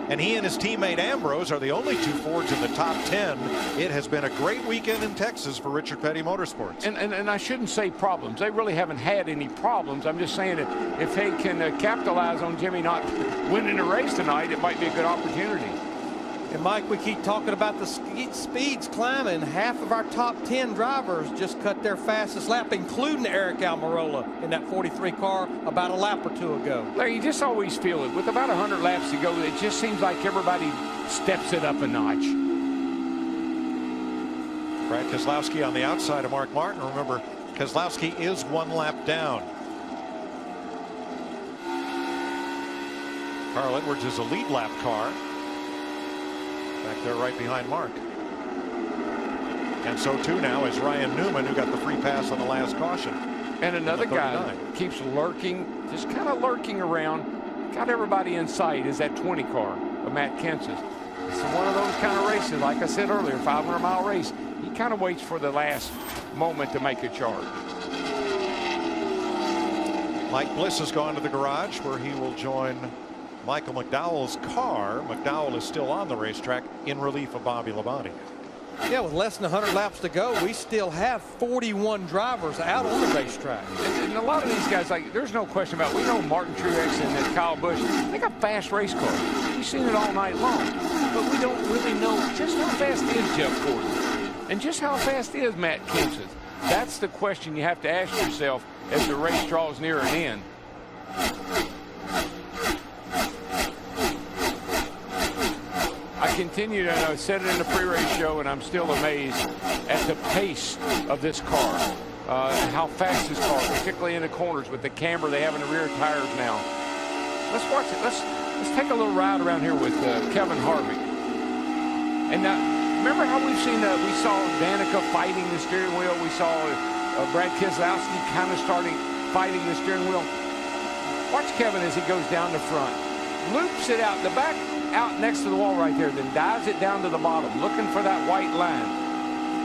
And he and his teammate Ambrose are the only 2 Fords in the top 10. It has been a great weekend in Texas for Richard Petty Motorsports. And I shouldn't say problems. They really haven't had any problems. I'm just saying that if they can capitalize on Jimmy not winning the race tonight, it might be a good opportunity. And Mike, we keep talking about the speeds climbing. Half of our top 10 drivers just cut their fastest lap, including Eric Almirola in that 43 car about a lap or 2 ago. Larry, you just always feel it. With about 100 laps to go, it just seems like everybody steps it up a notch. Brad Keselowski on the outside of Mark Martin. Remember, Keselowski is 1 lap down. Carl Edwards is a lead lap car. Back there right behind Mark. And so too now is Ryan Newman, who got the free pass on the last caution. And another guy keeps lurking, just kind of lurking around. Got everybody in sight is that 20 car of Matt Kenseth. It's one of those kind of races, like I said earlier, 500-mile race. He kind of waits for the last moment to make a charge. Mike Bliss has gone to the garage where he will join Michael McDowell's car. McDowell is still on the racetrack in relief of Bobby Labonte. Yeah, with less than 100 laps to go, we still have 41 drivers out on the racetrack. And a lot of these guys, like, there's no question about it. We know Martin Truex and Kyle Busch, they got fast race cars. We've seen it all night long. But we don't really know just how fast is Jeff Gordon and just how fast is Matt Kenseth. That's the question you have to ask yourself as the race draws near an end. I continue to, I said it in the pre-race show, and I'm still amazed at the pace of this car. How fast this car, particularly in the corners with the camber they have in the rear tires now. Let's watch it. Let's take a little ride around here with Kevin Harvick. And now, remember how we saw Danica fighting the steering wheel. We saw Brad Keselowski kind of starting fighting the steering wheel. Watch Kevin as he goes down the front, loops it out the back, out next to the wall right there, then dives it down to the bottom, looking for that white line.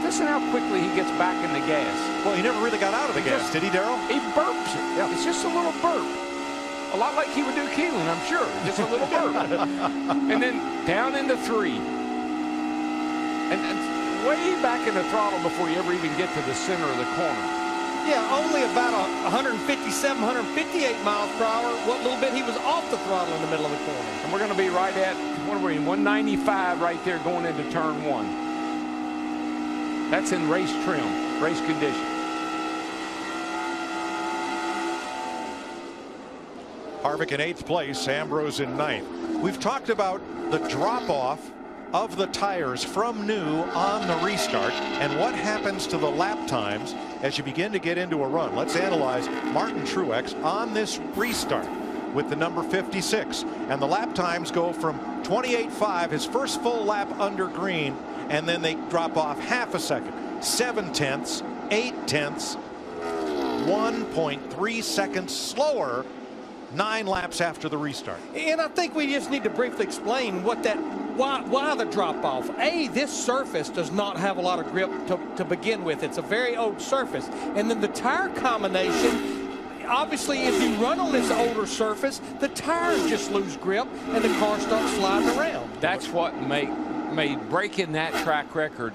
Listen how quickly he gets back in the gas. Well, he never really got out of the gas, did he, Darrell? He burps it. Yeah. It's just a little burp. A lot like he would do Keelan, I'm sure. Just a little burp. And then down into 3. And way back in the throttle before you ever even get to the center of the corner. Yeah, only about 157, 158 miles per hour. What little bit he was off the throttle in the middle of the corner. And we're going to be right at, what are we in, 195 right there going into turn 1. That's in race trim, race condition. Harvick in 8th place, Ambrose in 9th. We've talked about the drop-off of the tires from new on the restart and what happens to the lap times as you begin to get into a run. Let's analyze Martin Truex on this restart with the number 56, and the lap times go from 28.5, his first full lap under green, and then they drop off half a second, 7 tenths, 8 tenths, 1.3 seconds slower 9 laps after the restart. And I think we just need to briefly explain what that Why the drop-off? This surface does not have a lot of grip to begin with. It's a very old surface. And then the tire combination, obviously, if you run on this older surface, the tires just lose grip and the car starts sliding around. That's what made breaking that track record.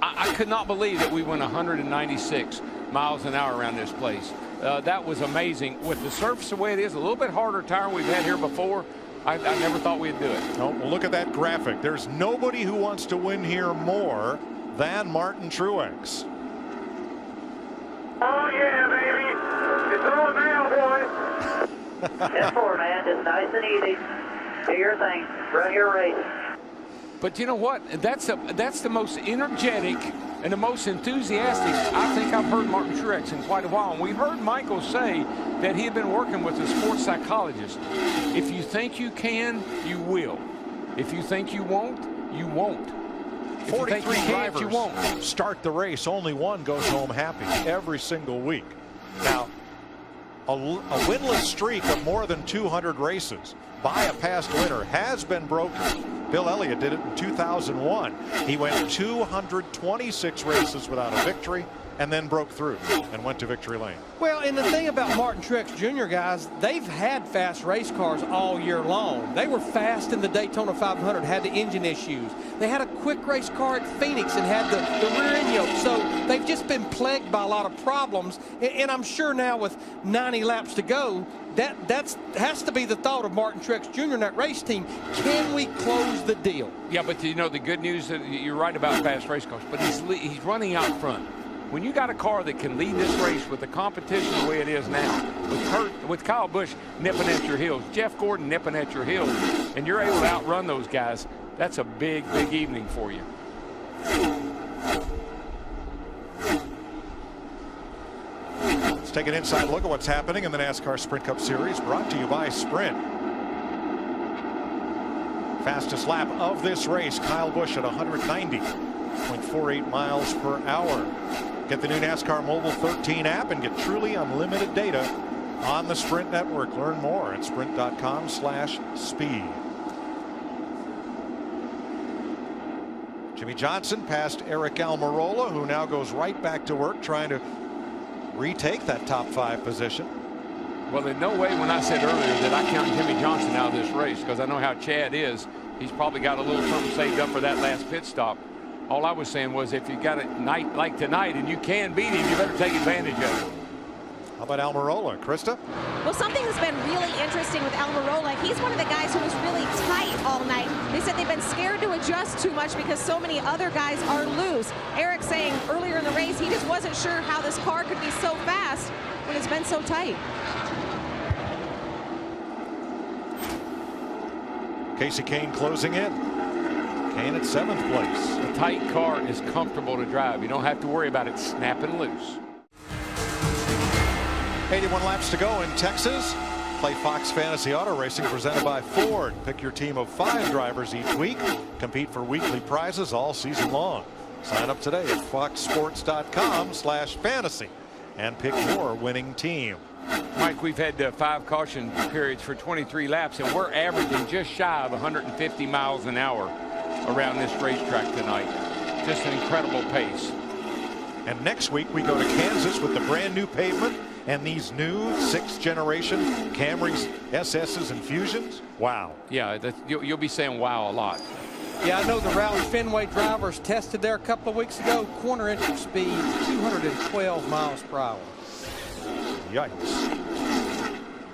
I could not believe that we went 196 miles an hour around this place. That was amazing. With the surface the way it is, a little bit harder tire we've had here before, I never thought we'd do it. Oh, well, look at that graphic. There's nobody who wants to win here more than Martin Truex. Oh, yeah, baby. It's on now, boys. 10-4, man. Just nice and easy. Do your thing. Run your race. But you know what? That's the most energetic and the most enthusiastic I think I've heard Martin Truex in quite a while. And we heard Michael say that he had been working with a sports psychologist. If you think you can, you will. If you think you won't, you won't. 43 drivers you won't. start the race. Only one goes home happy every single week. Now, a winless streak of more than 200 races by a past winner has been broken. Bill Elliott did it in 2001. He went 226 races without a victory and then broke through and went to victory lane. Well, and the thing about Martin Truex Jr., guys, they've had fast race cars all year long. They were fast in the Daytona 500, had the engine issues. They had a quick race car at Phoenix and had the rear end yoke. So they've just been plagued by a lot of problems. And I'm sure now with 90 laps to go, that has to be the thought of Martin Truex Jr. and that race team. Can we close the deal? Yeah, but you know the good news, that you're right about fast race cars, but he's running out front. When you got a car that can lead this race with the competition the way it is now, with Kyle Busch nipping at your heels, Jeff Gordon nipping at your heels, and you're able to outrun those guys, that's a big, big evening for you. Let's take an inside look at what's happening in the NASCAR Sprint Cup Series, brought to you by Sprint. Fastest lap of this race, Kyle Busch at 190.48 miles per hour. Get the new NASCAR Mobile 13 app and get truly unlimited data on the Sprint network. Learn more at sprint.com/speed. Jimmy Johnson passed Eric Almirola, who now goes right back to work trying to retake that top 5 position. Well, in no way when I said earlier that I count Jimmy Johnson out of this race, because I know how Chad is. He's probably got a little something saved up for that last pit stop. All I was saying was if you got a night like tonight and you can beat him, you better take advantage of it. How about Almirola, Krista? Well, something that's been really interesting with Almirola, he's one of the guys who was really tight all night. They said they've been scared to adjust too much because so many other guys are loose. Eric saying earlier in the race he just wasn't sure how this car could be so fast when it's been so tight. Casey Kane closing in. Kane at 7th place. A tight car is comfortable to drive. You don't have to worry about it snapping loose. 81 laps to go in Texas. Play Fox Fantasy Auto Racing presented by Ford. Pick your team of 5 drivers each week. Compete for weekly prizes all season long. Sign up today at foxsports.com/fantasy and pick your winning team. Mike, we've had 5 caution periods for 23 laps, and we're averaging just shy of 150 miles an hour around this racetrack tonight. Just an incredible pace. And next week we go to Kansas with the brand new pavement and these new 6th generation Camrys, SS's, and Fusions. Wow. Yeah, you'll be saying wow a lot. Yeah, I know the Rowley Fenway drivers tested there a couple of weeks ago. Corner entry speed 212 miles per hour. Yikes.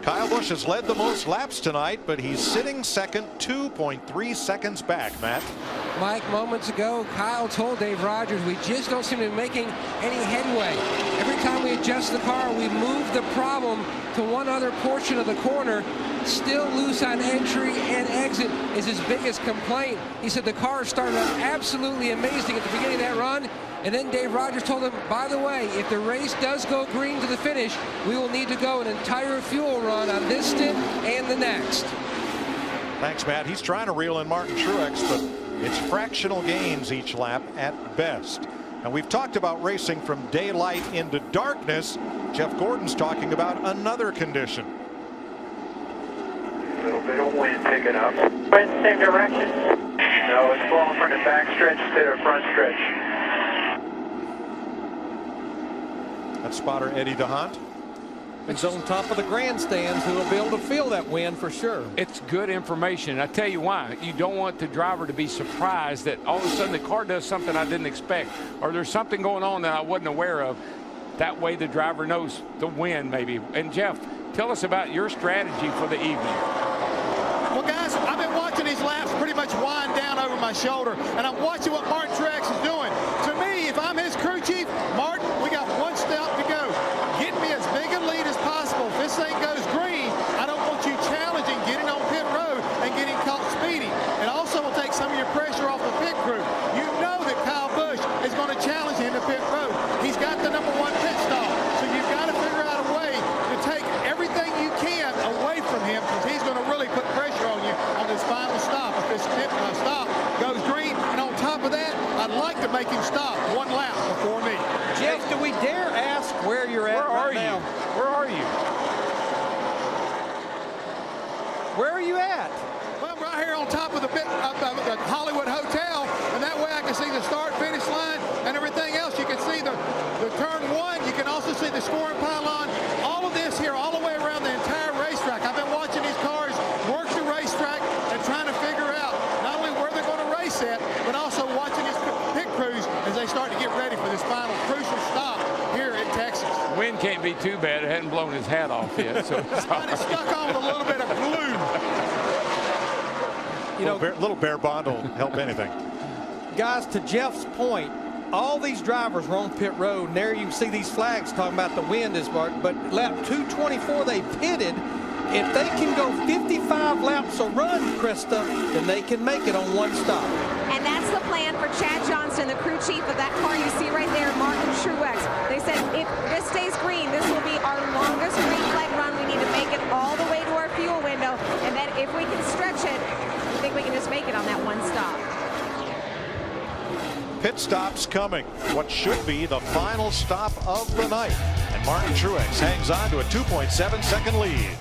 Kyle Busch has led the most laps tonight, but he's sitting second, 2.3 seconds back, Matt. Mike, moments ago, Kyle told Dave Rogers, we just don't seem to be making any headway. Every time we adjust the car, we move the problem to one other portion of the corner. Still loose on entry and exit is his biggest complaint. He said the car started out absolutely amazing at the beginning of that run. And then Dave Rogers told him, by the way, if the race does go green to the finish, we will need to go an entire fuel run on this stint and the next. Thanks, Matt. He's trying to reel in Martin Truex, but it's fractional gains each lap at best. And we've talked about racing from daylight into darkness. Jeff Gordon's talking about another condition. A little bit of wind picking up. Wind same direction. No, it's flowing from the back stretch to the front stretch. That's spotter Eddie DeHaan. It's on top of the grandstands who will be able to feel that wind for sure. It's good information. I tell you why. You don't want the driver to be surprised that all of a sudden the car does something I didn't expect, or there's something going on that I wasn't aware of. That way the driver knows the wind maybe. And Jeff, tell us about your strategy for the evening. Well, guys, I've been watching these laps pretty much wind down over my shoulder, and I'm watching what Martin Truex is doing. To me, if I'm his crew chief, Martin, we got one step to go. Get me as big a lead as possible. If this thing goes green, I don't want you challenging getting on pit road and getting caught speeding. It also will take some of your pressure off the pit crew. You know that Kyle Busch is going to challenge him to pit road. He's got the #1 pit stop, so you've got to figure out a way to take everything you can away from him, because he's going to really put pressure on you on this final stop. If this stop goes green, and on top of that, I'd like to make him stop one lap before me. Jeff, do we dare ask where you're at right now? Where are you? Where are you at? Well, I'm right here on top of the Hollywood Hotel, and that way I can see the start-finish line and everything else. You can see the turn one. You can also see the scoring pylon. All of this here, all the way around the entire racetrack. I've been watching these cars work the racetrack and trying to figure out not only where they're going to race at, but also watching these pit crews as they start to get ready for this final crucial stop here in Texas. Wind can't be too bad. It hadn't blown his hat off yet. So it's stuck on with a little bit of glue. You know, little bare bond will help anything. Guys, to Jeff's point, all these drivers were on pit road, and there you see these flags talking about the wind is marked, but lap 224 they pitted. If they can go 55 laps a run, Krista, then they can make it on one stop. And that's the plan for Chad Johnston, the crew chief of that car you see right there, Martin Truex. They said if this stays green, this will be our longest green flag run. We need to make it all the way to our fuel window, and then if we can stretch it, I think we can just make it on that one stop. Pit stops coming. What should be the final stop of the night. And Martin Truex hangs on to a 2.7-second lead.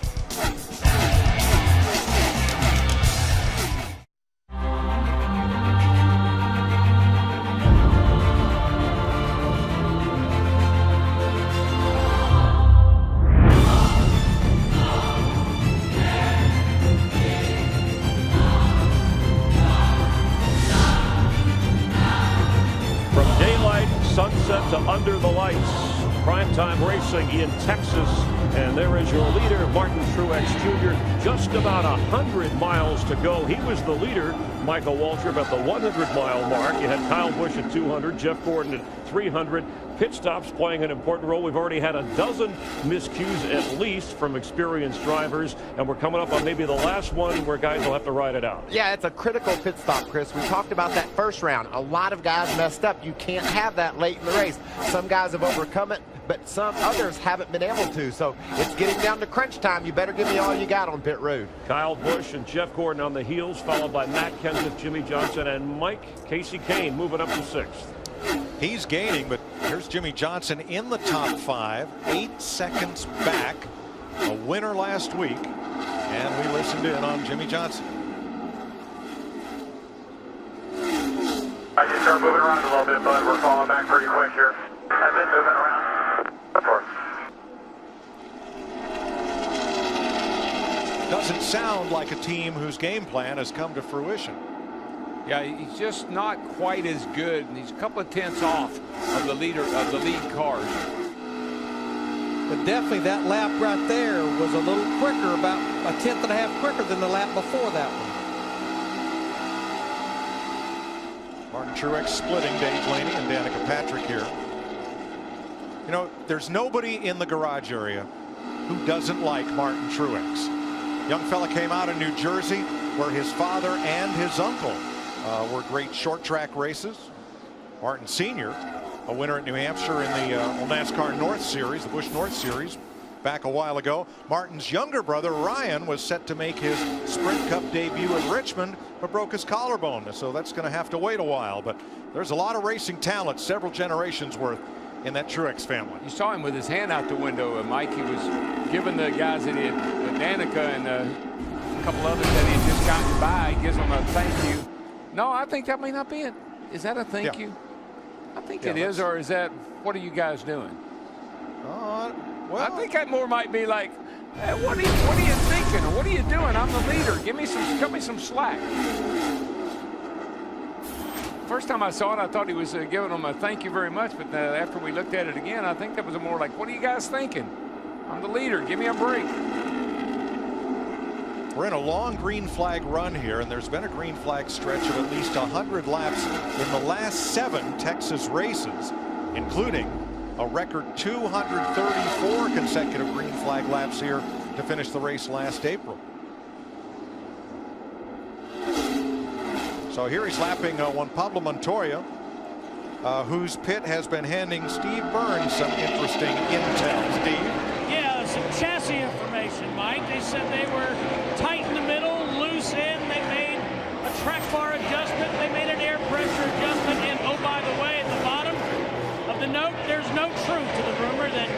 Sunset to under the lights. Primetime racing in Texas. And there is your leader, Martin Truex Jr. Just about 100 miles to go. He was the leader, Michael Waltrip, at the 100-mile mark. You had Kyle Busch at 200, Jeff Gordon at 300. Pit stops playing an important role. We've already had a dozen miscues at least from experienced drivers, and we're coming up on maybe the last one where guys will have to ride it out. Yeah, it's a critical pit stop, Chris. We talked about that first round. A lot of guys messed up. You can't have that late in the race. Some guys have overcome it, but some others haven't been able to. So it's getting down to crunch time. You better give me all you got on pit road. Kyle Busch and Jeff Gordon on the heels, followed by Matt Kenseth, Jimmy Johnson, and Casey Kane moving up to 6th. He's gaining, but here's Jimmy Johnson in the top 5, 8 seconds back. A winner last week, and we listened in on Jimmy Johnson. I just start moving around a little bit, bud. We're falling back pretty quick here. I've been moving around. Of course. Doesn't sound like a team whose game plan has come to fruition. Yeah, he's just not quite as good, and he's a couple of tenths off of the lead cars. But definitely that lap right there was a little quicker, about a tenth and a half quicker than the lap before that one. Martin Truex splitting Dave Blaney and Danica Patrick here. You know, there's nobody in the garage area who doesn't like Martin Truex. Young fella came out of New Jersey, where his father and his uncle were great short track races. Martin Sr., a winner at New Hampshire in the NASCAR North Series, the Busch North Series, back a while ago. Martin's younger brother, Ryan, was set to make his Sprint Cup debut at Richmond, but broke his collarbone, so that's going to have to wait a while. But there's a lot of racing talent, several generations worth, in that Truex family. You saw him with his hand out the window, Mike. He was giving the guys that he had, Danica and a couple others that he had just gotten by, he gives them a thank you. No, I think that may not be it. Is that a thank you? I think it is, or is that, what are you guys doing? Well, I think that more might be like, hey, what are you thinking, or what are you doing? I'm the leader. Cut me some slack. First time I saw it, I thought he was giving them a thank you very much, but after we looked at it again, I think that was more like, what are you guys thinking? I'm the leader. Give me a break. We're in a long green flag run here, and there's been a green flag stretch of at least 100 laps in the last 7 Texas races, including a record 234 consecutive green flag laps here to finish the race last April. So here he's lapping Juan Pablo Montoya, whose pit has been handing Steve Burns some interesting intel. Steve? Yeah, some chassis information, Mike. They said they were tight in the middle, loose in. They made a track bar adjustment. They made an air pressure adjustment. And oh, by the way, at the bottom of the note, there's no truth to the rumor that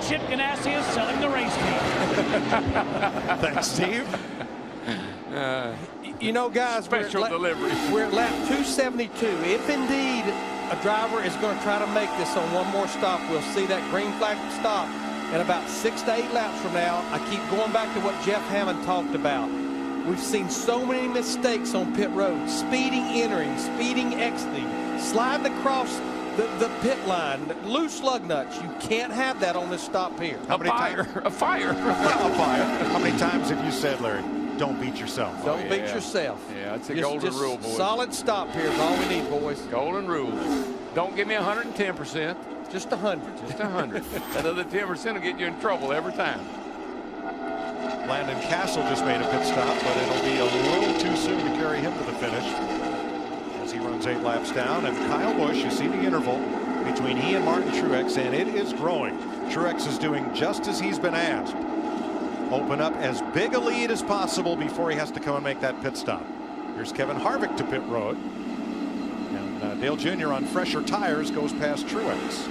Chip Ganassi is selling the race team. Thanks, Steve. You know, guys, special delivery. We're at lap 272. If indeed a driver is going to try to make this on one more stop, we'll see that green flag stop. And about 6 to 8 laps from now, I keep going back to what Jeff Hammond talked about. We've seen so many mistakes on pit road. Speeding entering, speeding exiting, sliding across the pit line, loose lug nuts. You can't have that on this stop here. A fire. A fire. Well, a fire. How many times have you said, Larry, don't beat yourself? Don't beat yourself. Yeah, it's a golden rule, boys. Solid stop here is all we need, boys. Golden rule. Don't give me 110%. Just 100. Just 100. That other 10% will get you in trouble every time. Landon Castle just made a pit stop, but it'll be a little too soon to carry him to the finish as he runs 8 laps down. And Kyle Busch, you see the interval between he and Martin Truex, and it is growing. Truex is doing just as he's been asked. Open up as big a lead as possible before he has to come and make that pit stop. Here's Kevin Harvick to pit road. And Dale Jr. on fresher tires goes past Truex.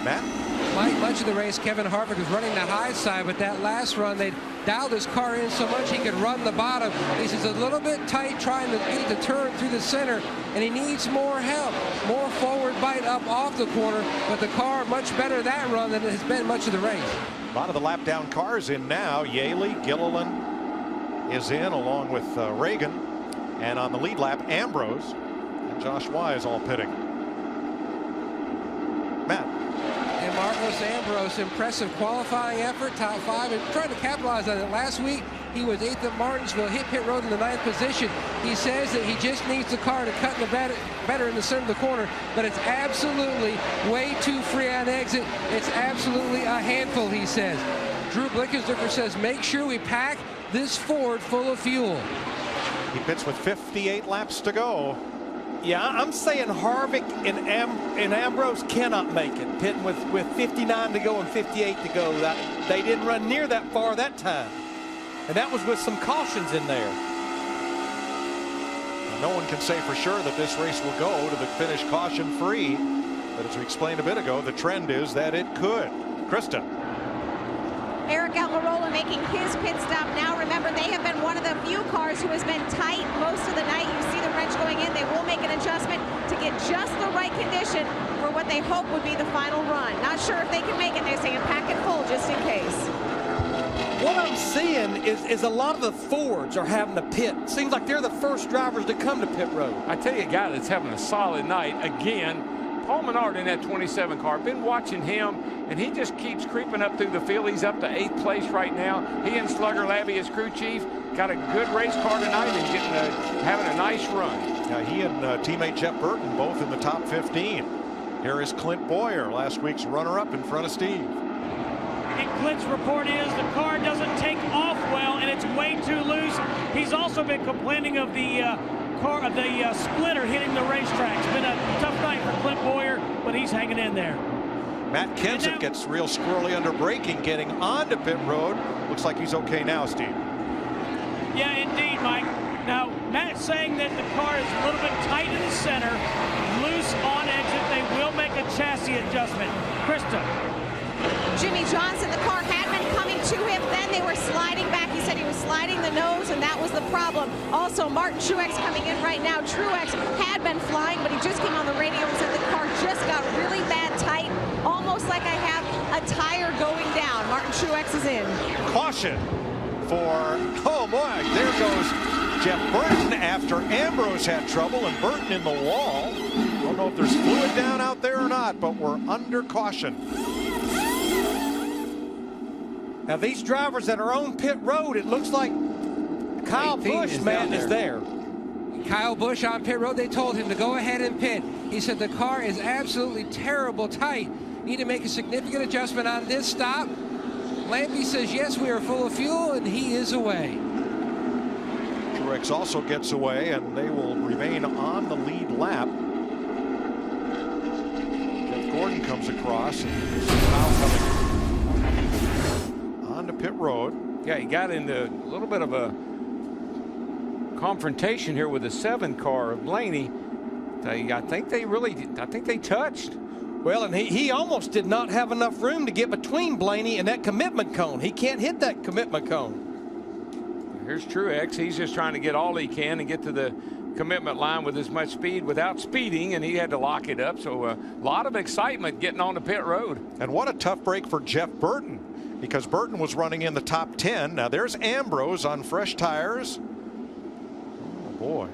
Matt? Much of the race, Kevin Harvick was running the high side, but that last run, they dialed his car in so much he could run the bottom. He says a little bit tight trying to get it to turn through the center, and he needs more help, more forward bite up off the corner, but the car much better that run than it has been much of the race. A lot of the lap down cars in now. Yaley, Gilliland is in along with Reagan, and on the lead lap, Ambrose and Josh Wise all pitting. Matt? And Marcos Ambrose, impressive qualifying effort, top 5, and trying to capitalize on it. Last week, he was 8th at Martinsville, hit pit road in the 9th position. He says that he just needs the car to cut in the better in the center of the corner, but it's absolutely way too free on exit. It's absolutely a handful, he says. Drew Blickensderfer says, make sure we pack this Ford full of fuel. He pits with 58 laps to go. Yeah, I'm saying Harvick and Ambrose cannot make it, pitting with 59 to go and 58 to go. They didn't run near that far that time. And that was with some cautions in there. No one can say for sure that this race will go to the finish caution-free. But as we explained a bit ago, the trend is that it could. Krista. Eric Almirola making his pit stop now. Remember, they have been one of the few cars who has been tight most of the night. You see the wrench going in. They will make an adjustment to get just the right condition for what they hope would be the final run. Not sure if they can make it. They're saying pack it full just in case. What I'm seeing is a lot of the Fords are having to pit. Seems like they're the first drivers to come to pit road. I tell you a guy that's having a solid night again. Paul Menard in that 27 car. Been watching him, and he just keeps creeping up through the field. He's up to 8th place right now. He and Slugger Labby, his crew chief, got a good race car tonight and having a nice run. He and teammate Jeff Burton both in the top 15. Here is Clint Boyer, last week's runner-up in front of Steve. And Clint's report is the car doesn't take off well, and it's way too loose. He's also been complaining of the splitter hitting the racetrack. It's been a tough night for Clint Boyer, but he's hanging in there. Matt Kenseth gets real squirrely under braking, getting onto pit road. Looks like he's okay now, Steve. Yeah, indeed, Mike. Now, Matt's saying that the car is a little bit tight in the center, loose on exit. They will make a chassis adjustment. Krista. Jimmy Johnson. The car had been coming to him. Then they were sliding back. He said he was sliding the nose, and that was the problem. Also, Martin Truex coming in right now. Truex had been flying, but he just came on the radio and said the car just got really bad tight, almost like I have a tire going down. Martin Truex is in. Caution for, oh boy, there goes Jeff Burton after Ambrose had trouble, and Burton in the wall. Don't know if there's fluid down out there or not, but we're under caution. Now these drivers that are on pit road, it looks like Kyle Busch, man, is there. Kyle Busch on pit road. They told him to go ahead and pit. He said the car is absolutely terrible tight. Need to make a significant adjustment on this stop. Lampy says, yes, we are full of fuel, and he is away. Truex also gets away, and they will remain on the lead lap. Jeff Gordon comes across, and Kyle coming onto pit road. Yeah, he got into a little bit of a confrontation here with the 7 car of Blaney. I think they touched. Well, and he almost did not have enough room to get between Blaney and that commitment cone. He can't hit that commitment cone. Here's Truex. He's just trying to get all he can and get to the commitment line with as much speed without speeding, and he had to lock it up. So a lot of excitement getting on the pit road. And what a tough break for Jeff Burton, because Burton was running in the top 10. Now there's Ambrose on fresh tires. Oh boy.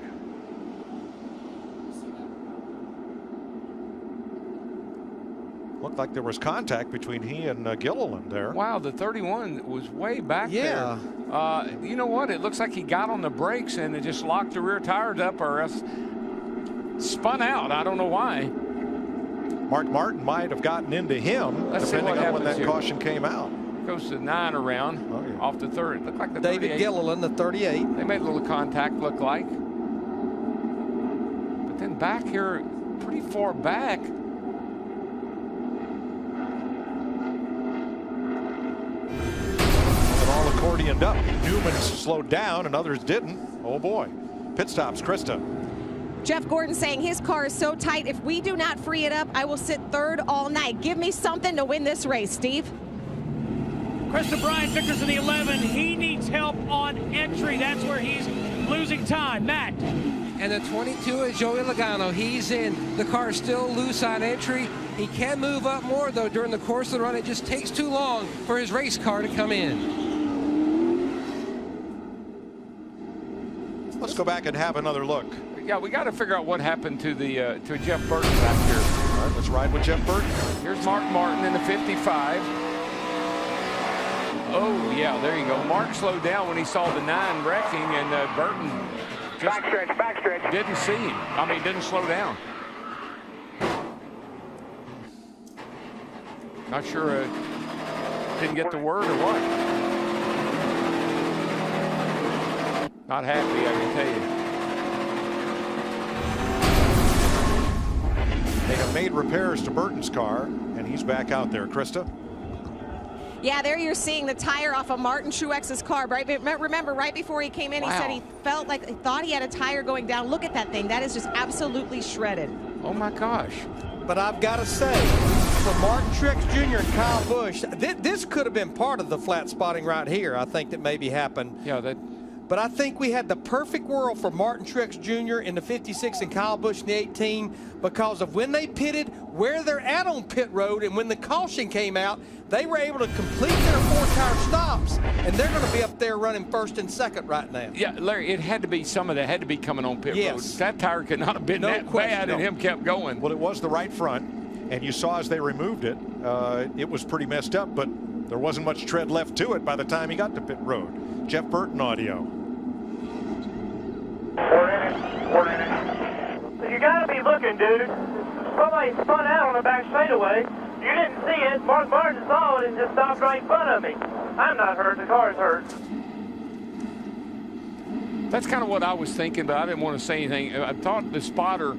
Looked like there was contact between he and Gilliland there. Wow, the 31 was way back there. You know what? It looks like he got on the brakes and it just locked the rear tires up, or else spun out. I don't know why. Mark Martin might have gotten into him, depending on when that caution came out. Goes to 9 around off the third. It looked like the David 38. Gilliland, the 38. They made a little contact, look like. But then back here, pretty far back. Accordioned up. Newman slowed down and others didn't. Oh boy. Pit stops, Krista. Jeff Gordon saying his car is so tight, if we do not free it up, I will sit third all night. Give me something to win this race, Steve. Krista Bryant Vickers in the 11. He needs help on entry. That's where he's losing time. Matt. And the 22 is Joey Logano. He's in. The car is still loose on entry. He can move up more, though, during the course of the run. It just takes too long for his race car to come in. Let's go back and have another look. Yeah, we got to figure out what happened to the to Jeff Burton back here. All right, let's ride with Jeff Burton. Here's Mark Martin in the 55. Oh, yeah, there you go. Mark slowed down when he saw the 9 wrecking, and Burton just backstretch. Didn't see him. I mean, didn't slow down. Not sure didn't get the word or what. Not happy, I can tell you. They have made repairs to Burton's car, and he's back out there. Krista? Yeah, there you're seeing the tire off of Martin Truex's car. Right? Remember, right before he came in, he said he felt like he thought he had a tire going down. Look at that thing. That is just absolutely shredded. Oh, my gosh. But I've got to say, for Martin Truex Jr. and Kyle Busch, this could have been part of the flat spotting right here, I think, that maybe happened. Yeah, But I think we had the perfect world for Martin Truex Jr. in the 56 and Kyle Busch in the 18 because of when they pitted, where they're at on pit road, and when the caution came out, they were able to complete their 4-tire stops, and they're going to be up there running first and second right now. Yeah, Larry, it had to be some of that had to be coming on pit road. That tire could not have been that bad, and him kept going. Well, it was the right front, and you saw as they removed it, it was pretty messed up, but there wasn't much tread left to it by the time he got to pit road. Jeff Burton audio. We're in it. You gotta be looking, dude. Somebody spun out on the back straightaway. You didn't see it. Mark Martin saw it and just stopped right in front of me. I'm not hurt. The car's hurt. That's kind of what I was thinking, but I didn't want to say anything. I thought the spotter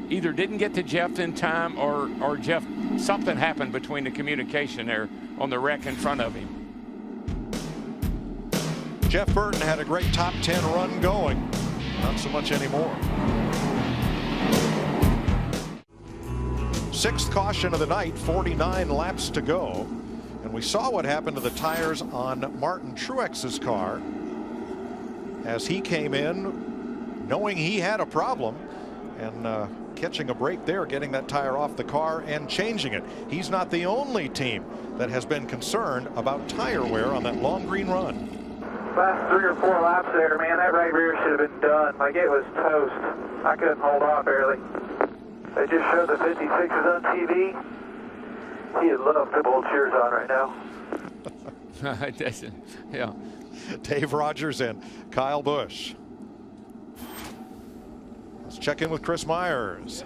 either didn't get to Jeff in time, or Jeff, something happened between the communication there on the wreck in front of him. Jeff Burton had a great top 10 run going. Not so much anymore. 6th caution of the night, 49 laps to go. And we saw what happened to the tires on Martin Truex's car as he came in knowing he had a problem and catching a break there, getting that tire off the car and changing it. He's not the only team that has been concerned about tire wear on that long green run. Last 3 or 4 laps there, man, that right rear should have been done. Like, it was toast. I couldn't hold off barely. They just showed the 56s on TV. He'd love to pull cheers on right now. Yeah. Dave Rogers and Kyle Busch. Let's check in with Chris Myers.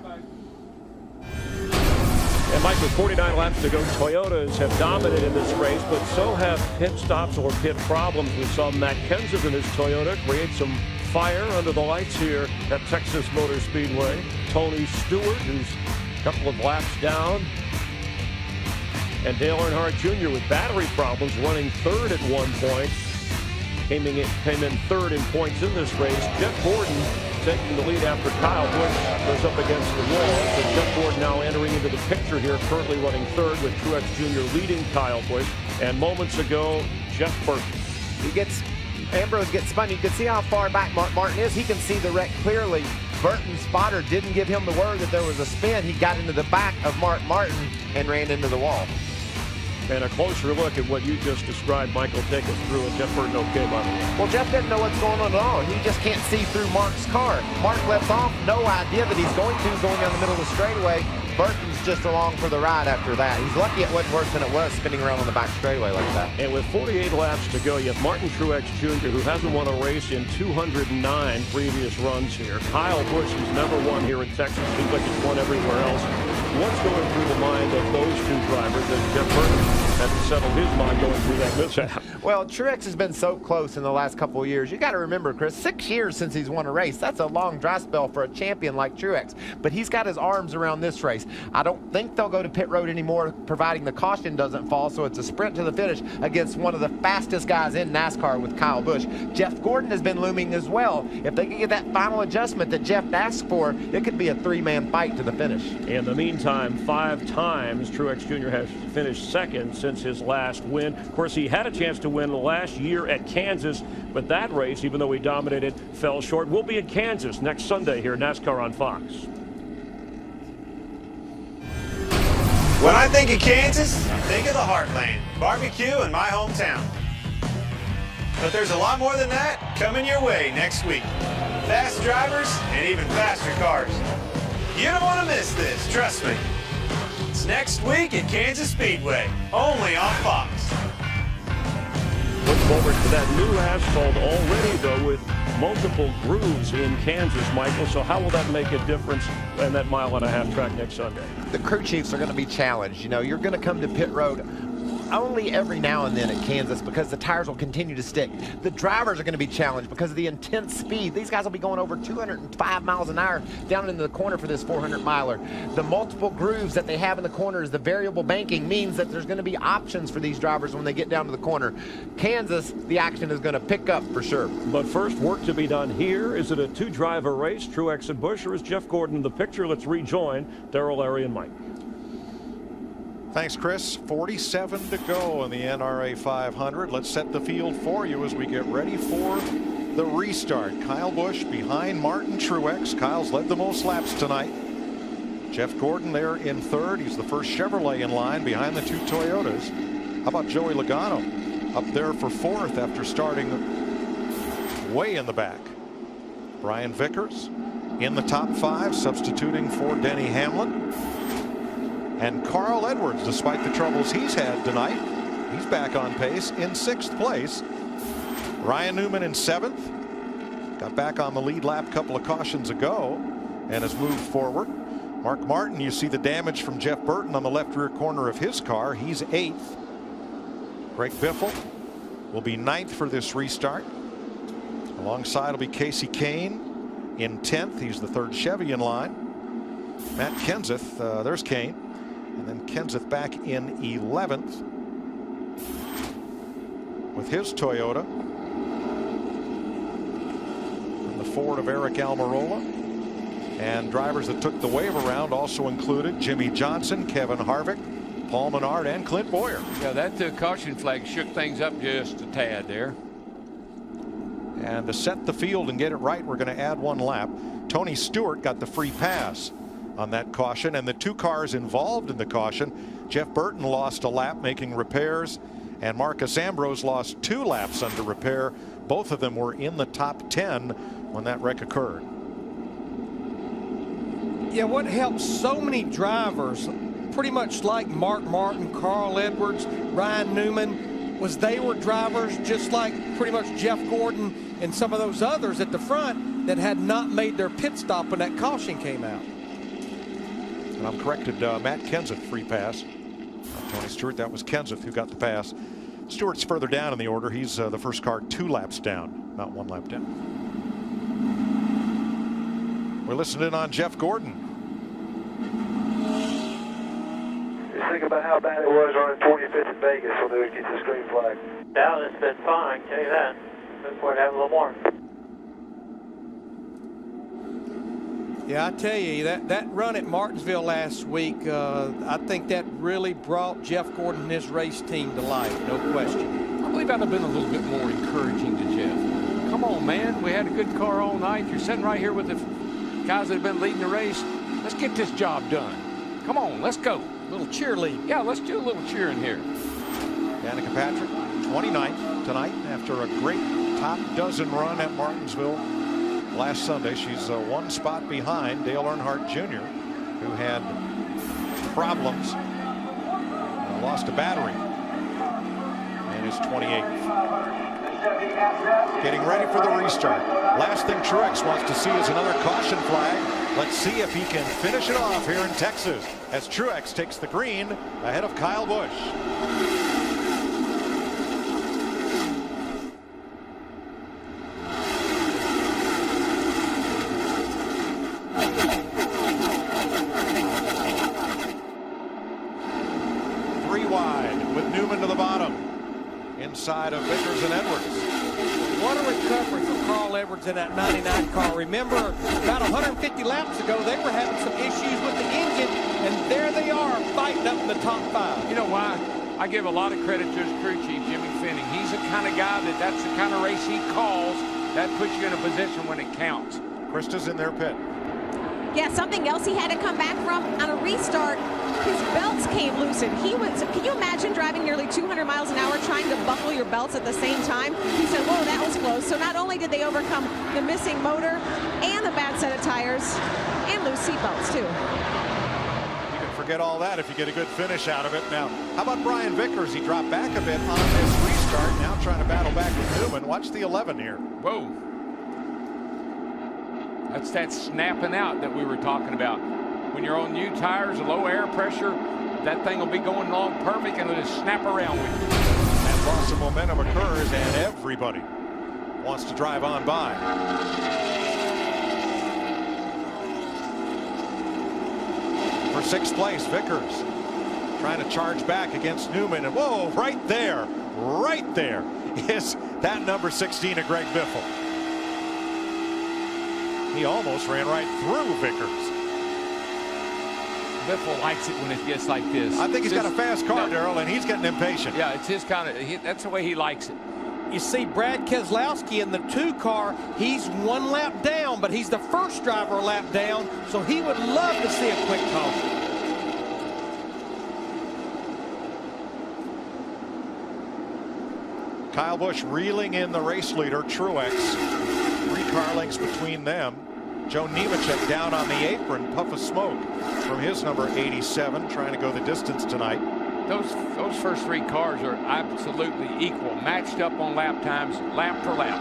And Mike, with 49 laps to go, Toyotas have dominated this race, but so have pit stops or pit problems. We saw Matt Kenseth in his Toyota create some fire under the lights here at Texas Motor Speedway. Tony Stewart, who's a couple of laps down. And Dale Earnhardt Jr. with battery problems, running third at one point. Came in third in points in this race. Jeff Gordon taking the lead after Kyle Busch goes up against the wall. So Jeff Gordon now entering into the picture here, currently running third with Truex Jr. leading Kyle Busch. And moments ago, Jeff Burton. Ambrose gets spun. You can see how far back Mark Martin is. He can see the wreck clearly. Burton's spotter didn't give him the word that there was a spin. He got into the back of Mark Martin and ran into the wall. And a closer look at what you just described, Michael, take us through it. Jeff Burton okay, by the way. Well, Jeff didn't know what's going on at all. He just can't see through Mark's car. Mark left off, no idea that he's going down the middle of the straightaway. Burton's just along for the ride after that. He's lucky it wasn't worse than it was spinning around on the back straightaway like that. And with 48 laps to go, you have Martin Truex Jr., who hasn't won a race in 209 previous runs here. Kyle Busch, who's never won here in Texas, seems like he's won everywhere else. What's going through the mind of those two drivers as Jeff Burton hasn't settled his mind going through that mishap? Well, Truex has been so close in the last couple of years. You got to remember, Chris, 6 years since he's won a race. That's a long dry spell for a champion like Truex. But he's got his arms around this race. I don't think they'll go to pit road anymore, providing the caution doesn't fall. So it's a sprint to the finish against one of the fastest guys in NASCAR with Kyle Busch. Jeff Gordon has been looming as well. If they can get that final adjustment that Jeff asked for, it could be a 3-man fight to the finish. In the meantime, 5 times Truex Jr. has finished second since his last win. Of course, he had a chance to win last year at Kansas, but that race, even though he dominated, fell short. We'll be in Kansas next Sunday here, NASCAR on Fox. When I think of Kansas, I think of the heartland, barbecue in my hometown. But there's a lot more than that coming your way next week. Fast drivers and even faster cars. You don't want to miss this, trust me. It's next week at Kansas Speedway, only on Fox. Look forward to that new asphalt already, though, with multiple grooves in Kansas, Michael. So how will that make a difference in that 1.5-mile track next Sunday? The crew chiefs are going to be challenged. You know, you're going to come to pit road only every now and then at Kansas because the tires will continue to stick. The drivers are going to be challenged because of the intense speed. These guys will be going over 205 miles an hour down into the corner for this 400-miler. The multiple grooves that they have in the corners, the variable banking, means that there's going to be options for these drivers when they get down to the corner. Kansas, the action is going to pick up for sure. But first, work to be done here. Is it a 2-driver race, Truex and Busch, or is Jeff Gordon in the picture? Let's rejoin Darrell, Larry, and Mike. Thanks, Chris. 47 to go in the NRA 500. Let's set the field for you as we get ready for the restart. Kyle Busch behind Martin Truex. Kyle's led the most laps tonight. Jeff Gordon there in third. He's the first Chevrolet in line behind the 2 Toyotas. How about Joey Logano up there for fourth after starting way in the back? Brian Vickers in the top 5, substituting for Denny Hamlin. And Carl Edwards, despite the troubles he's had tonight, he's back on pace in 6th place. Ryan Newman in 7th. Got back on the lead lap a couple of cautions ago and has moved forward. Mark Martin, you see the damage from Jeff Burton on the left rear corner of his car. He's 8th. Greg Biffle will be 9th for this restart. Alongside will be Casey Kane in 10th. He's the 3rd Chevy in line. Matt Kenseth, there's Kane. And then Kenseth back in 11th with his Toyota. And the Ford of Eric Almirola. And drivers that took the wave around also included Jimmy Johnson, Kevin Harvick, Paul Menard and Clint Boyer. Yeah, that caution flag shook things up just a tad there. And to set the field and get it right, we're going to add one lap. Tony Stewart got the free pass on that caution, and the 2 cars involved in the caution, Jeff Burton lost a lap making repairs, and Marcus Ambrose lost 2 laps under repair. Both of them were in the top 10 when that wreck occurred. Yeah, what helps so many drivers, pretty much like Mark Martin, Carl Edwards, Ryan Newman, was they were drivers just like pretty much Jeff Gordon and some of those others at the front that had not made their pit stop when that caution came out. And I'm corrected, Matt Kenseth free pass. Tony Stewart, that was Kenseth who got the pass. Stewart's further down in the order. He's the first car 2 laps down, not 1 lap down. We're listening on Jeff Gordon. Just think about how bad it was on 25th in Vegas when they would get this green flag. Dallas has been fine, I can tell you that. Look forward to having a little more. Yeah, I tell you, that run at Martinsville last week, I think that really brought Jeff Gordon and his race team to life, no question. I believe I'd have been a little bit more encouraging to Jeff. Come on, man. We had a good car all night. You're sitting right here with the guys that have been leading the race. Let's get this job done. Come on, let's go. A little cheerleading. Yeah, let's do a little cheering here. Danica Patrick, 29th tonight after a great top dozen run at Martinsville last Sunday. She's 1 spot behind Dale Earnhardt Jr., who had problems, lost a battery, and is 28th. Getting ready for the restart. Last thing Truex wants to see is another caution flag. Let's see if he can finish it off here in Texas as Truex takes the green ahead of Kyle Busch. Inside of Vickers and Edwards. What a recovery for Carl Edwards in that 99 car. Remember, about 150 laps ago, they were having some issues with the engine, and there they are fighting up in the top 5. You know why? I give a lot of credit to his crew chief, Jimmy Finning. He's the kind of guy that's the kind of race he calls. That puts you in a position when it counts. Krista's in their pit. Yeah, something else he had to come back from on a restart. His belts came loose, and can you imagine driving nearly 200 miles an hour trying to buckle your belts at the same time? He said, whoa, that was close. So not only did they overcome the missing motor and the bad set of tires and loose seat belts too. You can forget all that if you get a good finish out of it. Now, how about Brian Vickers? He dropped back a bit on this restart, now trying to battle back with Newman. Watch the 11 here. Whoa. That's that snapping out that we were talking about. When you're on new tires, low air pressure, that thing will be going along perfect and it'll just snap around with you. That loss of momentum occurs and everybody wants to drive on by. For 6th place, Vickers trying to charge back against Newman. And whoa, right there is that number 16 of Greg Biffle. He almost ran right through Vickers. Biffle likes it when it gets like this. I think he's got a fast car, Darrell, and he's getting impatient. Yeah, it's his kind of, that's the way he likes it. You see Brad Keselowski in the 2 car, he's 1 lap down, but he's the first driver a lap down, so he would love to see a quick caution. Kyle Busch reeling in the race leader, Truex. 3 car lengths between them. Joe Nemechek down on the apron, puff of smoke from his number 87, trying to go the distance tonight. Those first 3 cars are absolutely equal, matched up on lap times, lap for lap.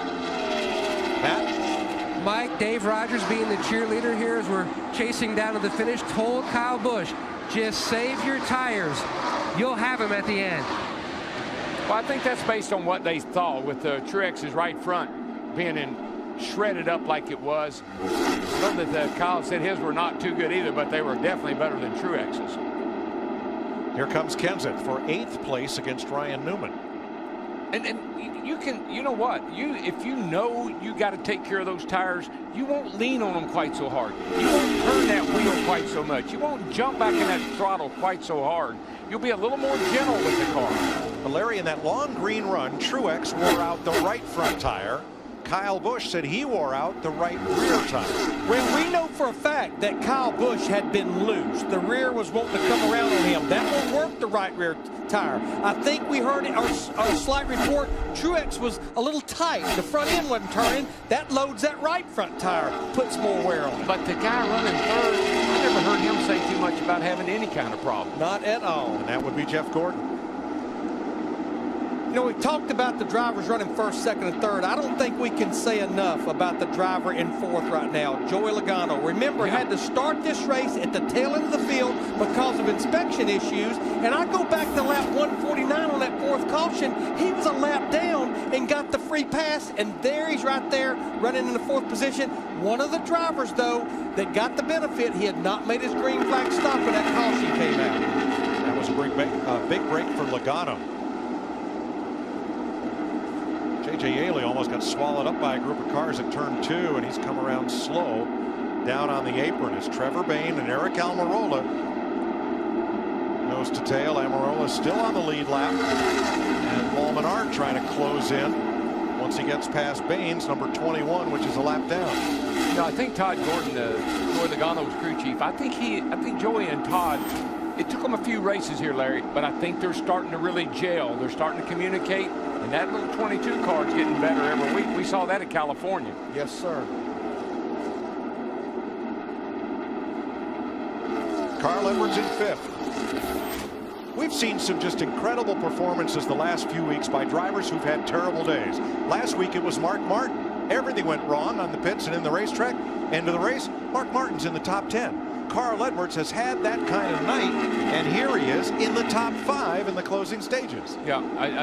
Matt? Mike, Dave Rogers being the cheerleader here as we're chasing down to the finish, told Kyle Busch, just save your tires. You'll have him at the end. Well, I think that's based on what they thought with Truex's right front being shredded up like it was. I know that Kyle said his were not too good either, but they were definitely better than Truex's. Here comes Kenseth for 8th place against Ryan Newman. And you know what? If you know you got to take care of those tires, you won't lean on them quite so hard. You won't turn that wheel quite so much. You won't jump back in that throttle quite so hard. you'll be a little more gentle with the car. But Larry, in that long green run, Truex wore out the right front tire. Kyle Busch said he wore out the right rear tire. Well, we know for a fact that Kyle Busch had been loose. The rear was wanting to come around on him. That won't work the right rear tire. I think we heard our slight report, Truex was a little tight. The front end wasn't turning. That loads that right front tire, puts more wear on it. But the guy running third, I never heard him say too much about having any kind of problem. Not at all. And that would be Jeff Gordon. You know, we talked about the drivers running first, second, and third. I don't think we can say enough about the driver in fourth right now, Joey Logano. Remember, had to start this race at the tail end of the field because of inspection issues. And I go back to lap 149 on that fourth caution. He was a lap down and got the free pass. And there he's right there running in the fourth position. One of the drivers, though, that got the benefit, he had not made his green flag stop when that caution came out. That was a big break for Logano. J.J. Yaley almost got swallowed up by a group of cars at turn 2, and he's come around slow down on the apron as Trevor Bayne and Eric Almirola nose to tail. Almirola still on the lead lap, and Paul Menard trying to close in once he gets past Baines, number 21, which is a lap down. You know, I think Todd Gordon, Joey Logano's crew chief, I think Joey and Todd, it took them a few races here, Larry, but I think they're starting to really gel. They're starting to communicate. And that little 22 car is getting better every week. We saw that at California. Yes, sir. Carl Edwards in 5th. We've seen some just incredible performances the last few weeks by drivers who've had terrible days. Last week it was Mark Martin. Everything went wrong on the pits and in the racetrack. End of the race, Mark Martin's in the top 10. Carl Edwards has had that kind of night, and here he is in the top 5 in the closing stages. Yeah,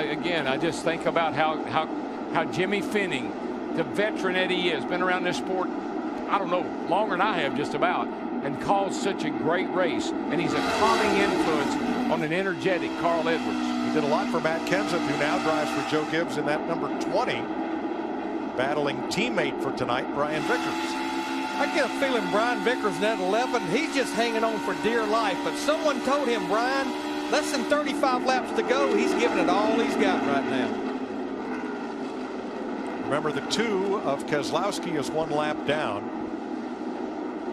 again, I just think about how Jimmy Finning, the veteran that he is, been around this sport, I don't know, longer than I have just about, and calls such a great race. And he's a calming influence on an energetic Carl Edwards. He did a lot for Matt Kenseth, who now drives for Joe Gibbs in that number 20, battling teammate for tonight, Brian Vickers. I get a feeling Brian Vickers in that 11, he's just hanging on for dear life. But someone told him, Brian, less than 35 laps to go. He's giving it all he's got right now. Remember, the 2 of Keselowski is 1 lap down.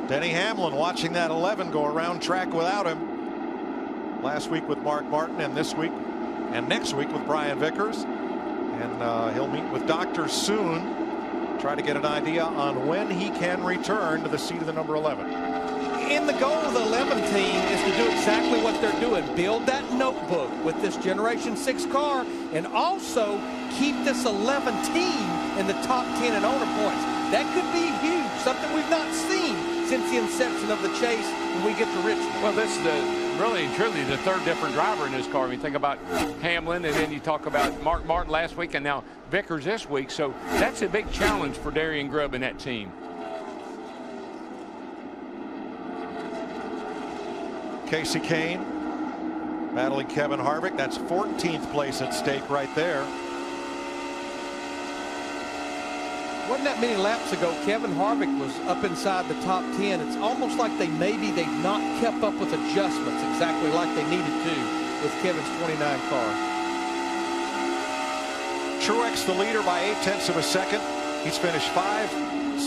Denny Hamlin watching that 11 go around track without him. Last week with Mark Martin, and this week and next week with Brian Vickers. And he'll meet with doctors soon. Try to get an idea on when he can return to the seat of the number 11. And the goal of the 11 team is to do exactly what they're doing. Build that notebook with this Generation 6 car, and also keep this 11 team in the top 10 in owner points. That could be huge, something we've not seen since the inception of the chase when we get to Richmond. Well, this is really and truly the third different driver in this car. When you think about Hamlin, and then you talk about Mark Martin last week, and now Vickers this week. So that's a big challenge for Darian Grubb and that team. Casey Kane battling Kevin Harvick. That's 14th place at stake right there. Wasn't that many laps ago, Kevin Harvick was up inside the top 10. It's almost like they've not kept up with adjustments exactly like they needed to with Kevin's 29 car. Truex the leader by 0.8 of a second. He's finished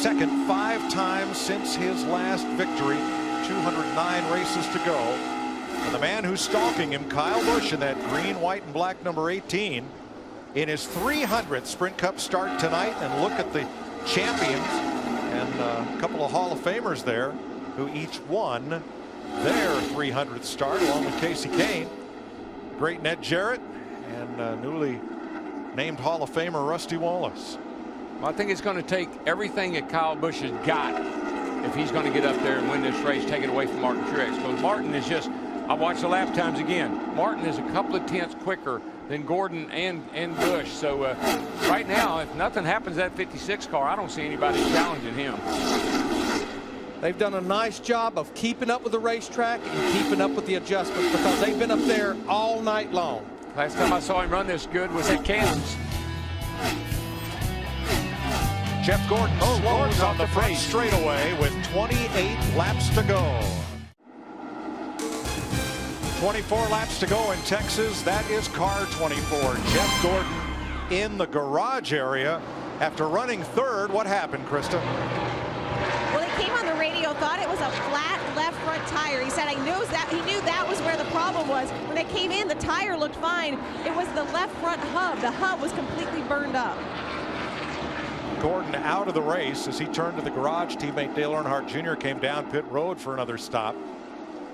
second 5 times since his last victory. 209 races to go. And the man who's stalking him, Kyle Busch, in that green, white, and black number 18, in his 300th Sprint Cup start tonight. And look at the champions and a couple of Hall of Famers there who each won their 300th start, along with Casey Kane, great Ned Jarrett, and newly named Hall of Famer Rusty Wallace. Well, I think it's going to take everything that Kyle Busch has got if he's going to get up there and win this race, take it away from Martin Truex. Because Martin is just, I watched the lap times again. Martin is a couple of tenths quicker than Gordon and Busch. So right now, if nothing happens to that 56 car, I don't see anybody challenging him. They've done a nice job of keeping up with the racetrack and keeping up with the adjustments because they've been up there all night long. Last time I saw him run this good was at Kansas. Jeff Gordon slows on the front straightaway with 28 laps to go. 24 laps to go in Texas. That is car 24. Jeff Gordon in the garage area after running third. What happened, Krista? Well, he came on the radio, thought it was a flat left front tire. He said he knew that was where the problem was. When they came in, the tire looked fine. It was the left front hub. The hub was completely burned up. Gordon out of the race as he turned to the garage. Teammate Dale Earnhardt Jr. came down pit road for another stop.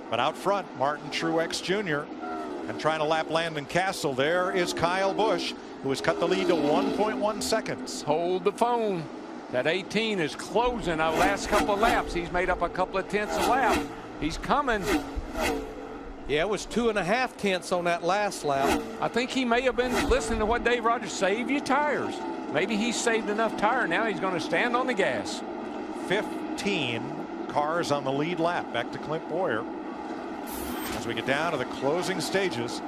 But out front, Martin Truex Jr. and trying to lap Landon Castle. There is Kyle Busch, who has cut the lead to 1.1 seconds. Hold the phone. That 18 is closing our last couple of laps. He's made up a couple of tenths a lap. He's coming. Yeah, it was 2.5 tenths on that last lap. I think he may have been listening to what Dave Rogers, save your tires. Maybe he's saved enough tire now he's going to stand on the gas. 15 cars on the lead lap. Back to Clint Boyer as we get down to the closing stages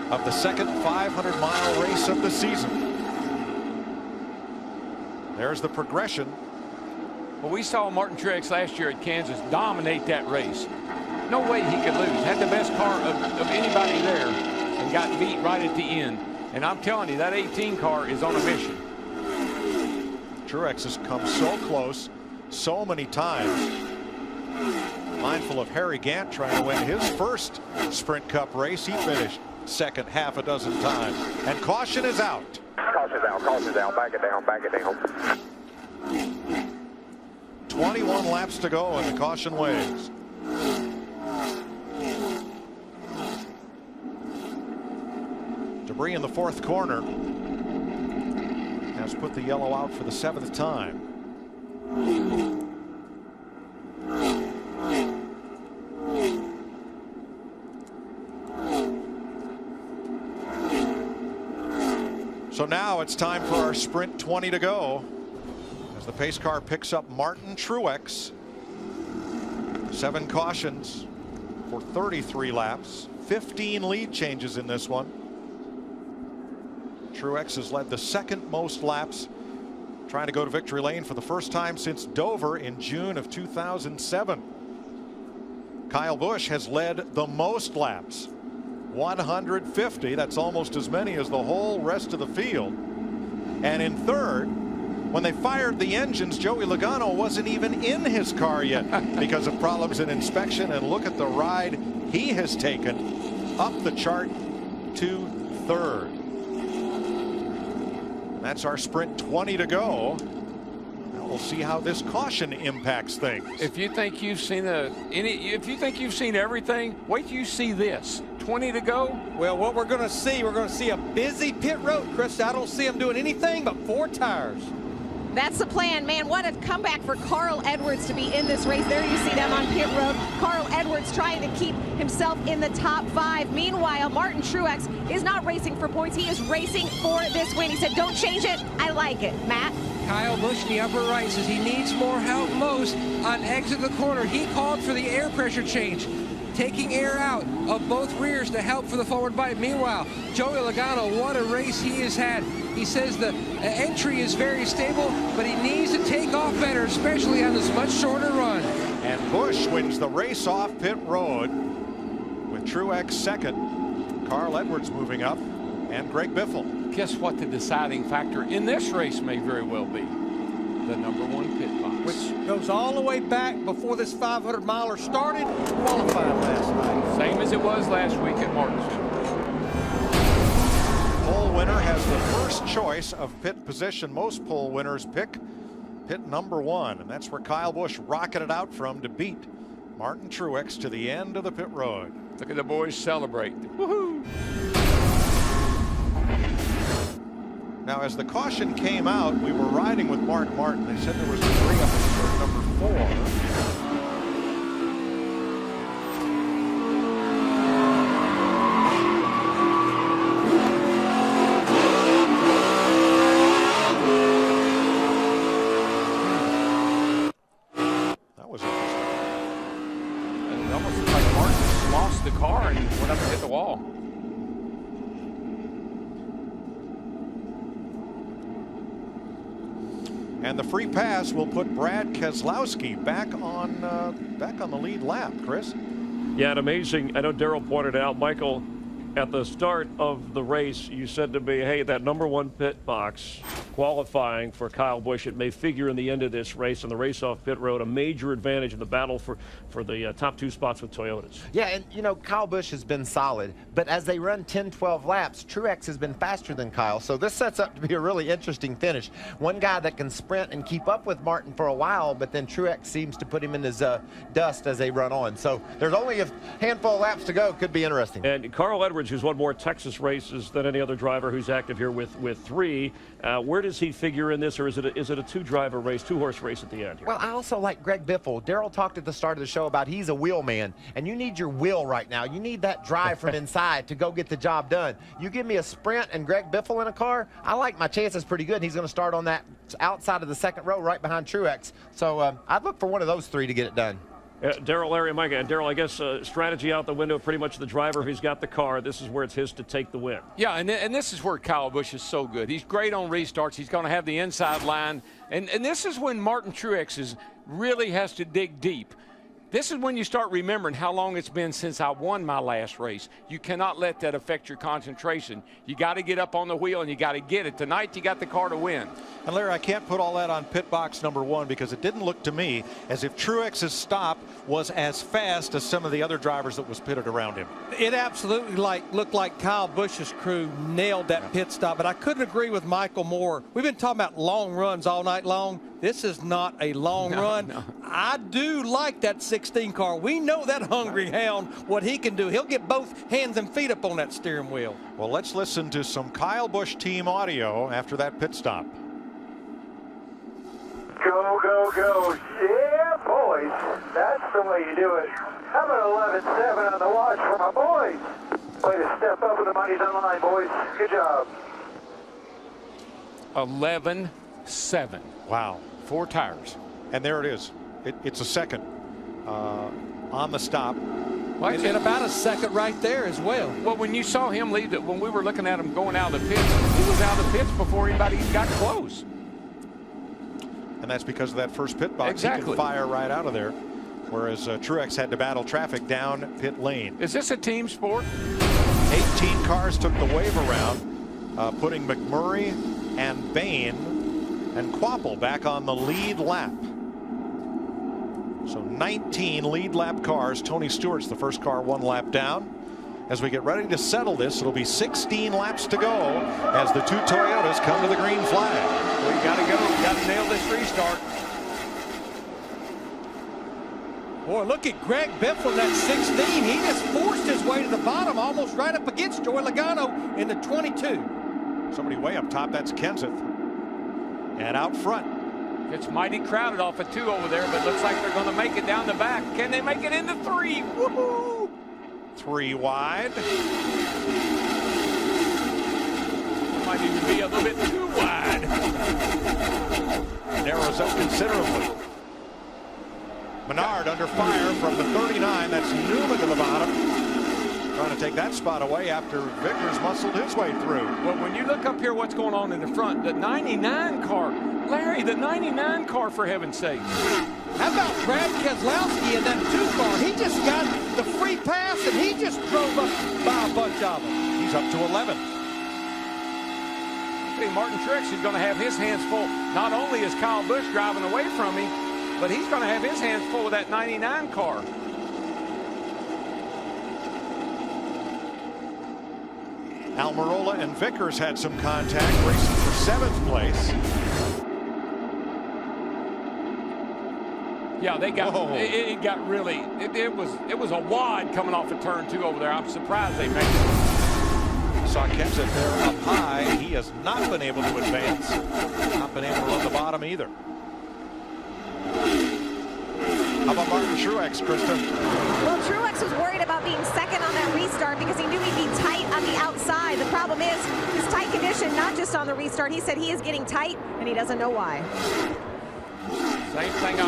of the second 500-mile race of the season. There's the progression. Well, we saw Martin Truex last year at Kansas dominate that race. No way he could lose. Had the best car of anybody there and got beat right at the end. And I'm telling you, that 18 car is on a mission. Truex has come so close so many times. Mindful of Harry Gant trying to win his first Sprint Cup race. He finished second half a dozen times. And caution is out. Caution down, back it down, back it down. 21 laps to go and the caution waves. Debris in the fourth corner has put the yellow out for the 7th time. So now it's time for our sprint 20 to go as the pace car picks up Martin Truex. 7 cautions for 33 laps, 15 lead changes in this one. Truex has led the second most laps, trying to go to victory lane for the first time since Dover in June of 2007. Kyle Busch has led the most laps, 150. That's almost as many as the whole rest of the field. And in third, when they fired the engines, Joey Logano wasn't even in his car yet because of problems in inspection. And look at the ride he has taken up the chart to third. That's our sprint 20 to go. Now we'll see how this caution impacts things. If you think you've seen everything, wait till you see this. 20 to go. Well, what we're going to see a busy pit road, Chris. I don't see them doing anything but 4 tires. That's the plan, man. What a comeback for Carl Edwards to be in this race. There you see them on pit road. Carl Edwards trying to keep himself in the top 5. Meanwhile, Martin Truex is not racing for points. He is racing for this win. He said, don't change it. I like it. Matt? Kyle Busch in the upper right says he needs more help most on exit the corner. He called for the air pressure change, taking air out of both rears to help for the forward bite. Meanwhile, Joey Logano, what a race he has had. He says the entry is very stable, but he needs to take off better, especially on this much shorter run. And Busch wins the race off pit road with Truex second, Carl Edwards moving up, and Greg Biffle. Guess what the deciding factor in this race may very well be? The #1 pit box. Which goes all the way back before this 500-miler started, qualifying last night. Same as it was last week at Martinsville. Pole winner has the first choice of pit position. Most pole winners pick pit #1, and that's where Kyle Busch rocketed out from to beat Martin Truex to the end of the pit road. Look at the boys celebrate. Woohoo! Now, as the caution came out, we were riding with Mark Martin. They said there was debris up in turn number 4. And the free pass will put Brad Keselowski back on the lead lap, Chris. Yeah, and amazing. I know Darrell pointed out, Michael, at the start of the race, you said to me, hey, that #1 pit box qualifying for Kyle Busch, it may figure in the end of this race on the race off pit road, a major advantage in the battle for the top 2 spots with Toyotas. Yeah, and you know, Kyle Busch has been solid, but as they run 10-12 laps, Truex has been faster than Kyle, so this sets up to be a really interesting finish. One guy that can sprint and keep up with Martin for a while, but then Truex seems to put him in his dust as they run on. So there's only a handful of laps to go. Could be interesting. And Carl Edwards, who's won more Texas races than any other driver who's active here with 3, where does he figure in this, or is it a 2-driver race, 2-horse race at the end here? Well, I also like Greg Biffle. Darrell talked at the start of the show about he's a wheel man, and you need your will right now. You need that drive from inside to go get the job done. You give me a sprint and Greg Biffle in a car, I like my chances pretty good. He's going to start on that outside of the second row right behind Truex. So I'd look for one of those 3 to get it done. Darrell, Larry, and Micah. And Darrell, I guess strategy out the window, pretty much the driver who's got the car. This is where it's his to take the win. Yeah, and this is where Kyle Busch is so good. He's great on restarts. He's going to have the inside line. And this is when Martin Truex really has to dig deep. This is when you start remembering how long it's been since I won my last race. You cannot let that affect your concentration. You got to get up on the wheel and you got to get it. Tonight you got the car to win. And Larry, I can't put all that on pit box #1 because it didn't look to me as if Truex's stop was as fast as some of the other drivers that was pitted around him. It absolutely looked like Kyle Busch's crew nailed that pit stop, but I couldn't agree with Michael more. We've been talking about long runs all night long. This is not a long run. No. I do like that 16 car. We know that hungry hound, what he can do. He'll get both hands and feet up on that steering wheel. Well, let's listen to some Kyle Busch team audio after that pit stop. Go, go, go. Yeah, boys. That's the way you do it. How about 11-7 on the watch for my boys? Way to step up when the money's on the line, boys. Good job. 11-7. Wow. 4 tires. And there it is. It's a second on the stop. And about a second right there as well. Well, when you saw him leave, when we were looking at him going out of the pits, he was out of the pits before anybody got close. And that's because of that first pit box. Exactly. He can fire right out of there, whereas Truex had to battle traffic down pit lane. Is this a team sport? 18 cars took the wave around, putting McMurray and Bain and Quapple back on the lead lap. So 19 lead lap cars. Tony Stewart's the first car 1 lap down. As we get ready to settle this, it'll be 16 laps to go as the 2 Toyotas come to the green flag. We got to go. We got to nail this restart. Boy, look at Greg Biffle in that 16. He just forced his way to the bottom, almost right up against Joey Logano in the 22. Somebody way up top, that's Kenseth. And out front. It's mighty crowded off of 2 over there, but looks like they're going to make it down the back. Can they make it into 3? Woohoo! 3 wide. Might even be a little bit too wide. Narrows up considerably. Menard under fire from the 39. That's Newman to the bottom. Trying to take that spot away after Vickers muscled his way through. Well, when you look up here what's going on in the front, the 99 car. Larry, the 99 car, for heaven's sake. How about Brad Keselowski in that 2 car? He just got the free pass and he just drove up by a bunch of them. He's up to 11. Martin Truex is going to have his hands full. Not only is Kyle Busch driving away from him, but he's going to have his hands full with that 99 car. Almirola and Vickers had some contact, racing for 7th place. Yeah, they got it got really it was a wad coming off of turn 2 over there. I'm surprised they made it. Saw Kenseth there up high. He has not been able to advance. Not been able to run the bottom either. How about Martin Truex, Kristen? Well, Truex was worried about being second on that restart because he knew he'd be tight on the outside. The problem is his tight condition, not just on the restart. He said he is getting tight, and he doesn't know why. Same thing.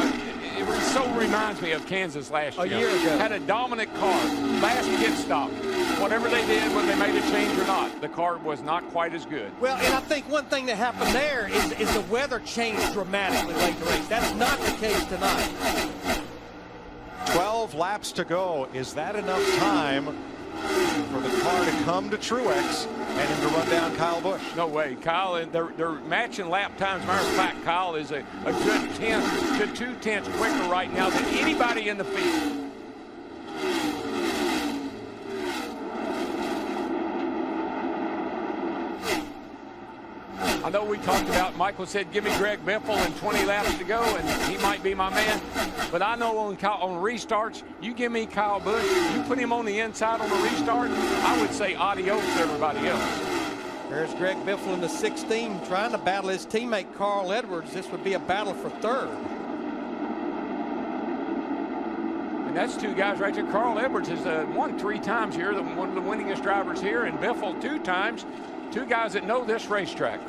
It so reminds me of Kansas last year. A year ago. Had a dominant car. Last pit stop. Whatever they did, whether they made a change or not, the car was not quite as good. Well, and I think one thing that happened there is the weather changed dramatically late in the race. That's not the case tonight. 12 12 laps to go. Is that enough time for the car to come to Truex and him to run down Kyle Busch? No way. Kyle, and they're matching lap times. Matter of fact, Kyle is a good 10 to 2/10 quicker right now than anybody in the field. I know we talked about, Michael said, give me Greg Biffle and 20 laps to go, and he might be my man. But I know on restarts, you give me Kyle Busch, you put him on the inside on the restart, I would say adios to everybody else. There's Greg Biffle in the 16 trying to battle his teammate Carl Edwards. This would be a battle for third. And that's two guys right there. Carl Edwards has won 3 times here, one of the winningest drivers here, and Biffle 2 times. 2 guys that know this racetrack.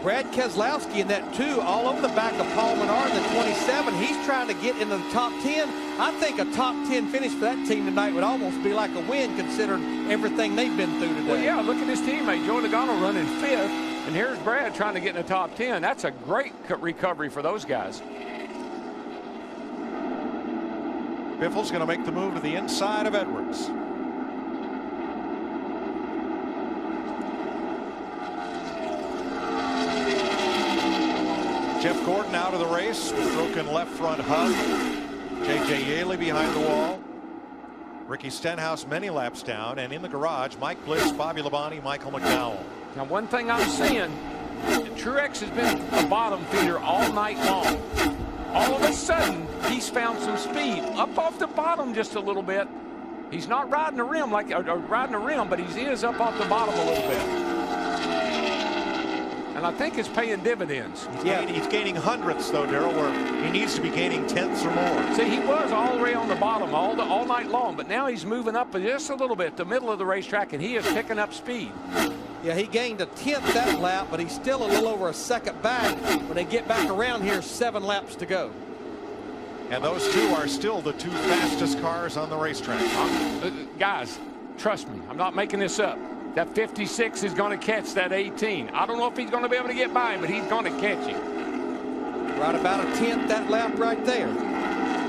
Brad Keselowski in that 2, all over the back of Paul Menard in the 27. He's trying to get into the top 10. I think a top 10 finish for that team tonight would almost be like a win considering everything they've been through today. Well, yeah, look at his teammate, Joey Logano, running 5th. And here's Brad trying to get in the top 10. That's a great recovery for those guys. Biffle's going to make the move to the inside of Edwards. Jeff Gordon out of the race with broken left front hub. J.J. Yaley behind the wall. Ricky Stenhouse many laps down. And in the garage, Mike Bliss, Bobby Labonte, Michael McDowell. Now, one thing I'm seeing, Truex has been a bottom feeder all night long. All of a sudden, he's found some speed up off the bottom just a little bit. He's not riding the rim but he is up off the bottom a little bit. And I think it's paying dividends. He's gaining hundredths, though, Darrell, where he needs to be gaining tenths or more. See, he was all the way on the bottom all night long, but now he's moving up just a little bit, the middle of the racetrack, and he is picking up speed. Yeah, he gained a 10th that lap, but he's still a little over a second back. When they get back around here, 7 laps to go. And those 2 are still the 2 fastest cars on the racetrack. Guys, trust me, I'm not making this up. That 56 is going to catch that 18. I don't know if he's going to be able to get by him, but he's going to catch him. Right about a 10th that lap right there.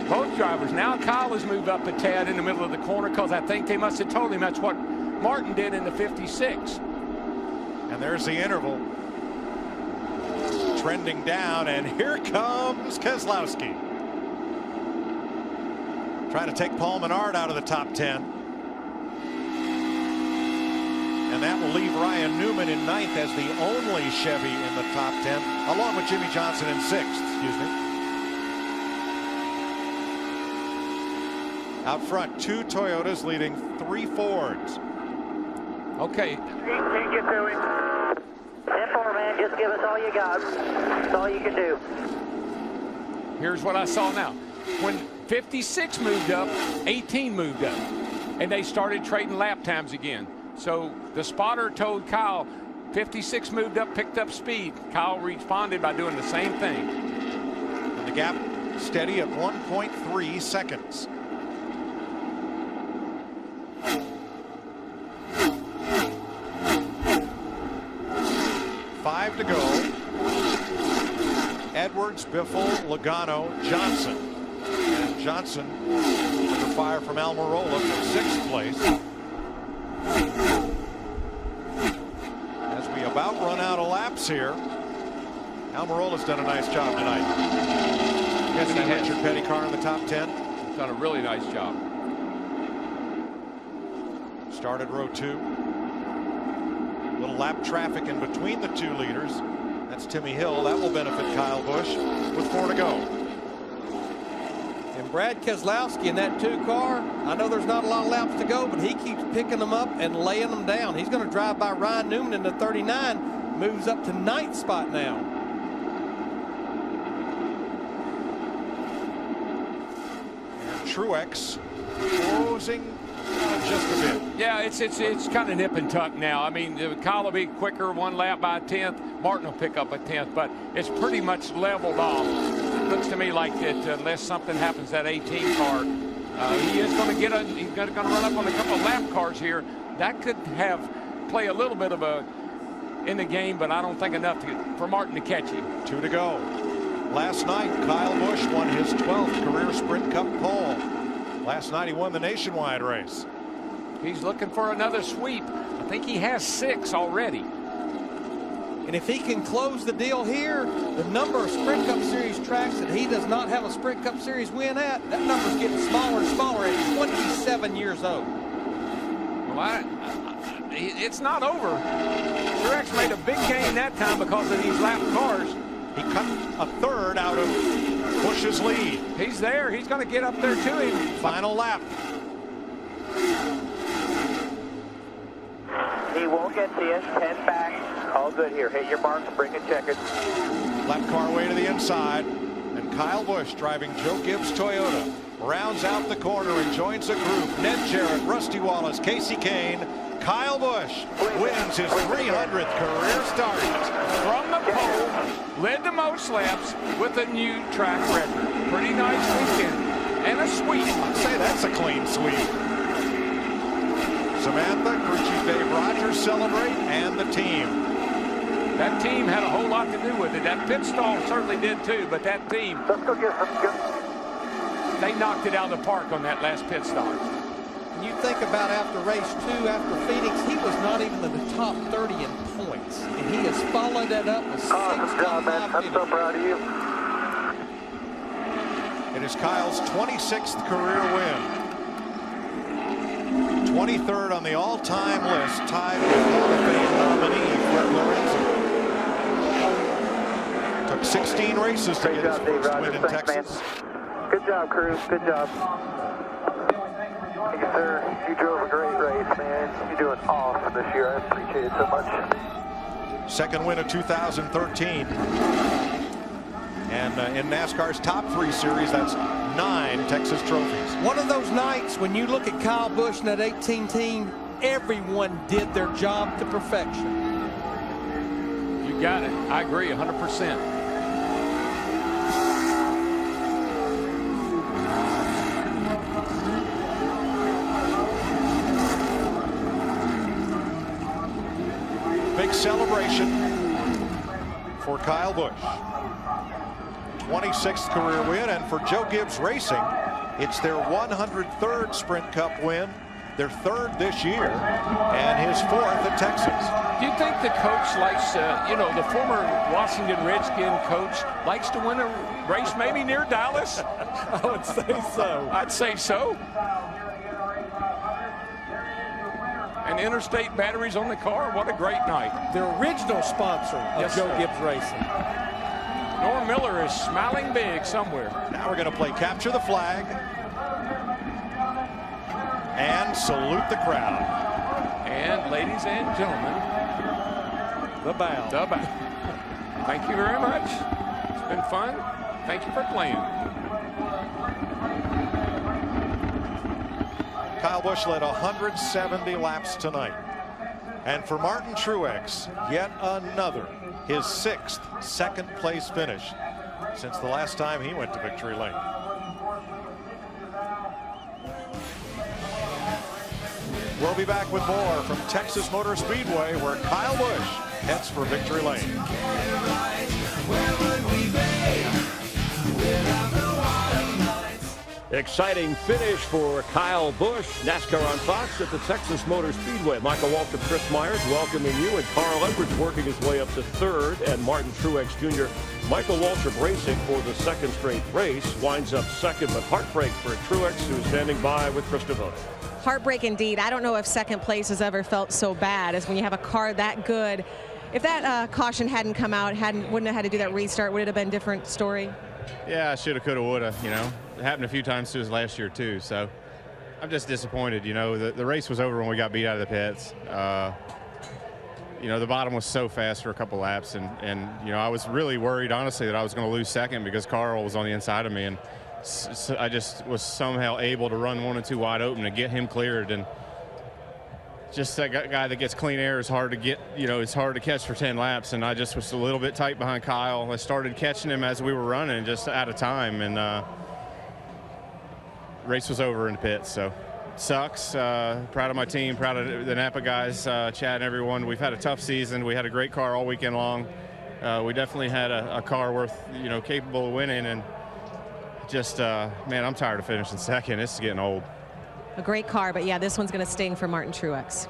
Both drivers. Now Kyle has moved up a tad in the middle of the corner because I think they must have told him that's what Martin did in the 56. And there's the interval. Trending down, and here comes Keselowski. Trying to take Paul Menard out of the top 10. And that will leave Ryan Newman in 9th as the only Chevy in the top 10, along with Jimmy Johnson in 6th, excuse me. Out front, 2 Toyotas leading 3 Fords. Okay. Can't get to him. 10-4, man, just give us all you got. That's all you can do. Here's what I saw now. When 56 moved up, 18 moved up. And they started trading lap times again. So the spotter told Kyle, 56 moved up, picked up speed. Kyle responded by doing the same thing. And the gap steady at 1.3 seconds. Five to go. Edwards, Biffle, Logano, Johnson. And Johnson under fire from Almirola for 6th place. As we about run out of laps here, Almirola's done a nice job tonight. Yes, he had Richard Petty car in the top 10. He's done a really nice job. Started row 2. Little lap traffic in between the 2 leaders. That's Timmy Hill. That will benefit Kyle Busch with 4 to go. And Brad Keselowski in that 2 car, I know there's not a lot of laps to go, but he keeps picking them up and laying them down. He's going to drive by Ryan Newman in the 39, moves up to 9th spot now. And Truex closing just a bit. Yeah, it's kind of nip and tuck now. I mean, Kyle will be quicker 1 lap by a 10th. Martin will pick up a 10th, but it's pretty much leveled off. Looks to me like that unless something happens that 18 car, he is going to get he's going to run up on a couple of lap cars here. That could play a little bit of in the game, but I don't think enough for Martin to catch him. 2 to go. Last night, Kyle Busch won his 12th career Sprint Cup pole. Last night he won the nationwide race. He's looking for another sweep. I think he has 6 already. And if he can close the deal here, the number of Sprint Cup Series tracks that he does not have a Sprint Cup Series win at, that number's getting smaller and smaller at 27 years old. Well, it's not over. Truex made a big gain that time because of these lap cars. He cut a third out of Busch's lead. He's there. He's going to get up there to him. Final lap. He won't get to you. 10 back. All good here. Hit your marks. Bring it checkered. Lap car way to the inside. And Kyle Busch, driving Joe Gibbs' Toyota, rounds out the corner and joins the group. Ned Jarrett, Rusty Wallace, Casey Kane. Kyle Busch wins his 300th career start. From the pole, led the most laps with a new track record. Pretty nice weekend. And a sweep. I'd say that's a clean sweep. Samantha, crew chief Dave Rogers celebrate, and the team. That team had a whole lot to do with it. That pit stall certainly did too, but that team, let's go get some good. They knocked it out of the park on that last pit stop. You think about after race 2, after Phoenix, he was not even in the top 30 in points. And he has followed that up with 6 awesome job, man. I'm so proud of you. It is Kyle's 26th career win. 23rd on the all-time list, tied with Hall of Fame nominee Fred Lorenzo. Took 16 races to get his first win in Texas. Man. Good job, crew. Good job. Thank you, sir. You drove a great race, man. You're doing awesome this year. I appreciate it so much. Second win of 2013. And in NASCAR's top 3 series, that's 9 Texas trophies. One of those nights when you look at Kyle Busch and that 18 team, everyone did their job to perfection. You got it. I agree 100%. Big celebration for Kyle Busch. 26th career win, and for Joe Gibbs Racing, it's their 103rd Sprint Cup win, their 3rd this year, and his 4th at Texas. Do you think the coach likes, the former Washington Redskin coach likes to win a race maybe near Dallas? I would say so. I'd say so. And Interstate batteries on the car, what a great night. The original sponsor of Joe Gibbs Racing. Norm Miller is smiling big somewhere. Now we're going to play capture the flag and salute the crowd. And ladies and gentlemen, the bow. The bow. Thank you very much. It's been fun. Thank you for playing. Kyle Busch led 170 laps tonight. And for Martin Truex, yet another, his 6th second-place finish since the last time he went to victory lane. We'll be back with more from Texas Motor Speedway, where Kyle Busch heads for victory lane. Exciting finish for Kyle Busch. NASCAR on Fox at the Texas Motor Speedway. Michael Waltrip, Chris Myers welcoming you, and Carl Edwards working his way up to 3rd, and Martin Truex Jr. Michael Waltrip racing for the 2nd straight race, winds up 2nd, but heartbreak for Truex, who's standing by with Chris Devoto. Heartbreak indeed. I don't know if 2nd place has ever felt so bad as when you have a car that good. If that caution hadn't come out, wouldn't have had to do that restart, would it have been a different story? Yeah, I shoulda, coulda, woulda, It happened a few times to us last year, too. So I'm just disappointed, The race was over when we got beat out of the pits. The bottom was so fast for a couple laps. And I was really worried, honestly, that I was going to lose 2nd because Carl was on the inside of me. And so I just was somehow able to run 1 and 2 wide open to get him cleared. And just that guy that gets clean air is hard to get, it's hard to catch for 10 laps. And I just was a little bit tight behind Kyle. I started catching him as we were running, just out of time. And race was over in the pits, so sucks. Proud of my team, proud of the Napa guys, Chad and everyone. We've had a tough season. We had a great car all weekend long. We definitely had a car worth, capable of winning, and just, man, I'm tired of finishing second. This is getting old. A great car, but yeah, this one's going to sting for Martin Truex.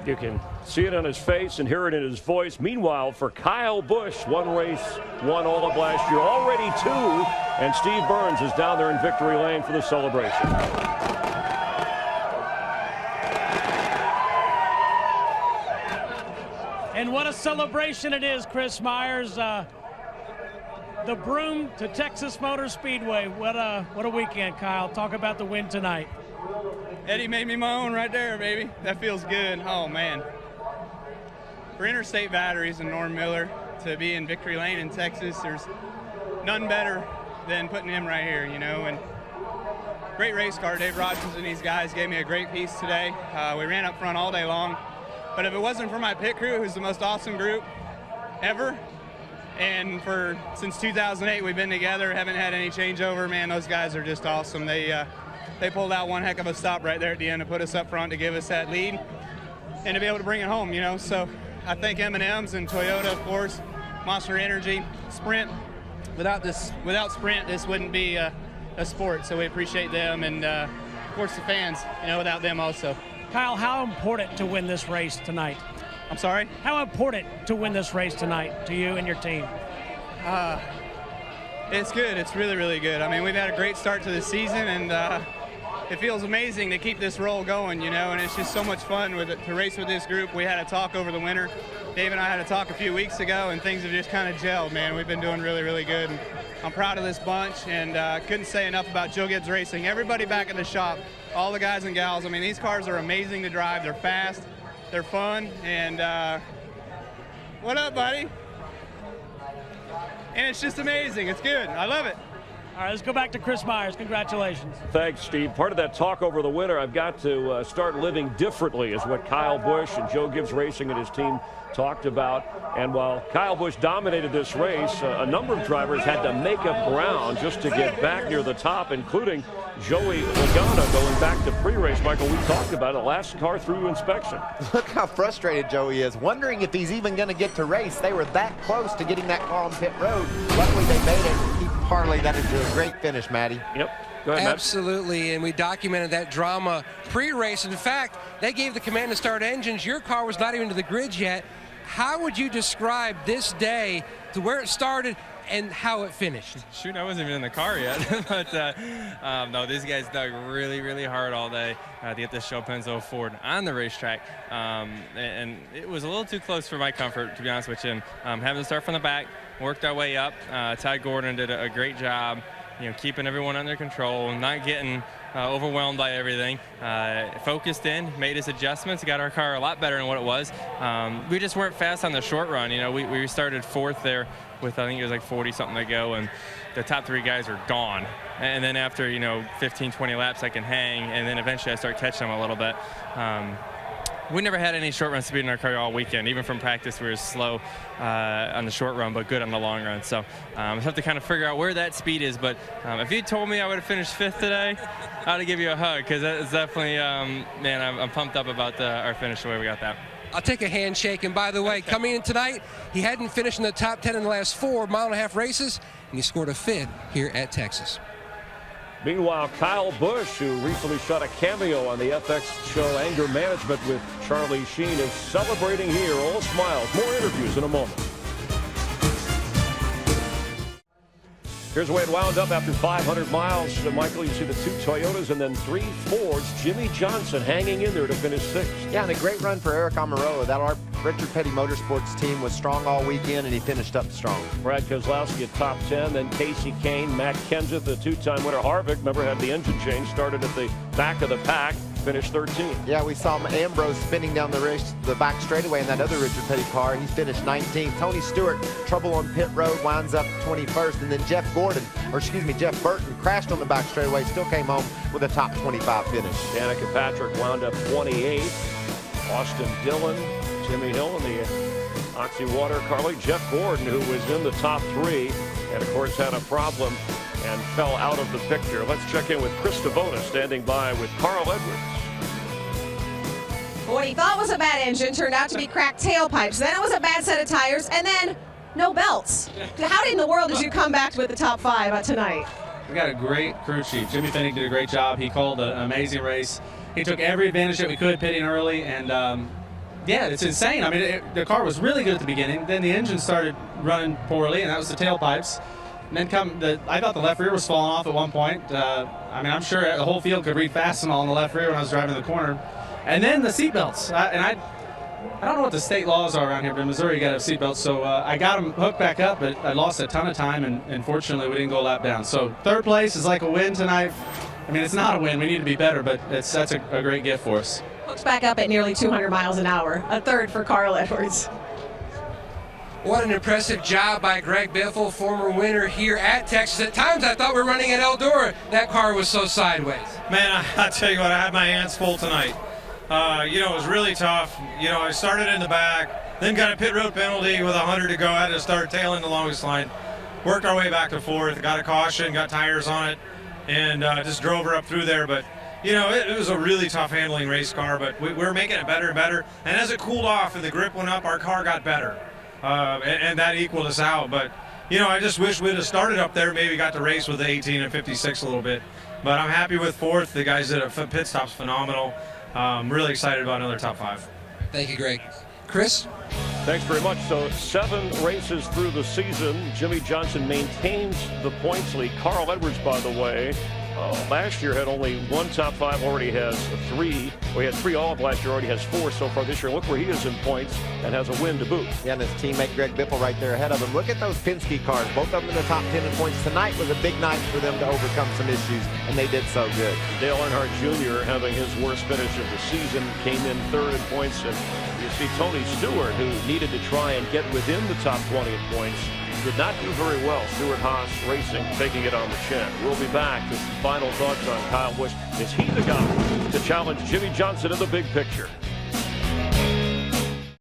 You can see it on his face and hear it in his voice. Meanwhile, for Kyle Busch, one race, won all of last year, already 2, and Steve Burns is down there in victory lane for the celebration. And what a celebration it is, Chris Myers. The broom to Texas Motor Speedway. What a weekend, Kyle. Talk about the win tonight. Eddie made me my own right there, baby. That feels good. Oh, man. For Interstate Batteries and Norm Miller to be in victory lane in Texas, there's none better than putting him right here, you know. And great race car. Dave Rogers and these guys gave me a great piece today. We ran up front all day long. But if it wasn't for my pit crew, who's the most awesome group ever, and since 2008 we've been together, haven't had any changeover, man, those guys are just awesome. They pulled out one heck of a stop right there at the end to put us up front to give us that lead and to be able to bring it home, you know. So I thank M&M's and Toyota, of course, Monster Energy, Sprint. Without Sprint, this wouldn't be a sport, so we appreciate them, and of course the fans, you know, without them also. Kyle, how important to win this race tonight? I'm sorry? How important to win this race tonight to you and your team? It's good. It's really, really good. I mean, we've had a great start to the season, and it feels amazing to keep this roll going, you know, and it's just so much fun to race with this group. We had a talk over the winter. Dave and I had a talk a few weeks ago, and things have just kind of gelled, man. We've been doing really, really good. And I'm proud of this bunch, and couldn't say enough about Joe Gibbs Racing. Everybody back at the shop, all the guys and gals, I mean, these cars are amazing to drive. They're fast, they're fun, and what up, buddy? And it's just amazing. It's good. I love it. All right, let's go back to Chris Myers. Congratulations. Thanks, Steve. Part of that talk over the winter, I've got to start living differently, is what Kyle Busch and Joe Gibbs Racing and his team talked about. And while Kyle Busch dominated this race, a number of drivers had to make up ground just to get back near the top, including Joey Logano going back to pre-race. Michael, we talked about it, last car through inspection. Look how frustrated Joey is, wondering if he's even going to get to race. They were that close to getting that car on pit road. Luckily, they made it. He parlayed that into a great finish, Matty. Yep. Go ahead, Matt. Absolutely, and we documented that drama pre-race. In fact, they gave the command to start engines. Your car was not even to the grid yet. How would you describe this day to where it started and how it finished? Shoot, I wasn't even in the car yet. But no, these guys dug really, really hard all day to get this Show Penzo Ford on the racetrack. And it was a little too close for my comfort, to be honest with you. And having to start from the back, worked our way up. Ty Gordon did a great job, you know, keeping everyone under control, not getting overwhelmed by everything. Focused in, made his adjustments, got our car a lot better than what it was. We just weren't fast on the short run. You know, we started fourth there with, I think it was like 40-something to go, and the top 3 guys are gone. And then after, you know, 15, 20 laps, I can hang, and then eventually I start catching them a little bit. We never had any short run speed in our car all weekend. Even from practice, we were slow on the short run, but good on the long run. So I have to kind of figure out where that speed is. But if you told me I would have finished 5th today, I'd give you a hug, because that's definitely, man, I'm pumped up about our finish, the way we got that. I'll take a handshake. And by the way, coming in tonight, he hadn't finished in the top 10 in the last 4 mile-and-a-half races, and he scored a 5th here at Texas. Meanwhile, Kyle Busch, who recently shot a cameo on the FX show Anger Management with Charlie Sheen, is celebrating here, all smiles. More interviews in a moment. Here's the way it wound up after 500 miles. Michael, you see the 2 Toyotas and then 3 Fords. Jimmy Johnson hanging in there to finish 6th. Yeah, and a great run for Eric Amarola. That our Richard Petty Motorsports team was strong all weekend, and he finished up strong. Brad Keselowski at top 10, then Casey Kane, Matt Kenseth, the 2-time winner. Harvick, remember, had the engine change, started at the back of the pack, finished 13th. Yeah, we saw Ambrose spinning down the back straightaway in that other Richard Petty car. He finished 19th. Tony Stewart, trouble on pit road, winds up 21st, and then Jeff Burton crashed on the back straightaway, still came home with a top 25 finish. Danica Patrick wound up 28th. Austin Dillon, Jimmy Hill in the Oxy Water Carly. Jeff Gordon, who was in the top 3, and of course had a problem and fell out of the picture. Let's check in with Chris Devona, standing by with Carl Edwards. What he thought was a bad engine turned out to be cracked tailpipes. Then it was a bad set of tires, and then no belts. How in the world did you come back with the top 5 tonight? We got a great crew chief. Jimmy Finnick did a great job. He called an amazing race. He took every advantage that we could pitting early, and yeah, it's insane. I mean, the car was really good at the beginning. Then the engine started running poorly, and that was the tailpipes. And then I thought the left rear was falling off at one point. I mean, I'm sure the whole field could read Fastenal on the left rear when I was driving the corner. And then the seatbelts. I don't know what the state laws are around here, but in Missouri you got to have seatbelts. So I got them hooked back up, but I lost a ton of time, and fortunately we didn't go a lap down. So third place is like a win tonight. I mean, it's not a win. We need to be better, but that's a great gift for us. Hooked back up at nearly 200 miles an hour. A third for Carl Edwards. What an impressive job by Greg Biffle, former winner here at Texas. At times I thought we were running at Eldora. That car was so sideways. Man, I tell you what, I had my hands full tonight. You know, it was really tough. You know, I started in the back, then got a pit road penalty with 100 to go. I had to start tailing the longest line. Worked our way back and forth, got a caution, got tires on it, and just drove her up through there. But, you know, it was a really tough handling race car, but we were making it better and better. And as it cooled off and the grip went up, our car got better. And that equaled us out. But, you know, I just wish we'd have started up there, maybe got to race with the 18 and 56 a little bit. But I'm happy with fourth. The guys did a pit stop's phenomenal. I'm really excited about another top 5. Thank you, Greg. Chris? Thanks very much. So 7 races through the season. Jimmy Johnson maintains the points lead. Carl Edwards, by the way, last year had only 1 top 5, already has 3. Well, he had 3 all of last year, already has 4 so far this year. Look where he is in points and has a win to boot. Yeah, and his teammate Greg Biffle right there ahead of him. Look at those Penske cars, both of them in the top 10 in points. Tonight was a big night for them to overcome some issues, and they did so good. Dale Earnhardt Jr. having his worst finish of the season, came in 3rd in points, and you see Tony Stewart, who needed to try and get within the top 20 in points, did not do very well. Stewart Haas Racing taking it on the chin. We'll be back to some final thoughts on Kyle Busch. Is he the guy to challenge Jimmy Johnson in the big picture?